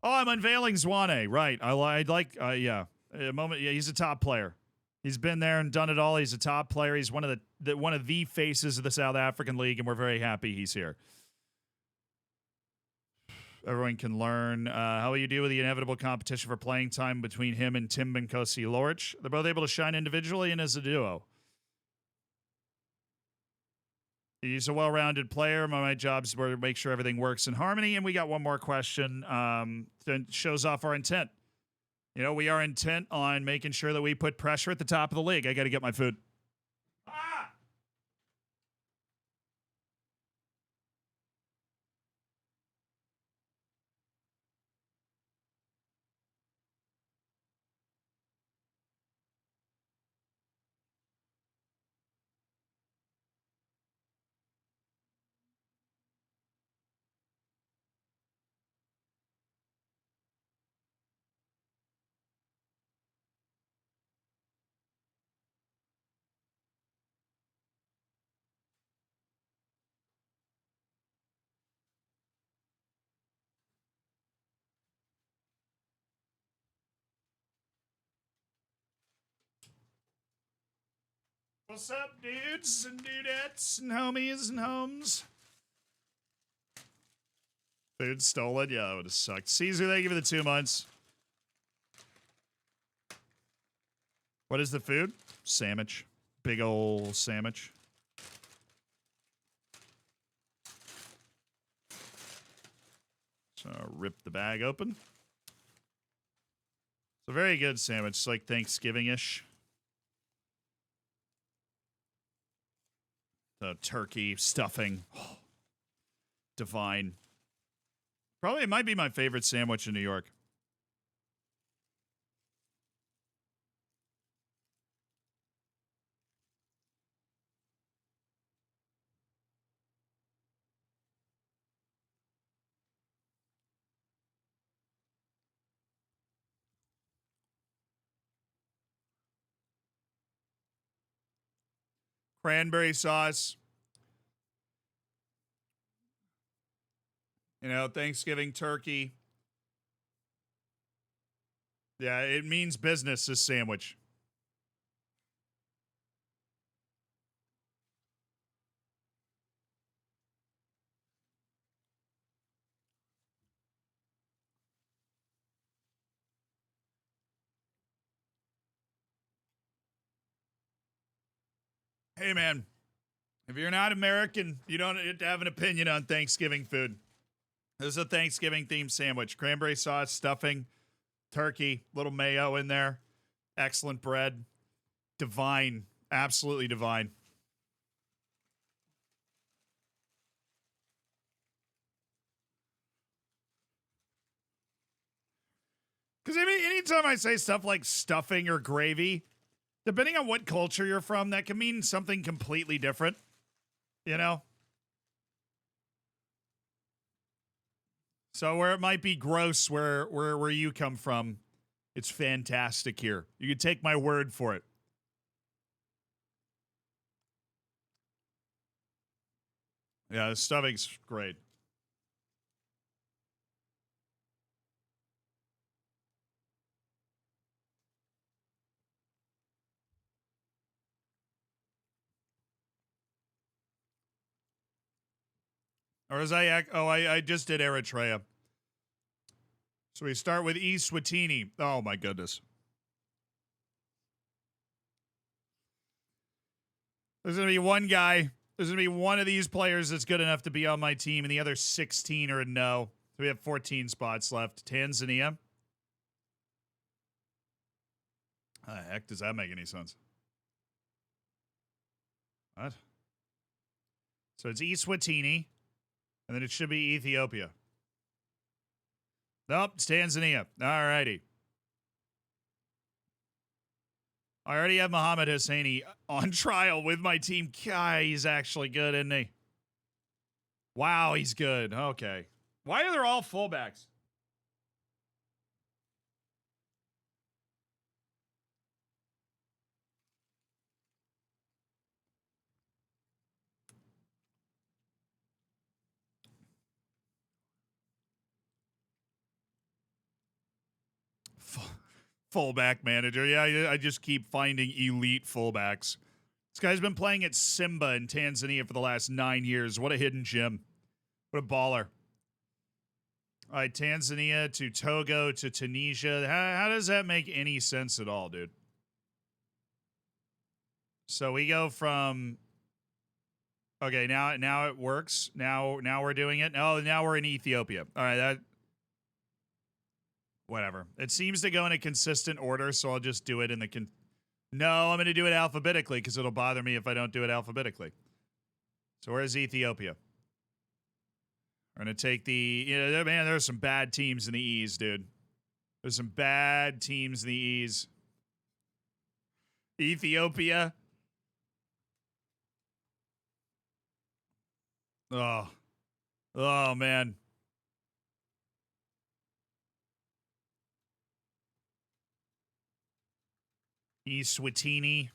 Oh, I'm unveiling Zwane. Right. I'd like, yeah. A moment. Yeah, he's a top player. He's been there and done it all. He's a top player. He's one of the faces of the South African League, and we're very happy he's here. Everyone can learn. How will you deal with the inevitable competition for playing time between him and Tim Benkosi Lorch? They're both able to shine individually and as a duo. He's a well-rounded player. My job is to make sure everything works in harmony. And we got one more question that shows off our intent. We are intent on making sure that we put pressure at the top of the league. I got to get my food. What's up, dudes and dudettes and homies and homes? Food stolen? Yeah, that would have sucked. Caesar, thank you for the 2 months. What is the food? Sandwich. Big ol' sandwich. So rip the bag open. It's a very good sandwich. It's like Thanksgiving-ish. The turkey stuffing. Oh, divine. Probably it might be my favorite sandwich in New York. Cranberry sauce. You know, Thanksgiving turkey. Yeah, it means business, this sandwich. Hey, man, if you're not American, you don't have to have an opinion on Thanksgiving food. This is a Thanksgiving-themed sandwich. Cranberry sauce, stuffing, turkey, little mayo in there. Excellent bread. Divine. Absolutely divine. Because anytime I say stuff like stuffing or gravy, depending on what culture you're from, that can mean something completely different. You know? So where it might be gross where you come from, it's fantastic here. You can take my word for it. Yeah, the stuffing's great. Or as I just did Eritrea. So we start with Eswatini. Oh my goodness. There's gonna be one guy. There's gonna be one of these players that's good enough to be on my team, and the other 16 are a no. So we have 14 spots left. Tanzania. How the heck does that make any sense? What? So it's Eswatini, and then it should be Ethiopia. Nope, it's Tanzania. All righty. I already have Mohammed Hosseini on trial with my team. God, he's actually good, isn't he? Wow, he's good. Okay. Why are they all fullbacks? Fullback manager. Yeah, I just keep finding elite fullbacks. This guy's been playing at Simba in Tanzania for the last 9 years. What a hidden gem. What a baller. All right, Tanzania to Togo to Tunisia. How does that make any sense at all, dude? So we go from... Okay, now it works. Now we're doing it. Oh, now we're in Ethiopia. All right, that... Whatever. It seems to go in a consistent order, so I'll just do it in the... No, I'm going to do it alphabetically because it'll bother me if I don't do it alphabetically. So where's Ethiopia? We're going to take the... man, there's some bad teams in the E's, dude. There's some bad teams in the E's. Ethiopia. Oh. Oh, man. Eswatini.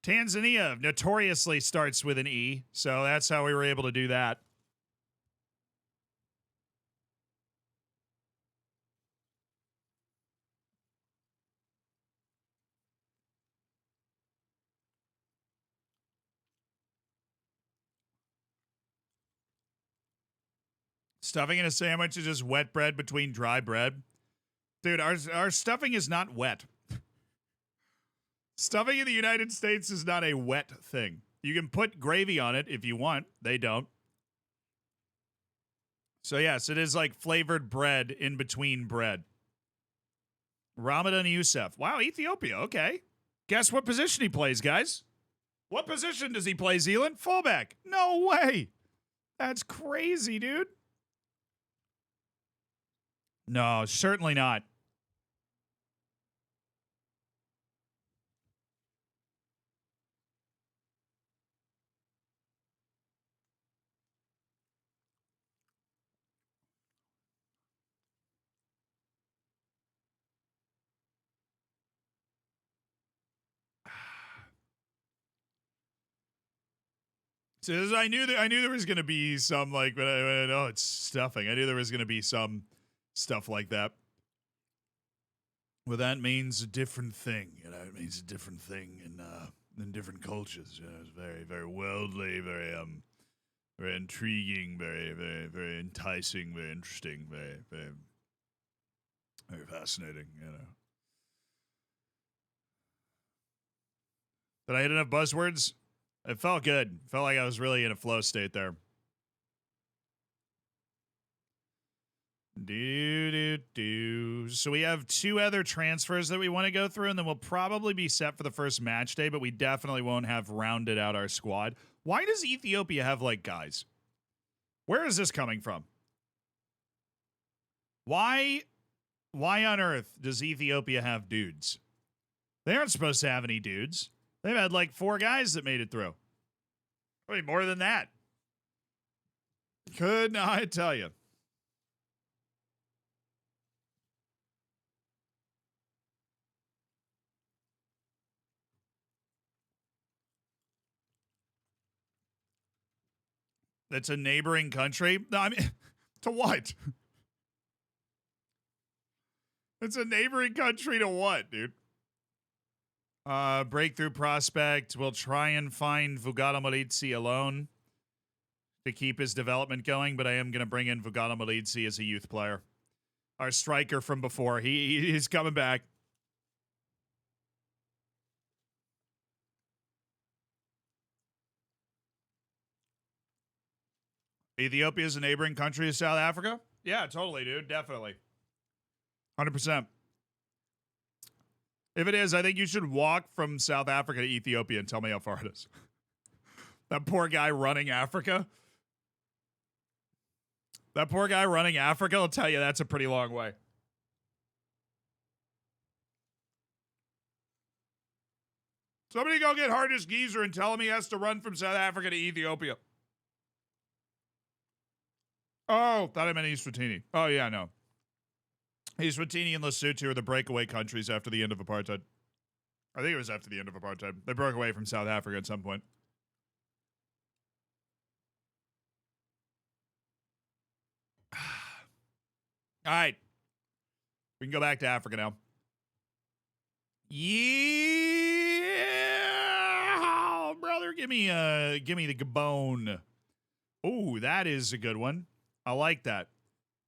Tanzania notoriously starts with an E, so that's how we were able to do that. Stuffing in a sandwich is just wet bread between dry bread. Dude, our stuffing is not wet. Stuffing in the United States is not a wet thing. You can put gravy on it if you want. They don't. So yes, it is like flavored bread in between bread. Ramadan Youssef. Wow, Ethiopia. Okay. Guess what position he plays, guys? What position does he play, Zealand? Fullback. No way. That's crazy, dude. No, certainly not. So I knew there was gonna be some like, but I know it's stuffing. I knew there was gonna be some stuff like that. Well, that means a different thing. You know, it means a different thing in different cultures. You know, it's very, very worldly, very very intriguing, very, very, very enticing, very interesting, very, very, very fascinating. You know. Did I hit enough buzzwords? It felt good. Felt like I was really in a flow state there. So we have 2 other transfers that we want to go through, and then we'll probably be set for the first match day, but we definitely won't have rounded out our squad. Why does Ethiopia have, like, guys? Where is this coming from? Why on earth does Ethiopia have dudes? They aren't supposed to have any dudes. They've had like 4 guys that made it through. I mean, more than that. Could not tell you. That's a neighboring country? No, I mean, to what? It's a neighboring country to what, dude? Breakthrough prospect. We'll try and find Vugala Malitsi alone to keep his development going, but I am going to bring in Vugala Malitsi as a youth player. Our striker from before. He's coming back. Ethiopia is a neighboring country to South Africa? Yeah, totally, dude. Definitely. 100%. If it is, I think you should walk from South Africa to Ethiopia and tell me how far it is. That poor guy running Africa. That poor guy running Africa will tell you that's a pretty long way. Somebody go get Hardest Geezer and tell him he has to run from South Africa to Ethiopia. Oh, thought I meant Eswatini. Oh, yeah, no. Eswatini and Lesotho are the breakaway countries after the end of apartheid. I think it was after the end of apartheid. They broke away from South Africa at some point. All right. We can go back to Africa now. Yeah, brother, give me the Gabon. Oh, that is a good one. I like that.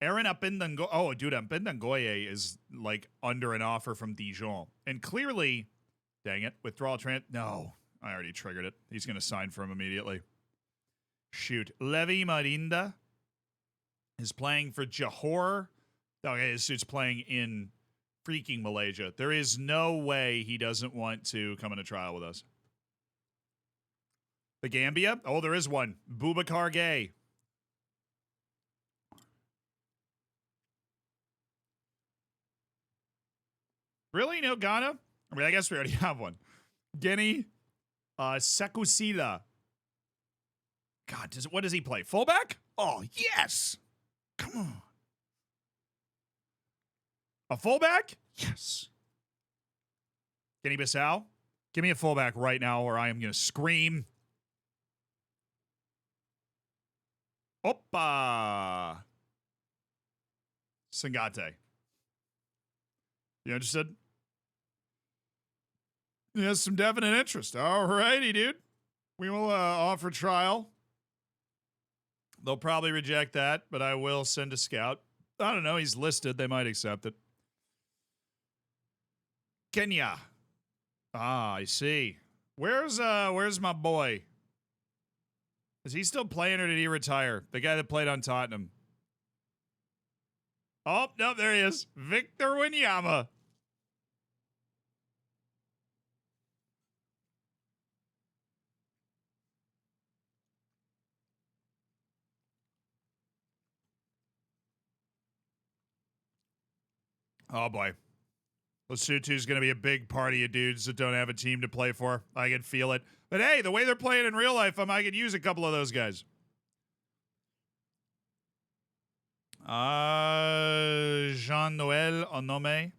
Aaron Apindangoye. Oh, dude, Apindangoye is like under an offer from Dijon. And clearly, dang it, withdrawal no, I already triggered it. He's going to sign for him immediately. Shoot. Levi Marinda is playing for Johor. Okay, it's playing in freaking Malaysia. There is no way he doesn't want to come in a trial with us. The Gambia? Oh, there is one. Boubacar Gay. Really? No Ghana? I mean, I guess we already have one. Guinea. Sekusila. God, what does he play? Fullback? Oh, yes. Come on. A fullback? Yes. Guinea-Bissau? Give me a fullback right now or I am going to scream. Oppa. Sangate. You interested? He has some definite interest. All righty, dude. We will offer trial They'll probably reject that, but I will send a scout. I don't know. He's listed. They might accept it. Kenya. Ah, I see. Where's my boy? Is he still playing or did he retire? The guy that played on Tottenham. Oh, no, there he is. Victor Wanyama. Oh, boy. Lesotho's going to be a big party of dudes that don't have a team to play for. I can feel it. But hey, the way they're playing in real life, I could use a couple of those guys. Jean-Noel Onome,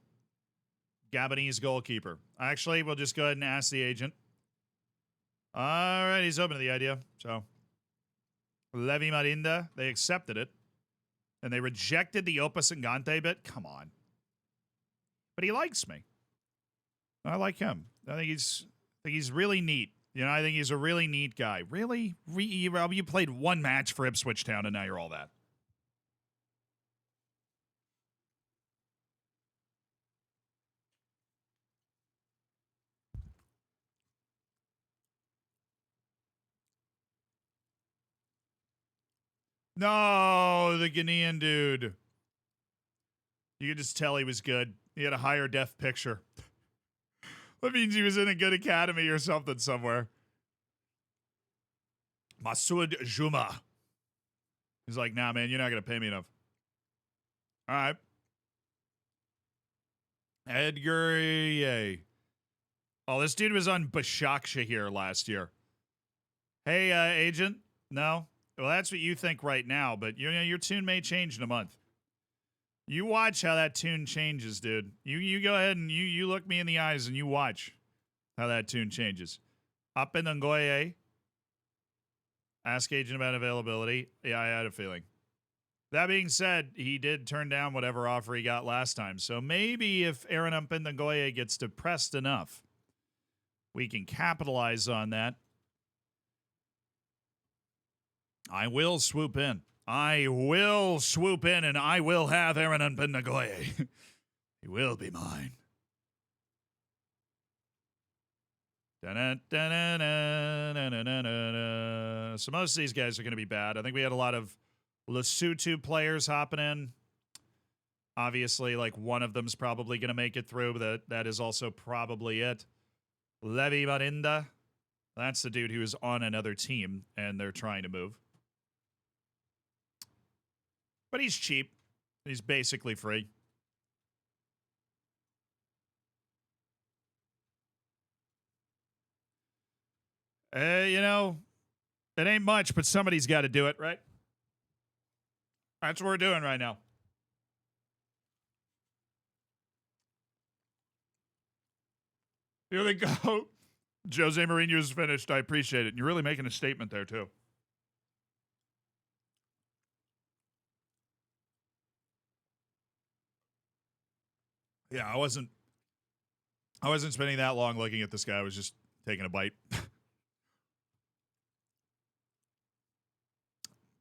Gabonese goalkeeper. Actually, we'll just go ahead and ask the agent. All right, he's open to the idea. So, Levi Marinda, they accepted it. And they rejected the Opa Sangante bit? Come on. But he likes me. I like him. I think he's really neat. You know, I think he's a really neat guy. Really? You played one match for Ipswich Town and now you're all that. No, the Ghanaian dude. You could just tell he was good. He had a higher def picture. That means he was in a good academy or something somewhere. Masoud Juma. He's like, nah, man, you're not going to pay me enough. All right. Edgar Yay. Oh, this dude was on Başakşehir last year. Hey, agent. No? Well, that's what you think right now, but you know, your tune may change in a month. You watch how that tune changes, dude. You go ahead and you look me in the eyes and you watch how that tune changes. Up in Ngoye. Ask agent about availability. Yeah, I had a feeling. That being said, he did turn down whatever offer he got last time. So maybe if Aaron Mpindangoye gets depressed enough, we can capitalize on that. I will swoop in. I will swoop in and I will have Aaron Mpindangoye. He will be mine. So most of these guys are going to be bad. I think we had a lot of Lesotho players hopping in. Obviously, like one of them's probably going to make it through, but that is also probably it. Levi Marinda. That's the dude who is on another team, and they're trying to move. But he's cheap. He's basically free. You know, it ain't much, but somebody's got to do it, right? That's what we're doing right now. Here they go. Jose Mourinho's finished. I appreciate it. You're really making a statement there, too. Yeah, I wasn't spending that long looking at this guy. I was just taking a bite.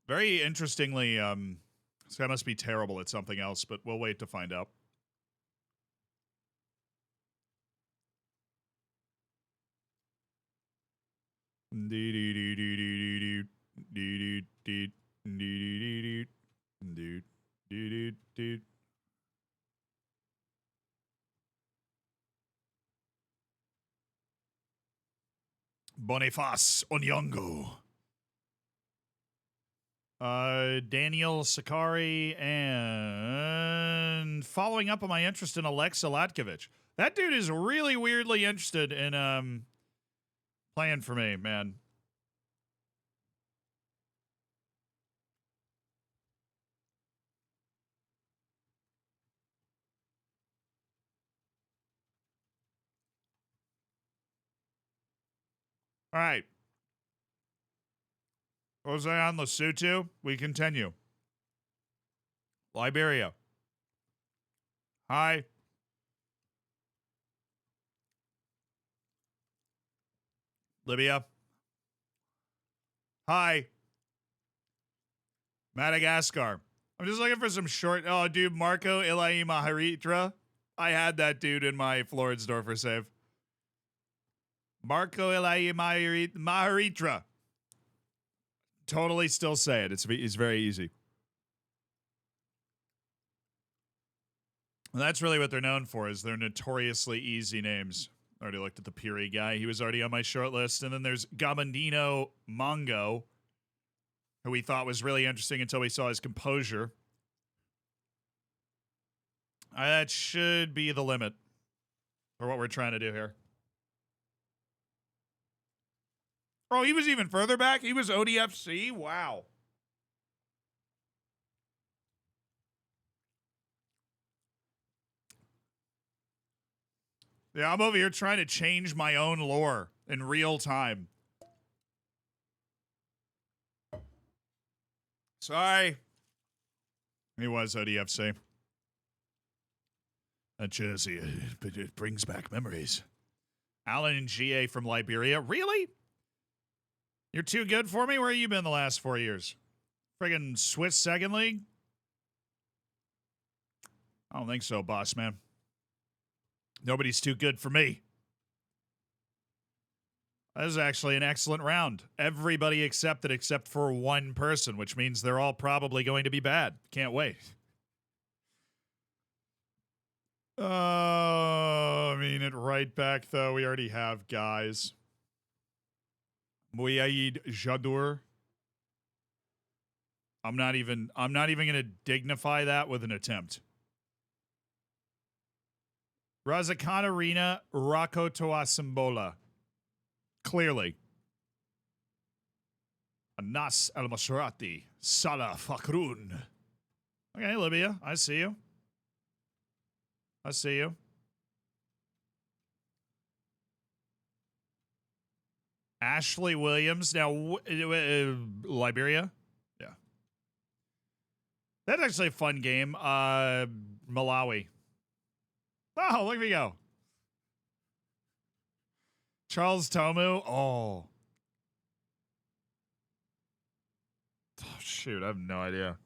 Very interestingly, this guy must be terrible at something else, but we'll wait to find out. Boniface Onyongo. Daniel Sakari, and following up on my interest in Alexa Latkovich. That dude is really weirdly interested in playing for me, man. All right. Jose on Lesotho. We continue. Liberia. Hi. Libya. Hi. Madagascar. I'm just looking for some short. Oh, dude, Marco Ilai Maharitra. I had that dude in my Floridsdorfer save. Marco Ilai Maharitra. Totally still say it. It's very easy. And that's really what they're known for, is their notoriously easy names. I already looked at the Piri guy. He was already on my short list. And then there's Gabandino Mongo, who we thought was really interesting until we saw his composure. That should be the limit for what we're trying to do here. Oh, he was even further back? He was ODFC? Wow. Yeah, I'm over here trying to change my own lore in real time. Sorry. He was ODFC. That jersey, it brings back memories. Alan and GA from Liberia. Really? You're too good for me? Where have you been the last 4 years? Friggin' Swiss Second League? I don't think so, boss man. Nobody's too good for me. That is actually an excellent round. Everybody accepted except for one person, which means they're all probably going to be bad. Can't wait. I mean it right back, though. We already have guys. Mouyaid Jadour. I'm not even going to dignify that with an attempt. Razakanarina Rakotoasimbola. Clearly. Anas El Masrati. Salah Fakrun. Okay, Libya. I see you. I see you. Ashley Williams. Now, Liberia? Yeah. That's actually a fun game. Malawi. Oh, look at me go. Charles Tomu. Oh, shoot. I have no idea.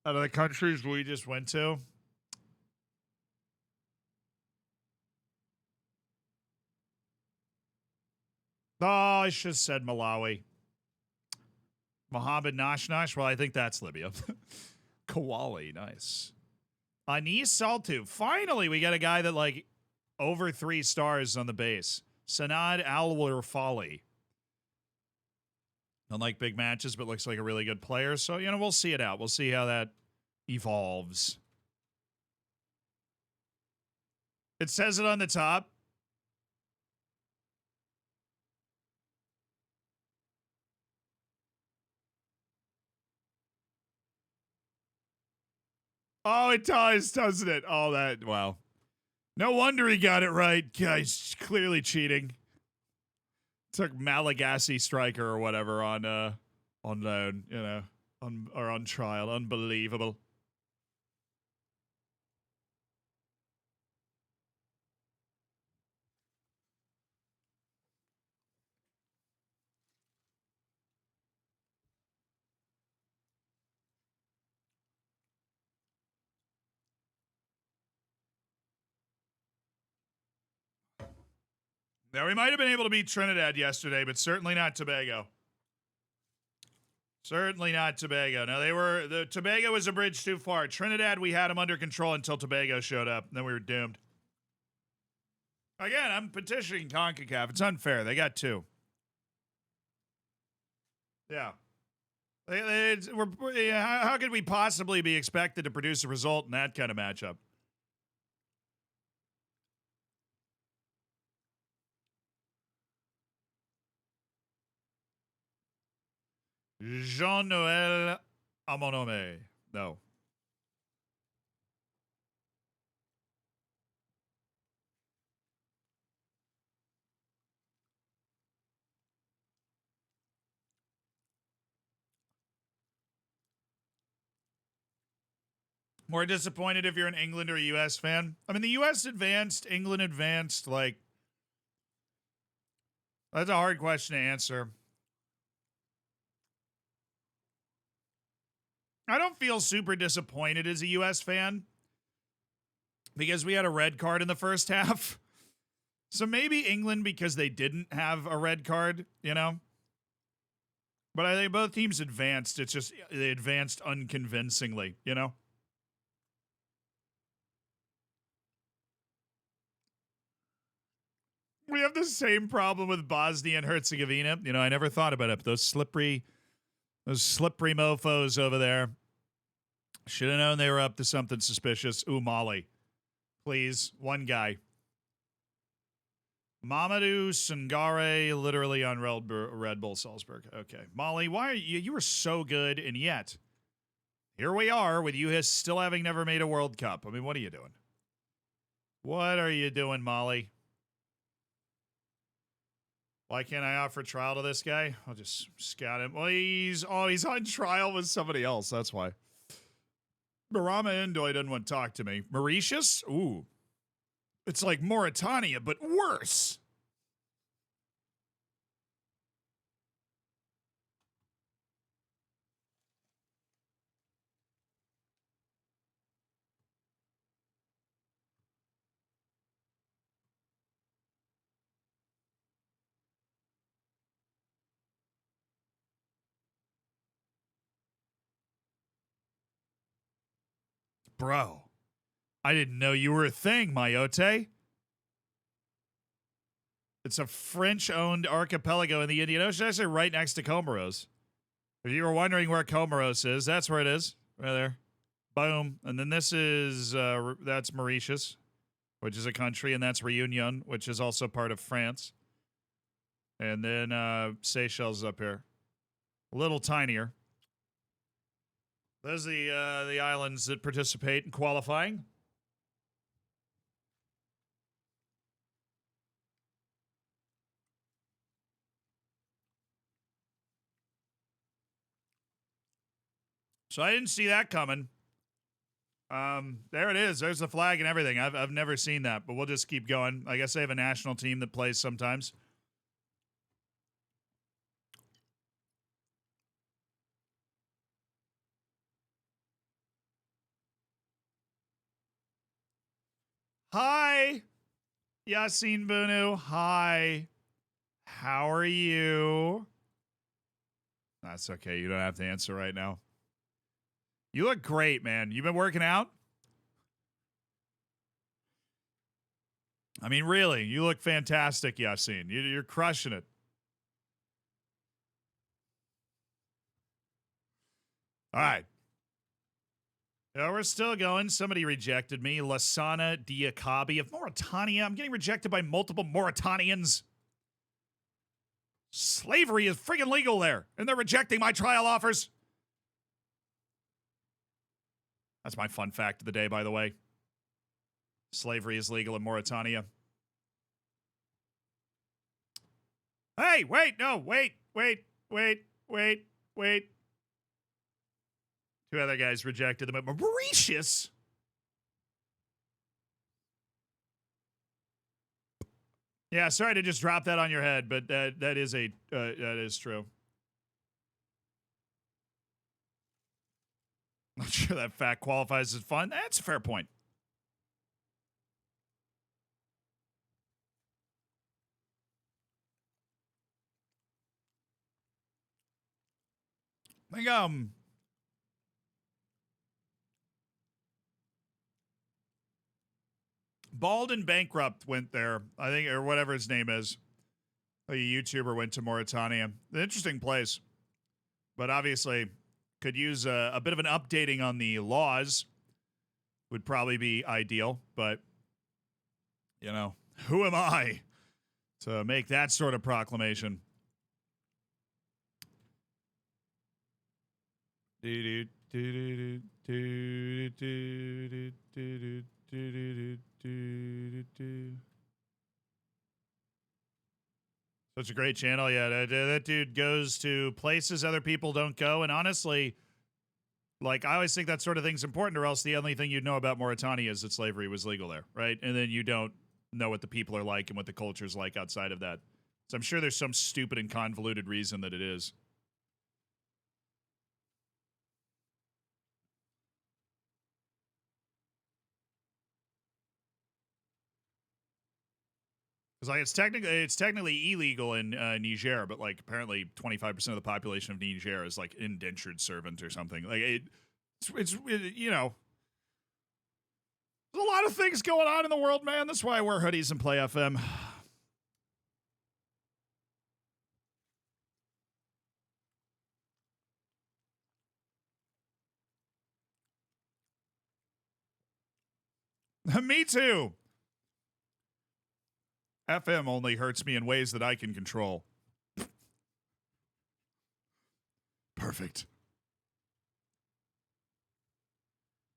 Out of the countries we just went to. Oh, I should have said Malawi. Mohammed Nashnash. Well, I think that's Libya. Kawali. Nice. Anis Saltu. Finally, we got a guy that, like, over 3 stars on the base. Sanad Al-Warfali. Unlike big matches, but looks like a really good player. So, you know, we'll see it out. We'll see how that evolves. It says it on the top. Oh, it does, doesn't it? Oh, that, wow. No wonder he got it right. Guy's clearly cheating. Took Malagasy striker or whatever on loan, you know, on trial. Unbelievable. Now, we might have been able to beat Trinidad yesterday, but certainly not Tobago. Certainly not Tobago. Now, Tobago was a bridge too far. Trinidad, we had them under control until Tobago showed up, and then we were doomed. Again, I'm petitioning CONCACAF. It's unfair. They got 2. Yeah. How could we possibly be expected to produce a result in that kind of matchup? Jean-Noël Amonome. No. More disappointed if you're an England or a U.S. fan? I mean, the U.S. advanced, England advanced, like, that's a hard question to answer. I don't feel super disappointed as a U.S. fan because we had a red card in the first half. So maybe England because they didn't have a red card, you know? But I think both teams advanced. It's just they advanced unconvincingly, you know? We have the same problem with Bosnia and Herzegovina. You know, I never thought about it, but those slippery mofos over there. Should have known they were up to something suspicious. Ooh, Mali. Please, one guy. Mamadou Sangare, literally on Red Bull Salzburg. Okay. Mali, why are you were so good, and yet here we are with you still having never made a World Cup. I mean, what are you doing? What are you doing, Mali? Why can't I offer trial to this guy? I'll just scout him. Well, he's on trial with somebody else. That's why. Barama Indoy doesn't want to talk to me. Mauritius? Ooh. It's like Mauritania, but worse. Bro, I didn't know you were a thing, Mayotte. It's a French-owned archipelago in the Indian Ocean, actually right next to Comoros. If you were wondering where Comoros is, that's where it is, right there. Boom. And then this is, that's Mauritius, which is a country, and that's Réunion, which is also part of France. And then Seychelles is up here. A little tinier. Those are the islands that participate in qualifying. So I didn't see that coming. There it is. There's the flag and everything. I've never seen that, but we'll just keep going. I guess they have a national team that plays sometimes. Hi, Yassine Bunu. Hi. How are you? That's okay. You don't have to answer right now. You look great, man. You been working out? I mean, really, you look fantastic, Yassine. You're crushing it. All right. We're still going. Somebody rejected me. Lassana Diakabi of Mauritania. I'm getting rejected by multiple Mauritanians. Slavery is friggin' legal there, and they're rejecting my trial offers. That's my fun fact of the day, by the way. Slavery is legal in Mauritania. Hey, wait. Two other guys rejected them. Mauritius? Yeah, sorry to just drop that on your head, but that is true. Not sure that fact qualifies as fun. That's a fair point. I think Bald and Bankrupt went there, I think, or whatever his name is. A YouTuber went to Mauritania. An interesting place. But obviously, could use a bit of an updating on the laws. Would probably be ideal. But, you know, who am I to make that sort of proclamation? Such a great channel. Yeah, that dude goes to places other people don't go. And honestly, like, I always think that sort of thing's important, or else the only thing you'd know about Mauritania is that slavery was legal there, right? And then you don't know what the people are like and what the culture's like outside of that. So I'm sure there's some stupid and convoluted reason that it is. Because like it's technically illegal in Niger, but like apparently 25% of the population of Niger is like indentured servant or something. Like it's you know, there's a lot of things going on in the world, man. That's why I wear hoodies and play FM. Me too. FM only hurts me in ways that I can control. Perfect.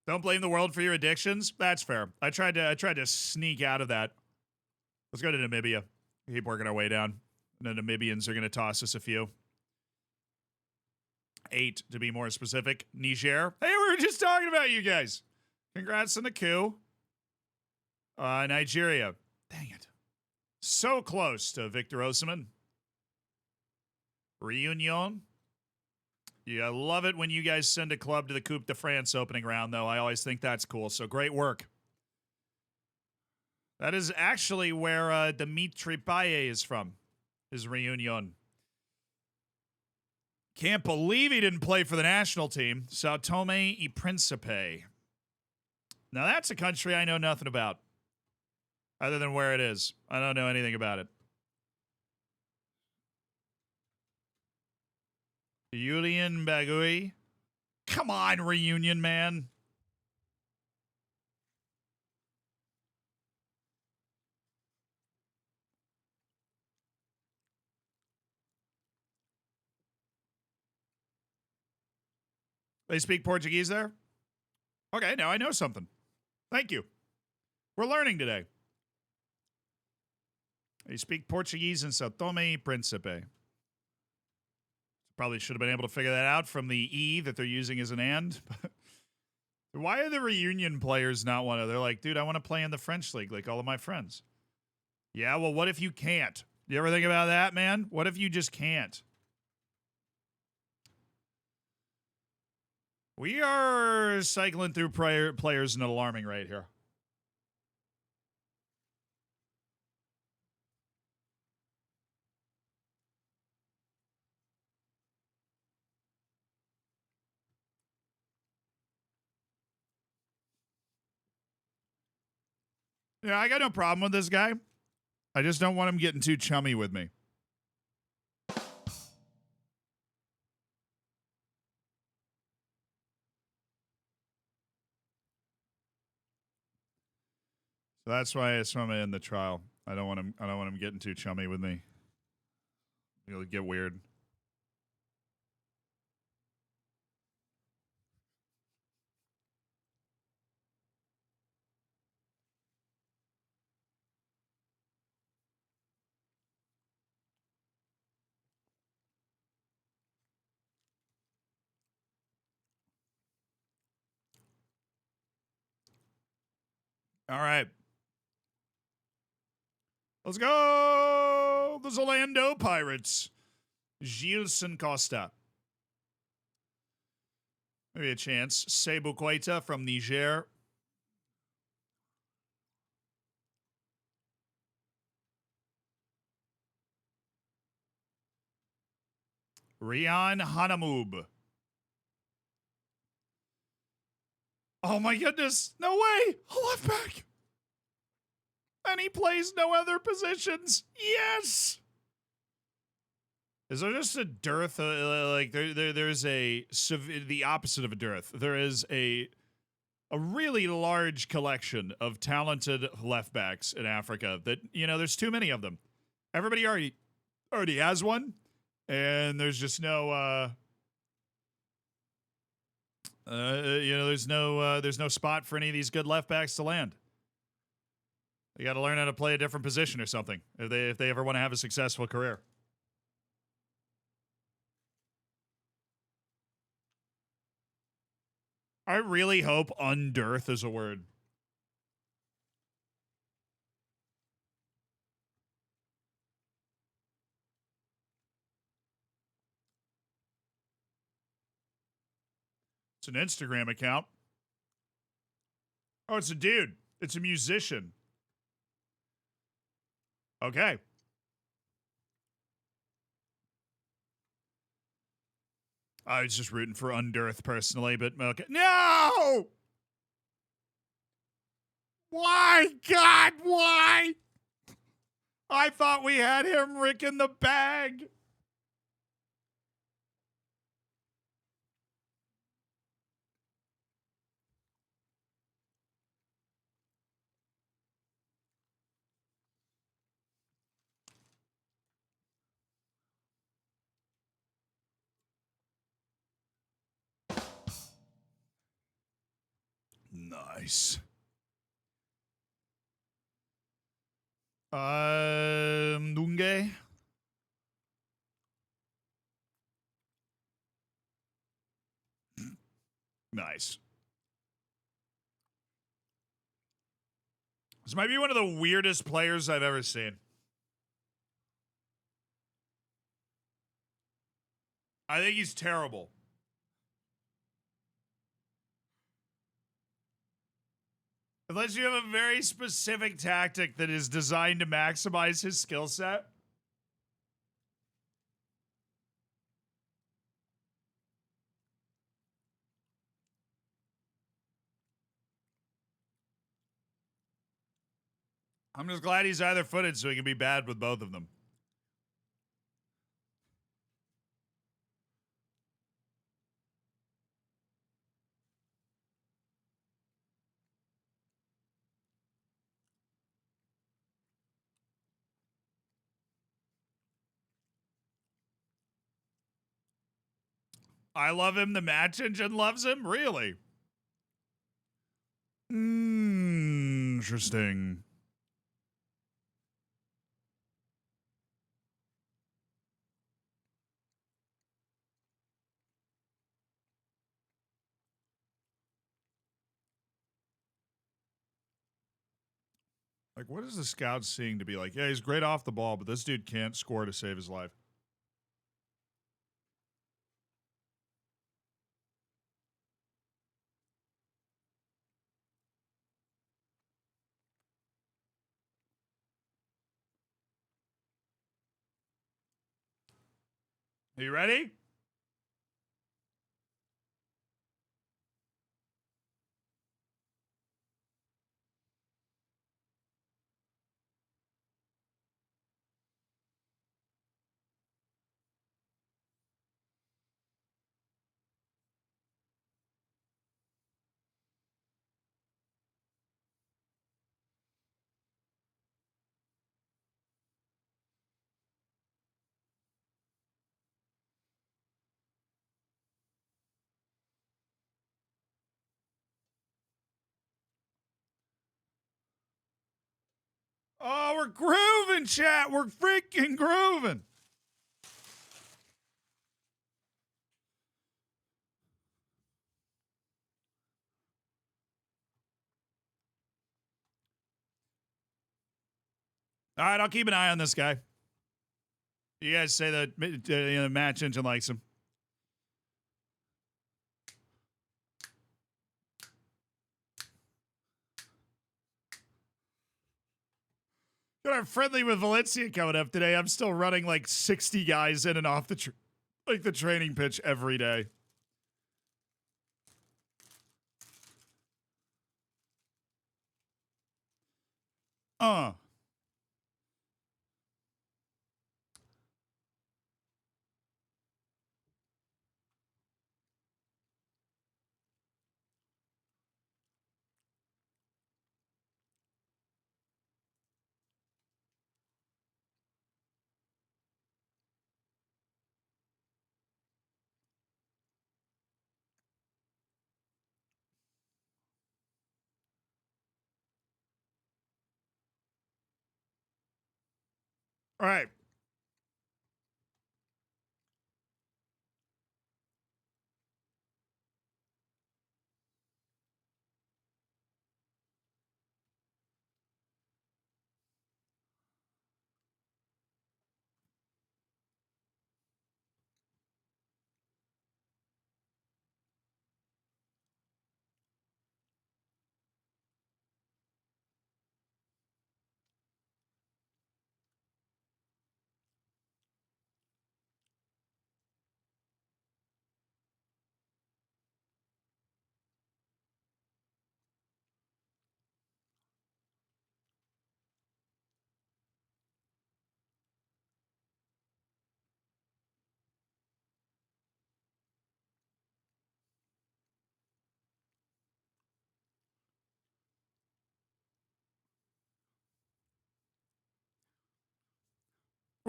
Don't blame the world for your addictions. That's fair. I tried to sneak out of that. Let's go to Namibia. Keep working our way down. The Namibians are going to toss us a few. 8 to be more specific. Niger. Hey, we were just talking about you guys. Congrats on the coup. Nigeria. Dang it. So close to Victor Osimhen. Reunion. Yeah, I love it when you guys send a club to the Coupe de France opening round, though. I always think that's cool, so great work. That is actually where Dimitri Payet is from, his Reunion. Can't believe he didn't play for the national team. Sao Tome y Principe. Now, that's a country I know nothing about, other than where it is. I don't know anything about it. Julian Bagui. Come on, Reunion, man. They speak Portuguese there? Okay, now I know something. Thank you. We're learning today. They speak Portuguese in Sao Tome y Principe. Probably should have been able to figure that out from the E that they're using as an and. Why are the Reunion players not want to? They're like, dude, I want to play in the French league like all of my friends. Yeah, well, what if you can't? You ever think about that, man? What if you just can't? We are cycling through players at an alarming rate here. Yeah, I got no problem with this guy. I just don't want him getting too chummy with me. So that's why I swim in the trial. I don't want him getting too chummy with me. It'll get weird. All right. Let's go. The Zalando Pirates. Gilson Costa. Maybe a chance. Sebu Keita from Niger. Rian Hanamub. Oh my goodness. No way. A left back. And he plays no other positions. Yes. Is there just a dearth? Like there's the opposite of a dearth. There is a really large collection of talented left backs in Africa that, you know, there's too many of them. Everybody already has one, and there's just no you know, there's no spot for any of these good left backs to land. They got to learn how to play a different position or something if they ever want to have a successful career. I really hope undearth is a word. It's an Instagram account. Oh, it's a dude. It's a musician. Okay. I was just rooting for Undearth personally, but okay. No! Why? God, why? I thought we had him Rick in the bag. Nice. Nunge. Nice. This might be one of the weirdest players I've ever seen. I think he's terrible. Unless you have a very specific tactic that is designed to maximize his skill set. I'm just glad he's either footed so he can be bad with both of them. I love him. The match engine loves him. Really? Interesting. Like, what is the scout seeing to be like, yeah, he's great off the ball, but this dude can't score to save his life? Are you ready? Oh, we're grooving, chat. We're freaking grooving. All right, I'll keep an eye on this guy. You guys say that the match engine likes him. Got our friendly with Valencia coming up today. I'm still running like 60 guys in and off the the training pitch every day. All right.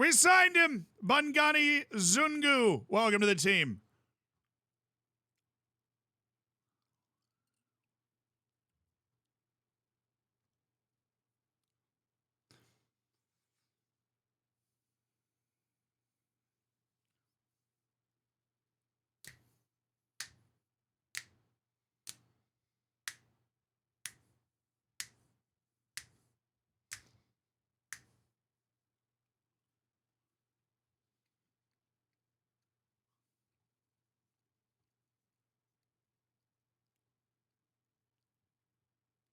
We signed him. Bangani Zungu. Welcome to the team.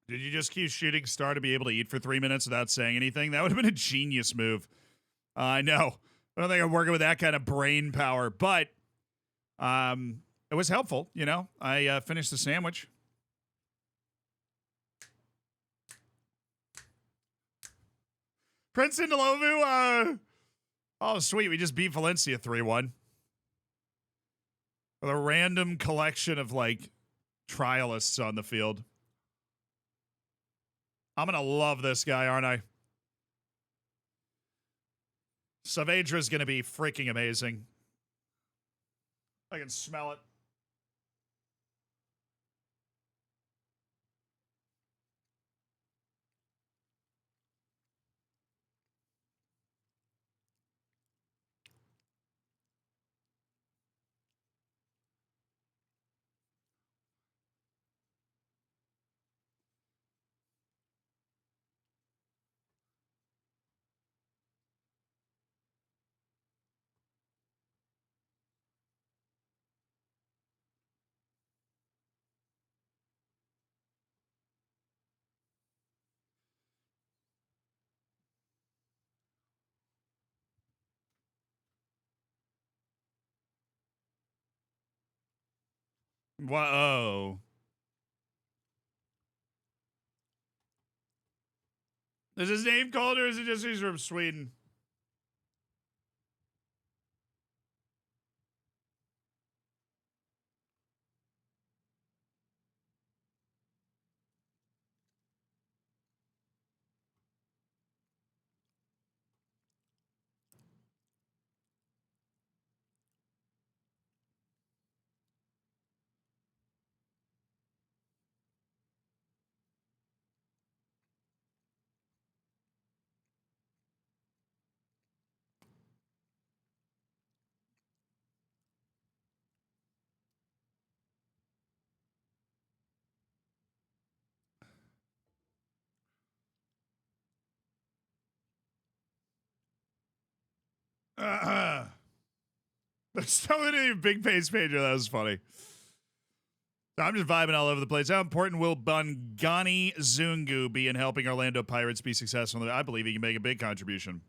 Did you just keep shooting star to be able to eat for 3 minutes without saying anything? That would have been a genius move. I know. I don't think I'm working with that kind of brain power, but it was helpful, you know. I finished the sandwich. Prince Indalovu, oh, sweet. We just beat Valencia 3-1. With a random collection of, like, trialists on the field. I'm going to love this guy, aren't I? Saavedra's going to be freaking amazing. I can smell it. Whoa. Is his name called, or is it just he's from Sweden? There's so many big face pager. That was funny. I'm just vibing all over the place. How important will Bangani Zungu be in helping Orlando Pirates be successful? I believe he can make a big contribution.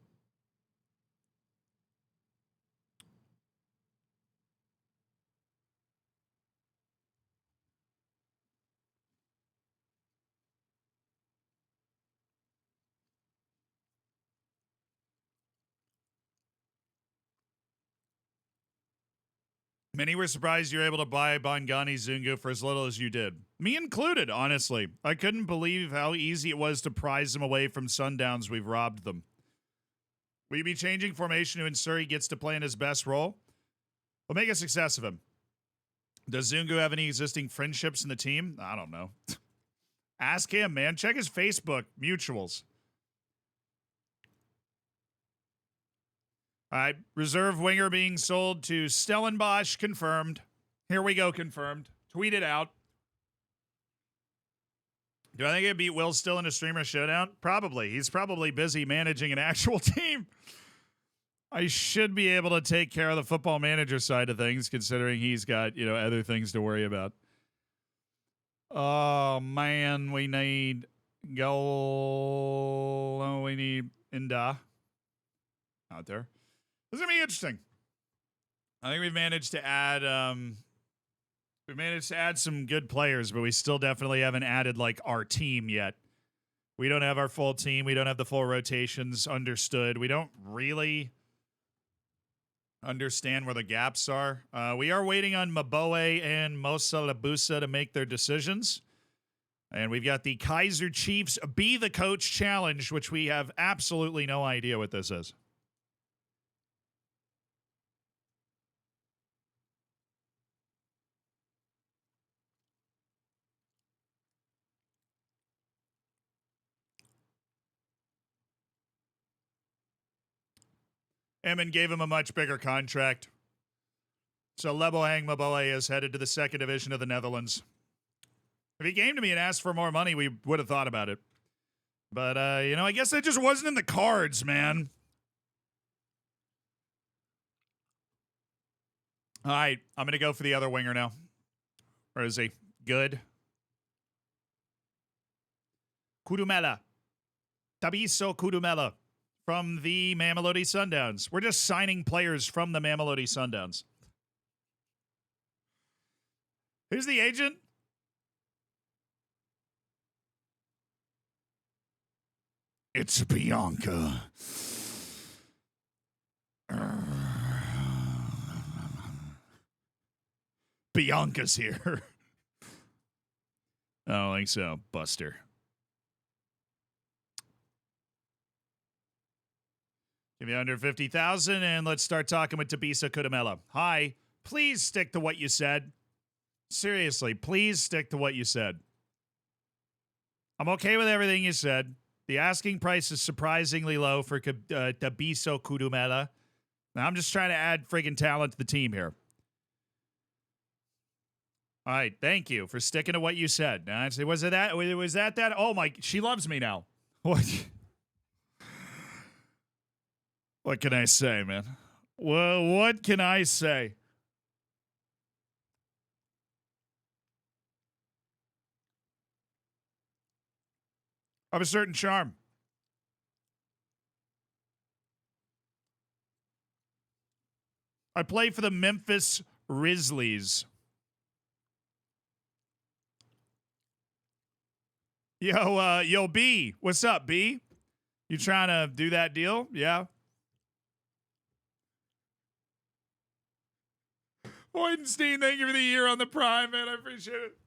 Many were surprised you were able to buy Bangani Zungu for as little as you did. Me included, honestly. I couldn't believe how easy it was to prize them away from Sundowns. We've robbed them. Will you be changing formation to ensure he gets to play in his best role? We'll make a success of him. Does Zungu have any existing friendships in the team? I don't know. Ask him, man. Check his Facebook mutuals. All right, reserve winger being sold to Stellenbosch, confirmed. Here we go, confirmed. Tweet it out. Do I think it'd beat Will Still in a streamer showdown? Probably. He's probably busy managing an actual team. I should be able to take care of the football manager side of things, considering he's got, you know, other things to worry about. Oh, man, we need goal. Oh, we need Inda out there. This is gonna be interesting. I think we've managed to add some good players, but we still definitely haven't added like our team yet. We don't have our full team. We don't have the full rotations understood. We don't really understand where the gaps are. We are waiting on Maboe and Mosa Labusa to make their decisions. And we've got the Kaiser Chiefs Be the Coach Challenge, which we have absolutely no idea what this is. Emmen gave him a much bigger contract. So Lebohang Maboe is headed to the second division of the Netherlands. If he came to me and asked for more money, we would have thought about it. But, you know, I guess that just wasn't in the cards, man. All right, I'm going to go for the other winger now. Where is he? Good. Kudumela. Tabiso Kudumela from the Mamelodi Sundowns. We're just signing players from the Mamelodi Sundowns. Who's the agent? It's Bianca. Bianca's here. I don't think so, Buster. Give me under 50,000 and let's start talking with Tabisa Kudumela. Hi, please stick to what you said. Seriously, please stick to what you said. I'm okay with everything you said. The asking price is surprisingly low for Tabiso Kudumela. Now, I'm just trying to add friggin' talent to the team here. All right, thank you for sticking to what you said. Now, was it that? Was that? Oh my! She loves me now. What? What can I say, man? Well, what can I say? Of a certain charm. I play for the Memphis Grizzlies. Yo, B. What's up, B? You trying to do that deal? Yeah. Boydenstein, thank you for the year on the Prime, man. I appreciate it.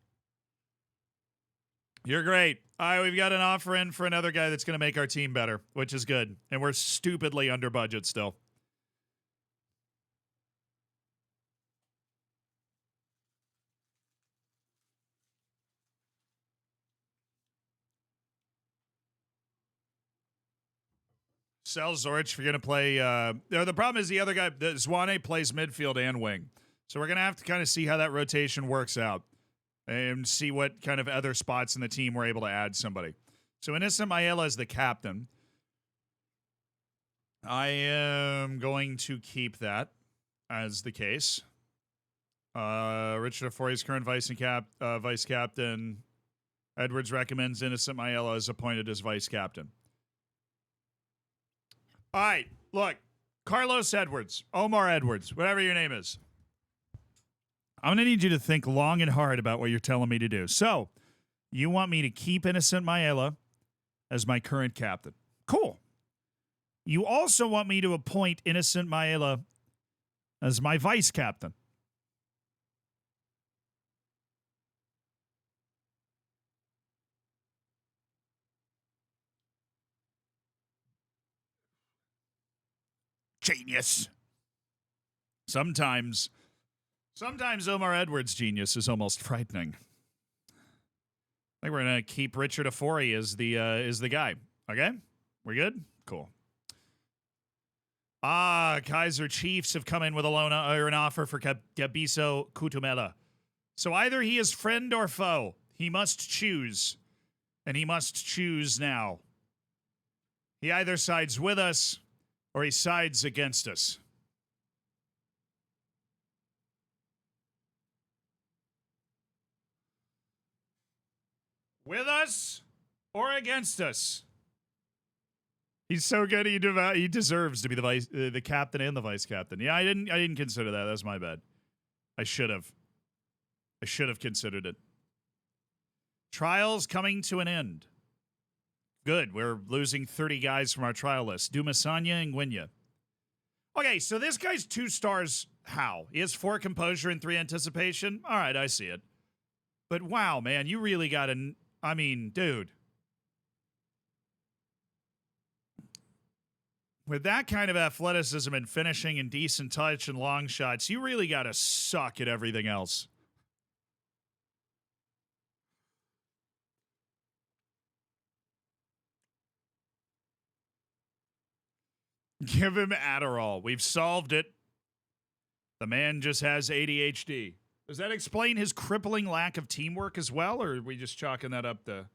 You're great. All right, we've got an offer in for another guy that's going to make our team better, which is good. And we're stupidly under budget still. Sell Zorich if you're going to play. The problem is the other guy, Zwane, plays midfield and wing. So we're going to have to kind of see how that rotation works out and see what kind of other spots in the team we're able to add somebody. So Innocent Mayela is the captain. I am going to keep that as the case. Richard Afori is current vice captain. Edwards recommends Innocent Mayela is appointed as vice captain. All right, look, Carlos Edwards, Omar Edwards, whatever your name is. I'm going to need you to think long and hard about what you're telling me to do. So, you want me to keep Innocent Mayela as my current captain. Cool. You also want me to appoint Innocent Mayela as my vice captain. Genius. Sometimes Omar Edwards' genius is almost frightening. I think we're gonna keep Richard Afori as the guy. Okay, we're good. Cool. Kaiser Chiefs have come in with a loan or an offer for Gabiso Kudumela. So either he is friend or foe. He must choose, and he must choose now. He either sides with us or he sides against us. With us or against us? He's so good. He deserves to be the captain and the vice captain. Yeah, I didn't consider that. That's my bad. I should have considered it. Trials coming to an end. Good. We're losing 30 guys from our trial list. Dumasanya and Gwinya. Okay, so this guy's 2 stars. How? He has 4 composure and 3 anticipation. All right, I see it. But wow, man, you really got to. I mean, dude. With that kind of athleticism and finishing and decent touch and long shots, you really got to suck at everything else. Give him Adderall. We've solved it. The man just has ADHD. Does that explain his crippling lack of teamwork as well, or are we just chalking that up to...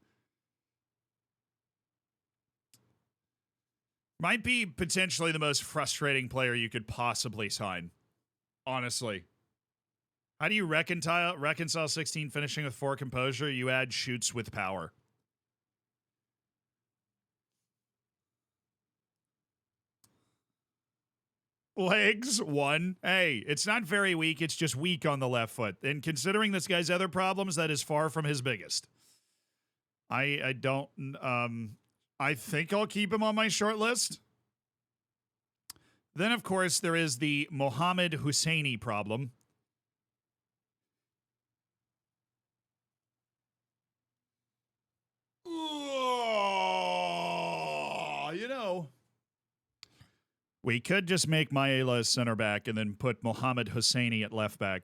Might be potentially the most frustrating player you could possibly sign. Honestly. How do you reconcile 16 finishing with 4 composure? You add shoots with power. Legs, 1. Hey, it's not very weak. It's just weak on the left foot. And considering this guy's other problems, that is far from his biggest. I don't... I think I'll keep him on my short list. Then, of course, there is the Mohammed Husseini problem. Oh, you know... We could just make Maela center back and then put Mohammed Husseini at left back.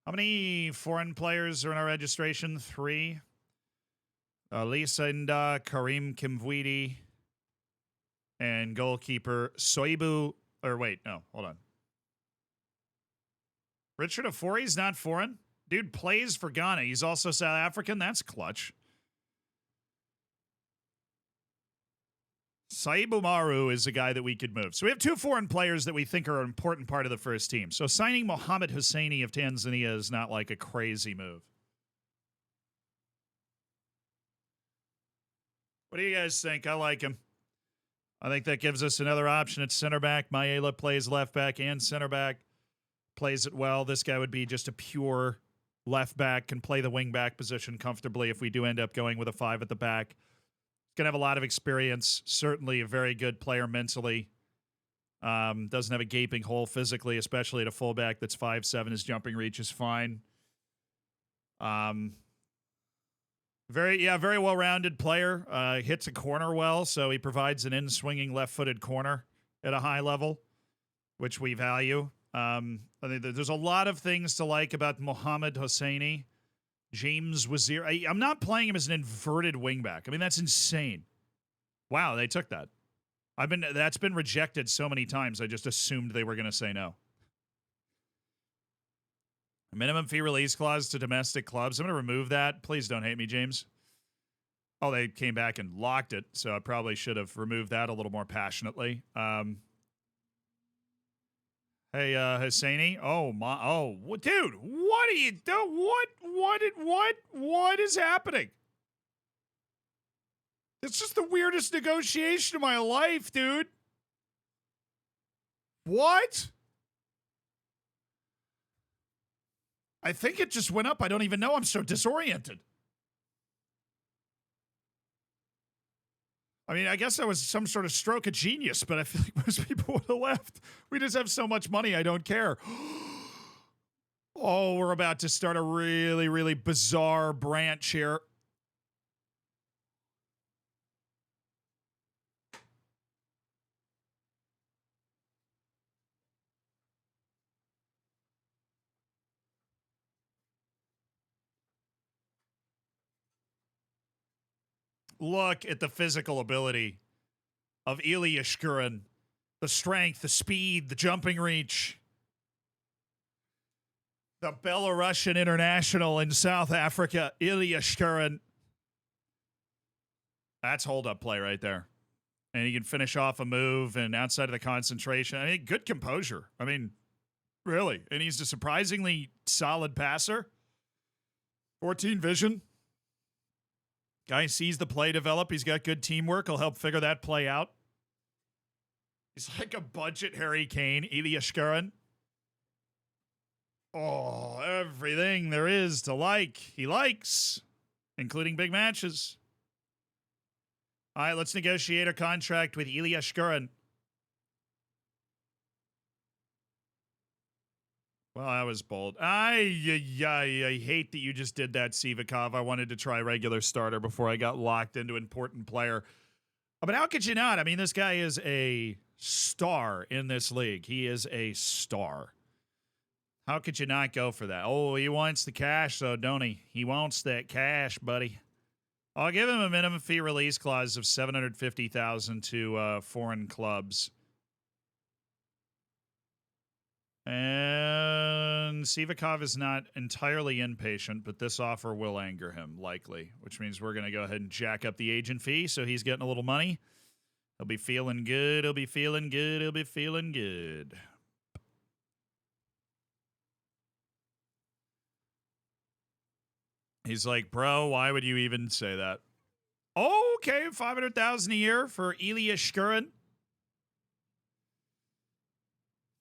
How many foreign players are in our registration? 3. Lisa Inda, Karim Kimvwidi, and goalkeeper Soibu. Or wait, no, hold on. Richard Ofori's not foreign? Dude plays for Ghana. He's also South African. That's clutch. Saib Umaru is a guy that we could move. So we have 2 foreign players that we think are an important part of the first team. So signing Mohammed Husseini of Tanzania is not like a crazy move. What do you guys think? I like him. I think that gives us another option at center back. Maela plays left back and center back. Plays it well. This guy would be just a pure left back, can play the wing back position comfortably if we do end up going with a 5 at the back. Going to have a lot of experience. Certainly a very good player mentally. Doesn't have a gaping hole physically, especially at a fullback that's 5'7". His jumping reach is fine. Very well-rounded player. Hits a corner well, so he provides an in-swinging left-footed corner at a high level, which we value. I think there's a lot of things to like about Mohammed Hosseini. James Wazir. I'm not playing him as an inverted wingback. I mean, that's insane. Wow, they took that. That's been rejected so many times, I just assumed they were going to say no. A minimum fee release clause to domestic clubs. I'm going to remove that. Please don't hate me, James. Oh, they came back and locked it, so I probably should have removed that a little more passionately. Hey, Husseini. Oh my! Oh, dude, what are you doing? What is happening? It's just the weirdest negotiation of my life, dude. What? I think it just went up. I don't even know. I'm so disoriented. I mean, I guess that was some sort of stroke of genius, but I feel like most people would have left. We just have so much money, I don't care. Oh, we're about to start a really, really bizarre branch here. Look at the physical ability of Ilya Shkurin. The strength, the speed, the jumping reach. The Belarusian international in South Africa, Ilya Shkurin. That's hold-up play right there. And he can finish off a move and outside of the concentration. I mean, good composure. I mean, really. And he's a surprisingly solid passer. 14 vision. Guy sees the play develop. He's got good teamwork. He'll help figure that play out. He's like a budget Harry Kane, Ilya Shkurin. Oh, everything there is to like, he likes, including big matches. All right, let's negotiate a contract with Ilya Shkurin. Well, that was bold. I hate that you just did that, Sivakov. I wanted to try regular starter before I got locked into important player. But how could you not? I mean, this guy is a star in this league. He is a star. How could you not go for that? Oh, he wants the cash, though, don't he? He wants that cash, buddy. I'll give him a minimum fee release clause of $750,000 to foreign clubs. And Sivakov is not entirely inpatient, but this offer will anger him, likely, which means we're going to go ahead and jack up the agent fee so he's getting a little money. He'll be feeling good. He'll be feeling good. He'll be feeling good. He's like, bro, why would you even say that? Okay, $500,000 a year for Ilya Shkurin.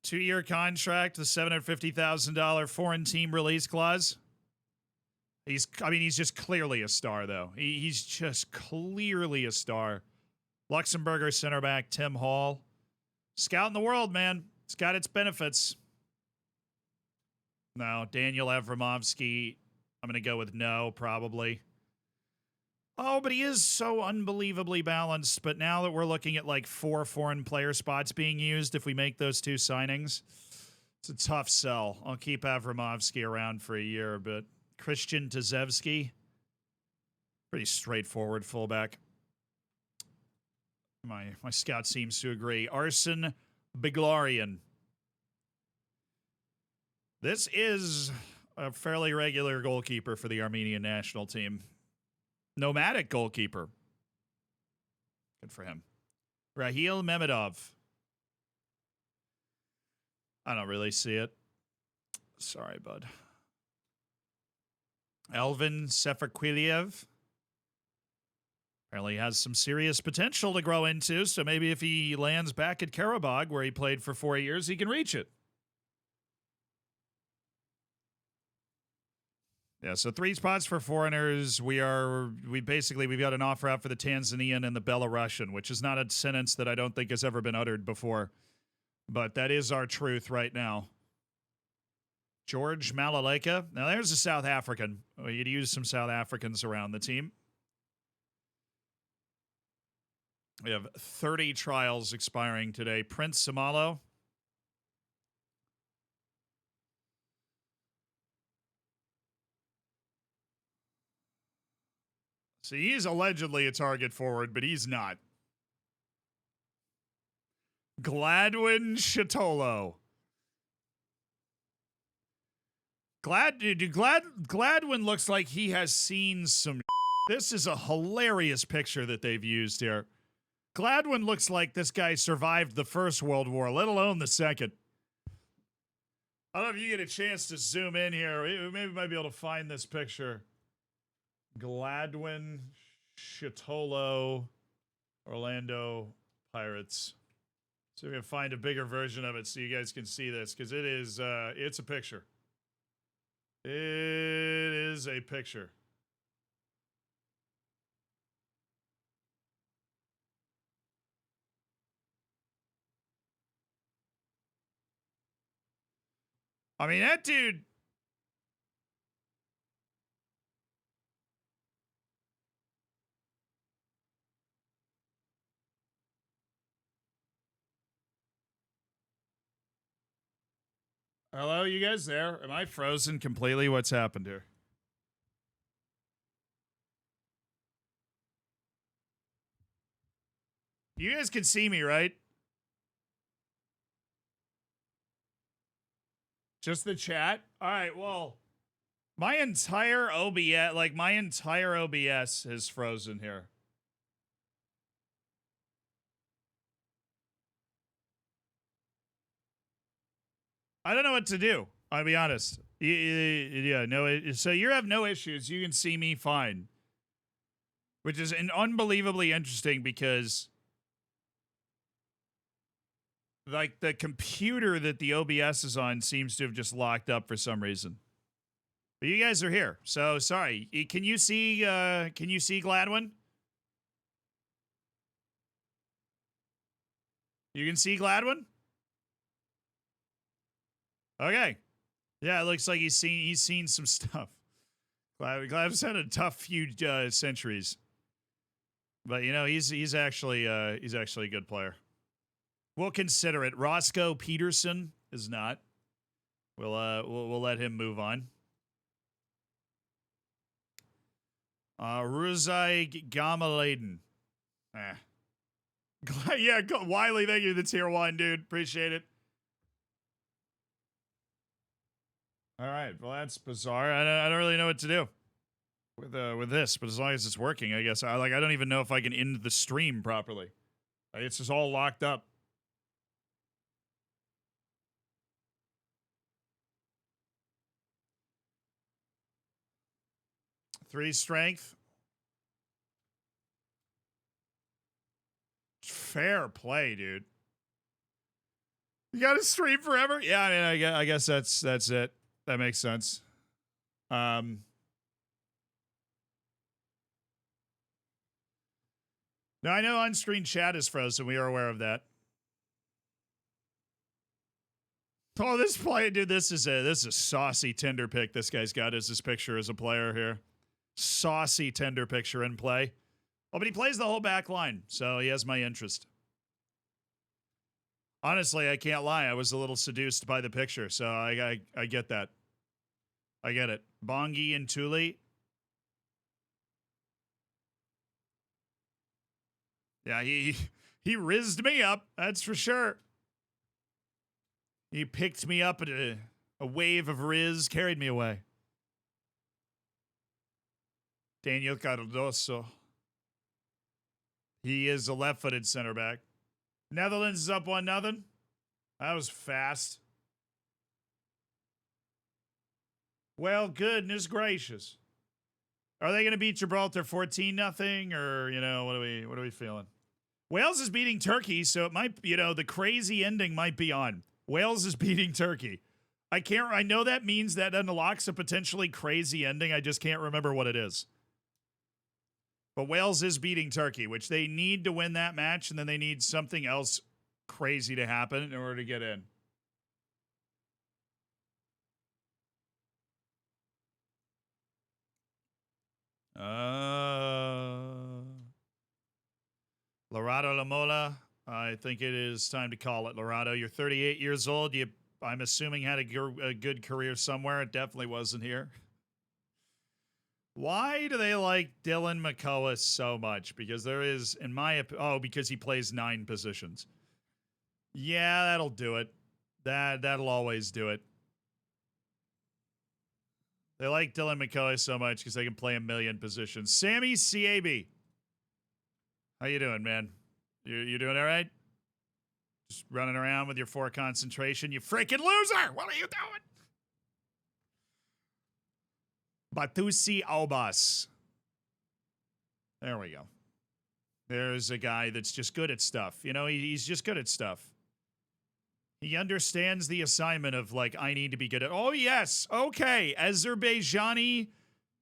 2-year contract, the $750,000 foreign team release clause. He's just clearly a star, though. He's just clearly a star. Luxemburger center back Tim Hall. Scout in the world, man. It's got its benefits. No, Daniel Avramovsky, I'm going to go with no, probably. Oh, but he is so unbelievably balanced. But now that we're looking at like 4 foreign player spots being used, if we make those 2 signings, it's a tough sell. I'll keep Avramovsky around for a year, but Christian Tazevsky, pretty straightforward fullback. My scout seems to agree. Arsen Biglarian. This is a fairly regular goalkeeper for the Armenian national team. Nomadic goalkeeper. Good for him. Rahil Memedov. I don't really see it. Sorry, bud. Elvin Seferquiliev. Apparently has some serious potential to grow into, so maybe if he lands back at Karabakh, where he played for 4 years, he can reach it. Yeah, so 3 spots for foreigners. We've got an offer out for the Tanzanian and the Belarusian, which is not a sentence that I don't think has ever been uttered before. But that is our truth right now. George Malaleka. Now there's a South African. We could use some South Africans around the team. We have 30 trials expiring today. Prince Samalo. See, he's allegedly a target forward, but he's not. Gladwin Chatolo. Gladwin looks like he has seen some. This is a hilarious picture that they've used here. Gladwin looks like this guy survived the First World War, let alone the Second. I don't know if you get a chance to zoom in here. We maybe might be able to find this picture. Gladwin, Chatolo, Orlando Pirates. So we're going to find a bigger version of it so you guys can see this, because it is, it's a picture. It is a picture. I mean, that dude. Hello, you guys there? Am I frozen completely? What's happened here? You guys can see me, right? Just the chat? All right, well, my entire OBS is frozen here. I don't know what to do. I'll be honest. Yeah, no. So you have no issues. You can see me fine, which is unbelievably interesting because, like, the computer that the OBS is on seems to have just locked up for some reason. But you guys are here, so sorry. Can you see? Can you see Gladwin? You can see Gladwin? Okay. Yeah, it looks like he's seen some stuff. Gladwin's had a tough few centuries. But you know, he's actually a good player. We'll consider it. Roscoe Peterson is not. We'll let him move on. Ruzai Gamaladen. Yeah, Wiley, thank you. The tier 1, dude. Appreciate it. All right. Well, that's bizarre. I don't really know what to do with this, but as long as it's working, I guess. I don't even know if I can end the stream properly. Like, it's just all locked up. Three strength. Fair play, dude. You got to stream forever? Yeah, I mean, I guess that's it. That makes sense. Now I know on-screen chat is frozen. We are aware of that. Oh, this play, dude. This is a saucy Tinder pic. This guy's got as his picture as a player here. Saucy Tinder picture in play. Oh, but he plays the whole back line, so he has my interest. Honestly, I can't lie. I was a little seduced by the picture, so I get that. I get it. Bongi and Thule. Yeah, he rizzed me up. That's for sure. He picked me up at a wave of Riz, carried me away. Daniel Cardoso. He is a left-footed center back. Netherlands is up 1-0. That was fast. Well, goodness gracious. Are they going to beat Gibraltar 14-0, or, you know, what are we feeling? Wales is beating Turkey, so it might, you know, the crazy ending might be on. Wales is beating Turkey. I know that means that unlocks a potentially crazy ending. I just can't remember what it is. But Wales is beating Turkey, which they need to win that match, and then they need something else crazy to happen in order to get in. Lorado Lamola. I think it is time to call it, Lorado. You're 38 years old. I'm assuming had a good career somewhere. It definitely wasn't here. Why do they like Dylan McCullough so much? Because there is, in my opinion, because he plays 9 positions. Yeah, that'll do it. That'll always do it. They like Dylan McCullough so much because they can play a million positions. Sammy CAB. How you doing, man? You doing all right? Just running around with your 4 concentration, you freaking loser! What are you doing? Batusi Albas. There we go. There's a guy that's just good at stuff. You know, he's just good at stuff. He understands the assignment of, like, I need to be good at... Oh, yes. Okay. Azerbaijani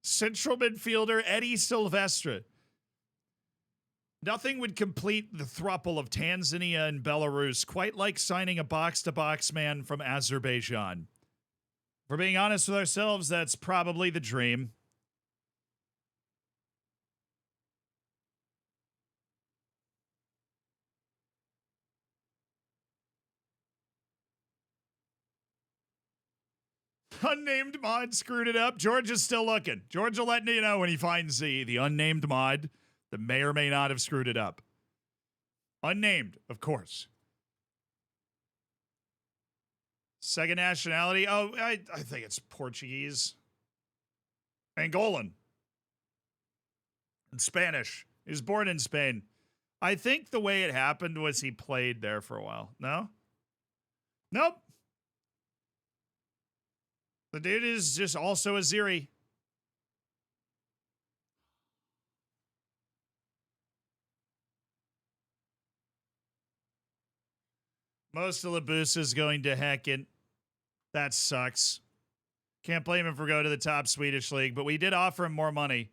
central midfielder Eddie Silvestre. Nothing would complete the throuple of Tanzania and Belarus quite like signing a box-to-box man from Azerbaijan. If we're being honest with ourselves, that's probably the dream. Unnamed mod screwed it up. George is still looking. George will let you know when he finds the unnamed mod that may or may not have screwed it up. Unnamed, of course. Second nationality. Oh, I think it's Portuguese. Angolan. And Spanish. He was born in Spain. I think the way it happened was he played there for a while. No? Nope. The dude is just also a Ziri. Most of Labusa's going to Häcken. That sucks. Can't blame him for going to the top Swedish league, but we did offer him more money.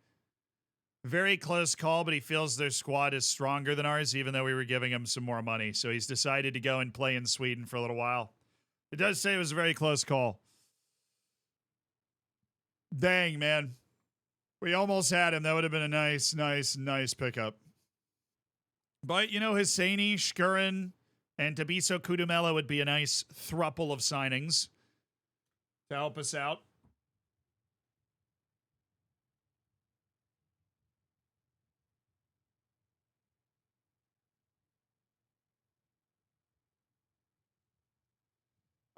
Very close call, but he feels their squad is stronger than ours, even though we were giving him some more money. So he's decided to go and play in Sweden for a little while. It does say it was a very close call. Dang, man. We almost had him. That would have been a nice pickup. But, you know, Hosseini, Shkurin, and Tabiso Kudumela would be a nice thruple of signings to help us out.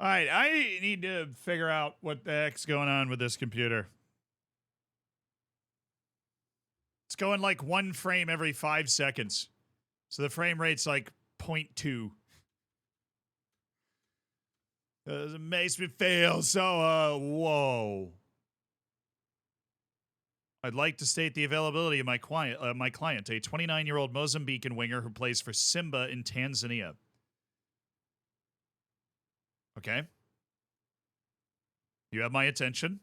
All right, I need to figure out what the heck's going on with this computer. It's going like 1 frame every 5 seconds. So the frame rate's like 0.2. It makes me feel so, whoa. I'd like to state the availability of my client, a 29-year-old Mozambican winger who plays for Simba in Tanzania. Okay. You have my attention.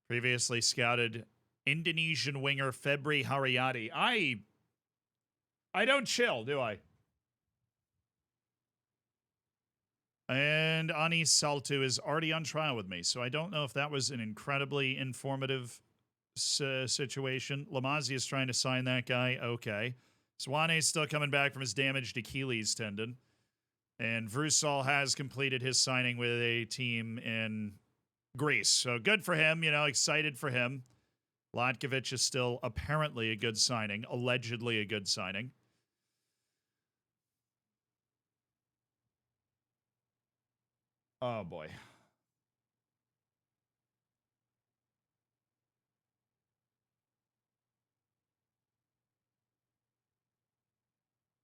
Previously scouted Indonesian winger Febri Haryadi. I don't chill, do I? And Ani Saltu is already on trial with me, so I don't know if that was an incredibly informative situation. Lamazia is trying to sign that guy. Okay. Swane's still coming back from his damaged Achilles tendon. And Vrusal has completed his signing with a team in Greece. So good for him, you know, excited for him. Latkovic is still apparently a good signing, allegedly a good signing. Oh, boy.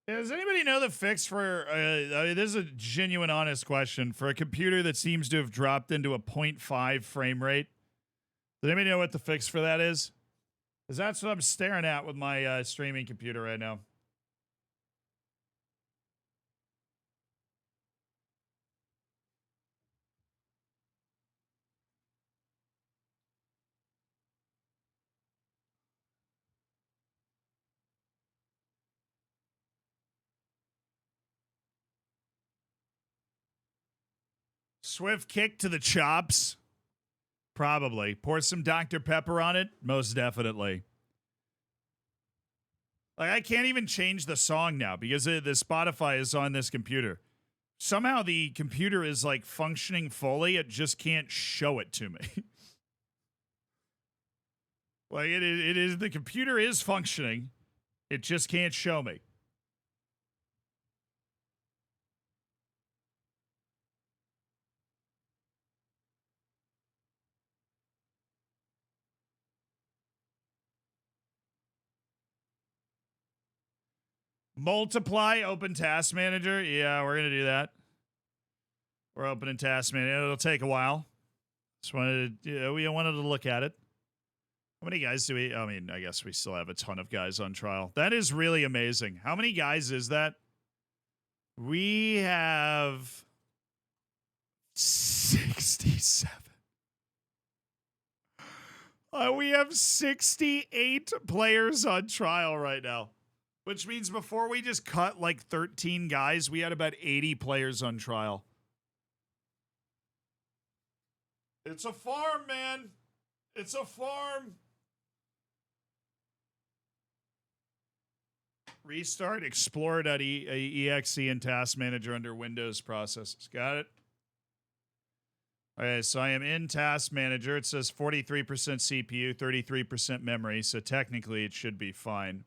Does anybody know the fix for, this is a genuine, honest question, for a computer that seems to have dropped into a 0.5 frame rate? Does anybody know what the fix for that is? Because that's what I'm staring at with my streaming computer right now. Swift kick to the chops? Probably. Pour some Dr. Pepper on it? Most definitely. Like, I can't even change the song now because the Spotify is on this computer. Somehow the computer is like functioning fully. It just can't show it to me. Like it is, the computer is functioning. It just can't show me. Multiply open task manager. Yeah, we're going to do that. We're opening task manager. It'll take a while. Just wanted to, we wanted to look at it. How many guys do we? I mean, I guess we still have a ton of guys on trial. That is really amazing. How many guys is that? We have 67. We have 68 players on trial right now, which means before we just cut like 13 guys, we had about 80 players on trial. It's a farm, man. It's a farm. Restart Explorer.exe and Task Manager under Windows processes. Got it? Okay, so I am in Task Manager. It says 43% CPU, 33% memory, so technically it should be fine.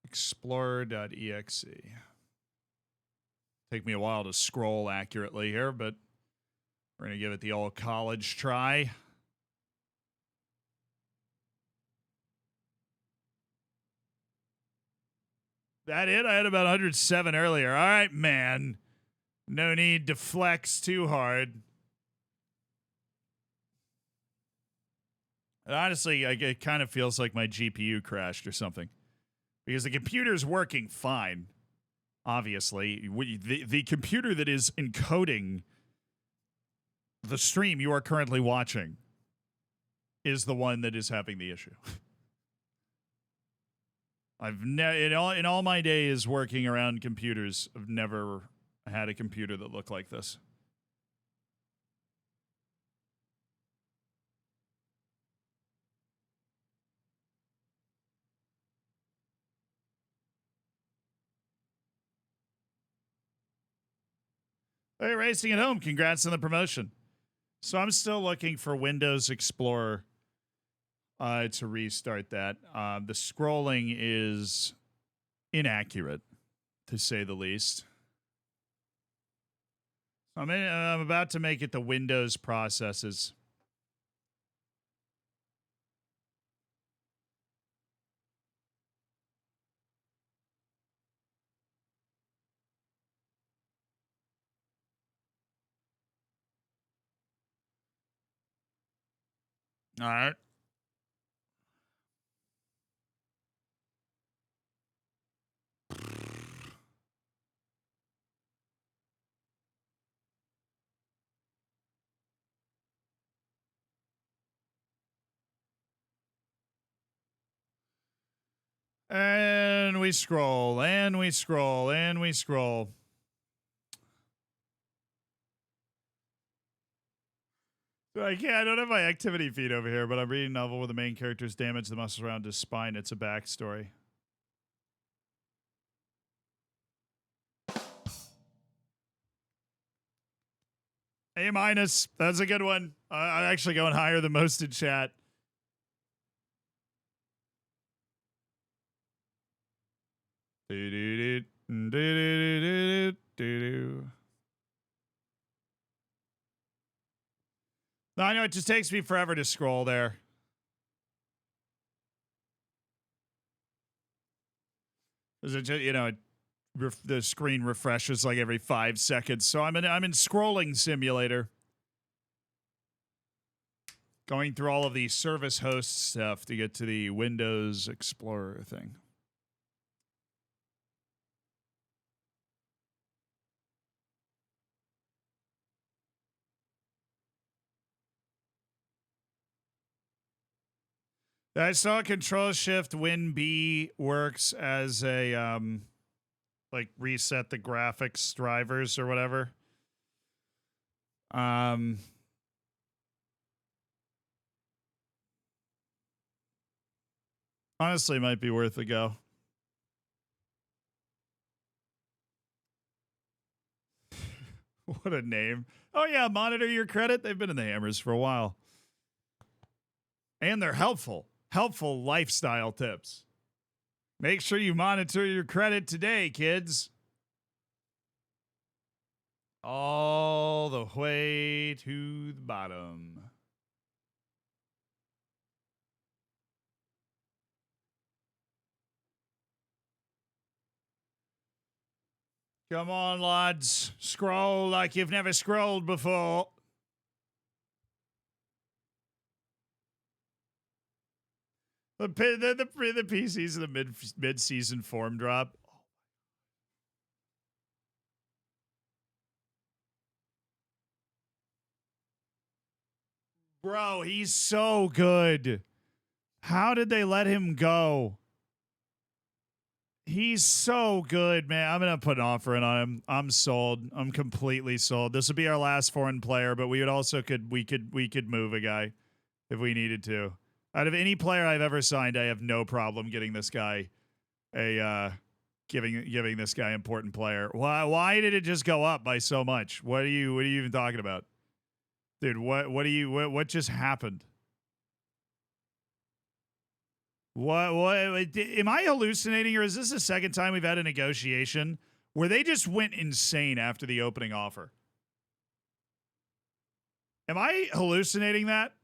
Explorer.exe. Take me a while to scroll accurately here, but we're going to give it the old college try. That it? I had about 107 earlier. All right, man. No need to flex too hard. And honestly, it kind of feels like my GPU crashed or something. Because the computer's working fine, obviously. The computer that is encoding the stream you are currently watching is the one that is having the issue. I've in all my days working around computers, I've never had a computer that looked like this. Hey, Racing at Home, congrats on the promotion. So I'm still looking for Windows Explorer to restart that. The scrolling is inaccurate, to say the least. I'm about to make it the Windows processes. All right. And we scroll, and we scroll, and we scroll. I don't have my activity feed over here, but I'm reading a novel where the main character's damaged the muscles around his spine. It's a backstory. A minus. That's a good one. I'm actually going higher than most in chat. Do-do-do, do-do-do-do-do-do. No, I know it just takes me forever to scroll there. Is it just, the screen refreshes like every 5 seconds. So I'm in scrolling simulator. Going through all of the service host stuff to get to the Windows Explorer thing. I saw Control Shift Win B works as a like reset the graphics drivers or whatever. Honestly, might be worth a go. What a name. Oh yeah, monitor your credit. They've been in the hammers for a while. And they're helpful. Helpful lifestyle tips. Make sure you monitor your credit today, kids. All the way to the bottom. Come on, lads. Scroll like you've never scrolled before. The PCs in the mid-season form drop. Bro, he's so good. How did they let him go? He's so good, man. I'm gonna put an offer in on him. I'm sold. I'm completely sold. This would be our last foreign player, but we could move a guy if we needed to. Out of any player I've ever signed, I have no problem getting this guy giving this guy important player. Why did it just go up by so much? What are you even talking about? Dude, what just happened? What am I hallucinating, or is this the second time we've had a negotiation where they just went insane after the opening offer? Am I hallucinating that?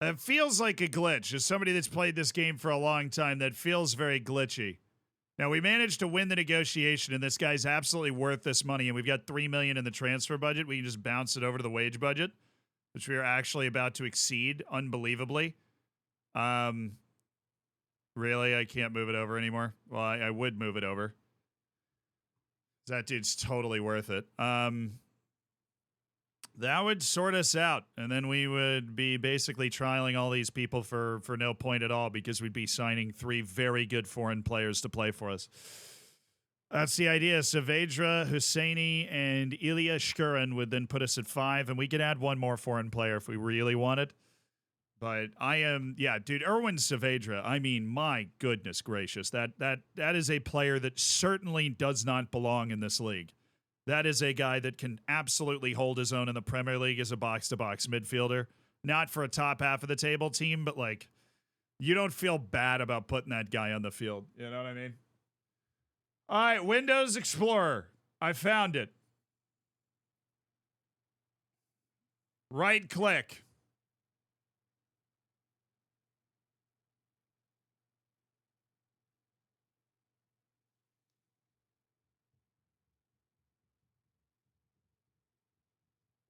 That feels like a glitch. As somebody that's played this game for a long time, that feels very glitchy. Now, we managed to win the negotiation, and this guy's absolutely worth this money, and we've got $3 million in the transfer budget. We can just bounce it over to the wage budget, which we are actually about to exceed, unbelievably. Really? I can't move it over anymore? Well, I would move it over. That dude's totally worth it. That would sort us out, and then we would be basically trialing all these people for no point at all, because we'd be signing 3 very good foreign players to play for us. That's the idea. Saavedra, Husseini, and Ilya Shkurin would then put us at 5, and we could add 1 more foreign player if we really wanted. But dude, Erwin Saavedra, I mean, my goodness gracious. That is a player that certainly does not belong in this league. That is a guy that can absolutely hold his own in the Premier League as a box-to-box midfielder. Not for a top half of the table team, but like, you don't feel bad about putting that guy on the field. You know what I mean? All right, Windows Explorer. I found it. Right click.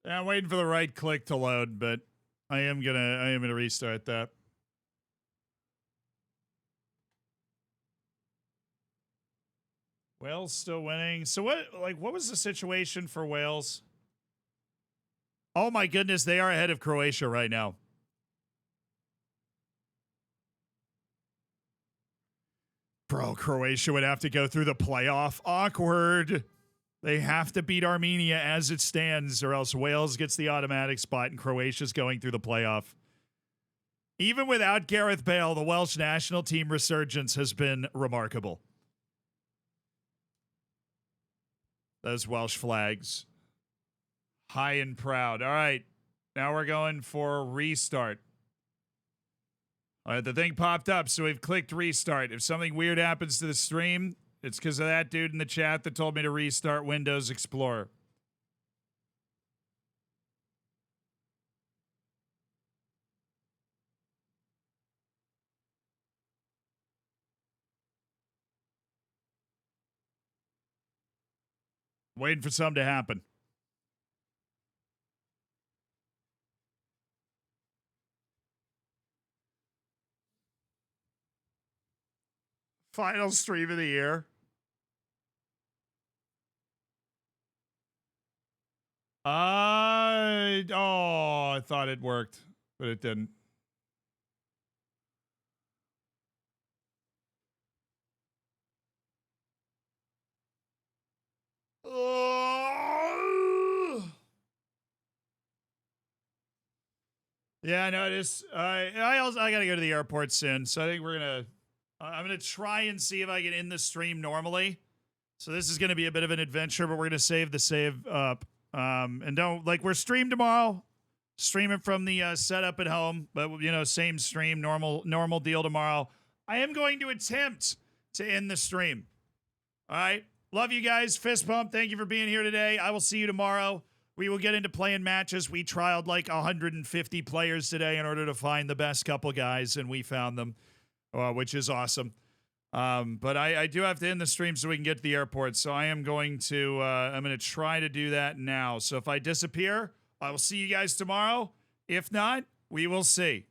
I'm waiting for the right click to load, but I am gonna restart that. Wales still winning. So what was the situation for Wales? Oh my goodness, they are ahead of Croatia right now. Bro, Croatia would have to go through the playoff. Awkward. They have to beat Armenia as it stands, or else Wales gets the automatic spot and Croatia's going through the playoff. Even without Gareth Bale, the Welsh national team resurgence has been remarkable. Those Welsh flags. High and proud. All right. Now we're going for restart. All right, the thing popped up, so we've clicked restart. If something weird happens to the stream, it's because of that dude in the chat that told me to restart Windows Explorer. Waiting for something to happen. Final stream of the year. I thought it worked, but it didn't. Yeah, no, it is. I gotta go to the airport soon, so I think I'm gonna try and see if I can end the stream normally. So this is gonna be a bit of an adventure, but we're gonna save the save up. And don't we're streamed tomorrow. Stream it from the setup at home, but same stream, normal deal tomorrow. I am going to attempt to end the stream. All right. Love you guys. Fist bump. Thank you for being here today. I will see you tomorrow. We will get into playing matches. We trialed like 150 players today in order to find the best couple guys, and we found them, which is awesome. But I do have to end the stream so we can get to the airport. So I'm going to try to do that now. So if I disappear, I will see you guys tomorrow. If not, we will see.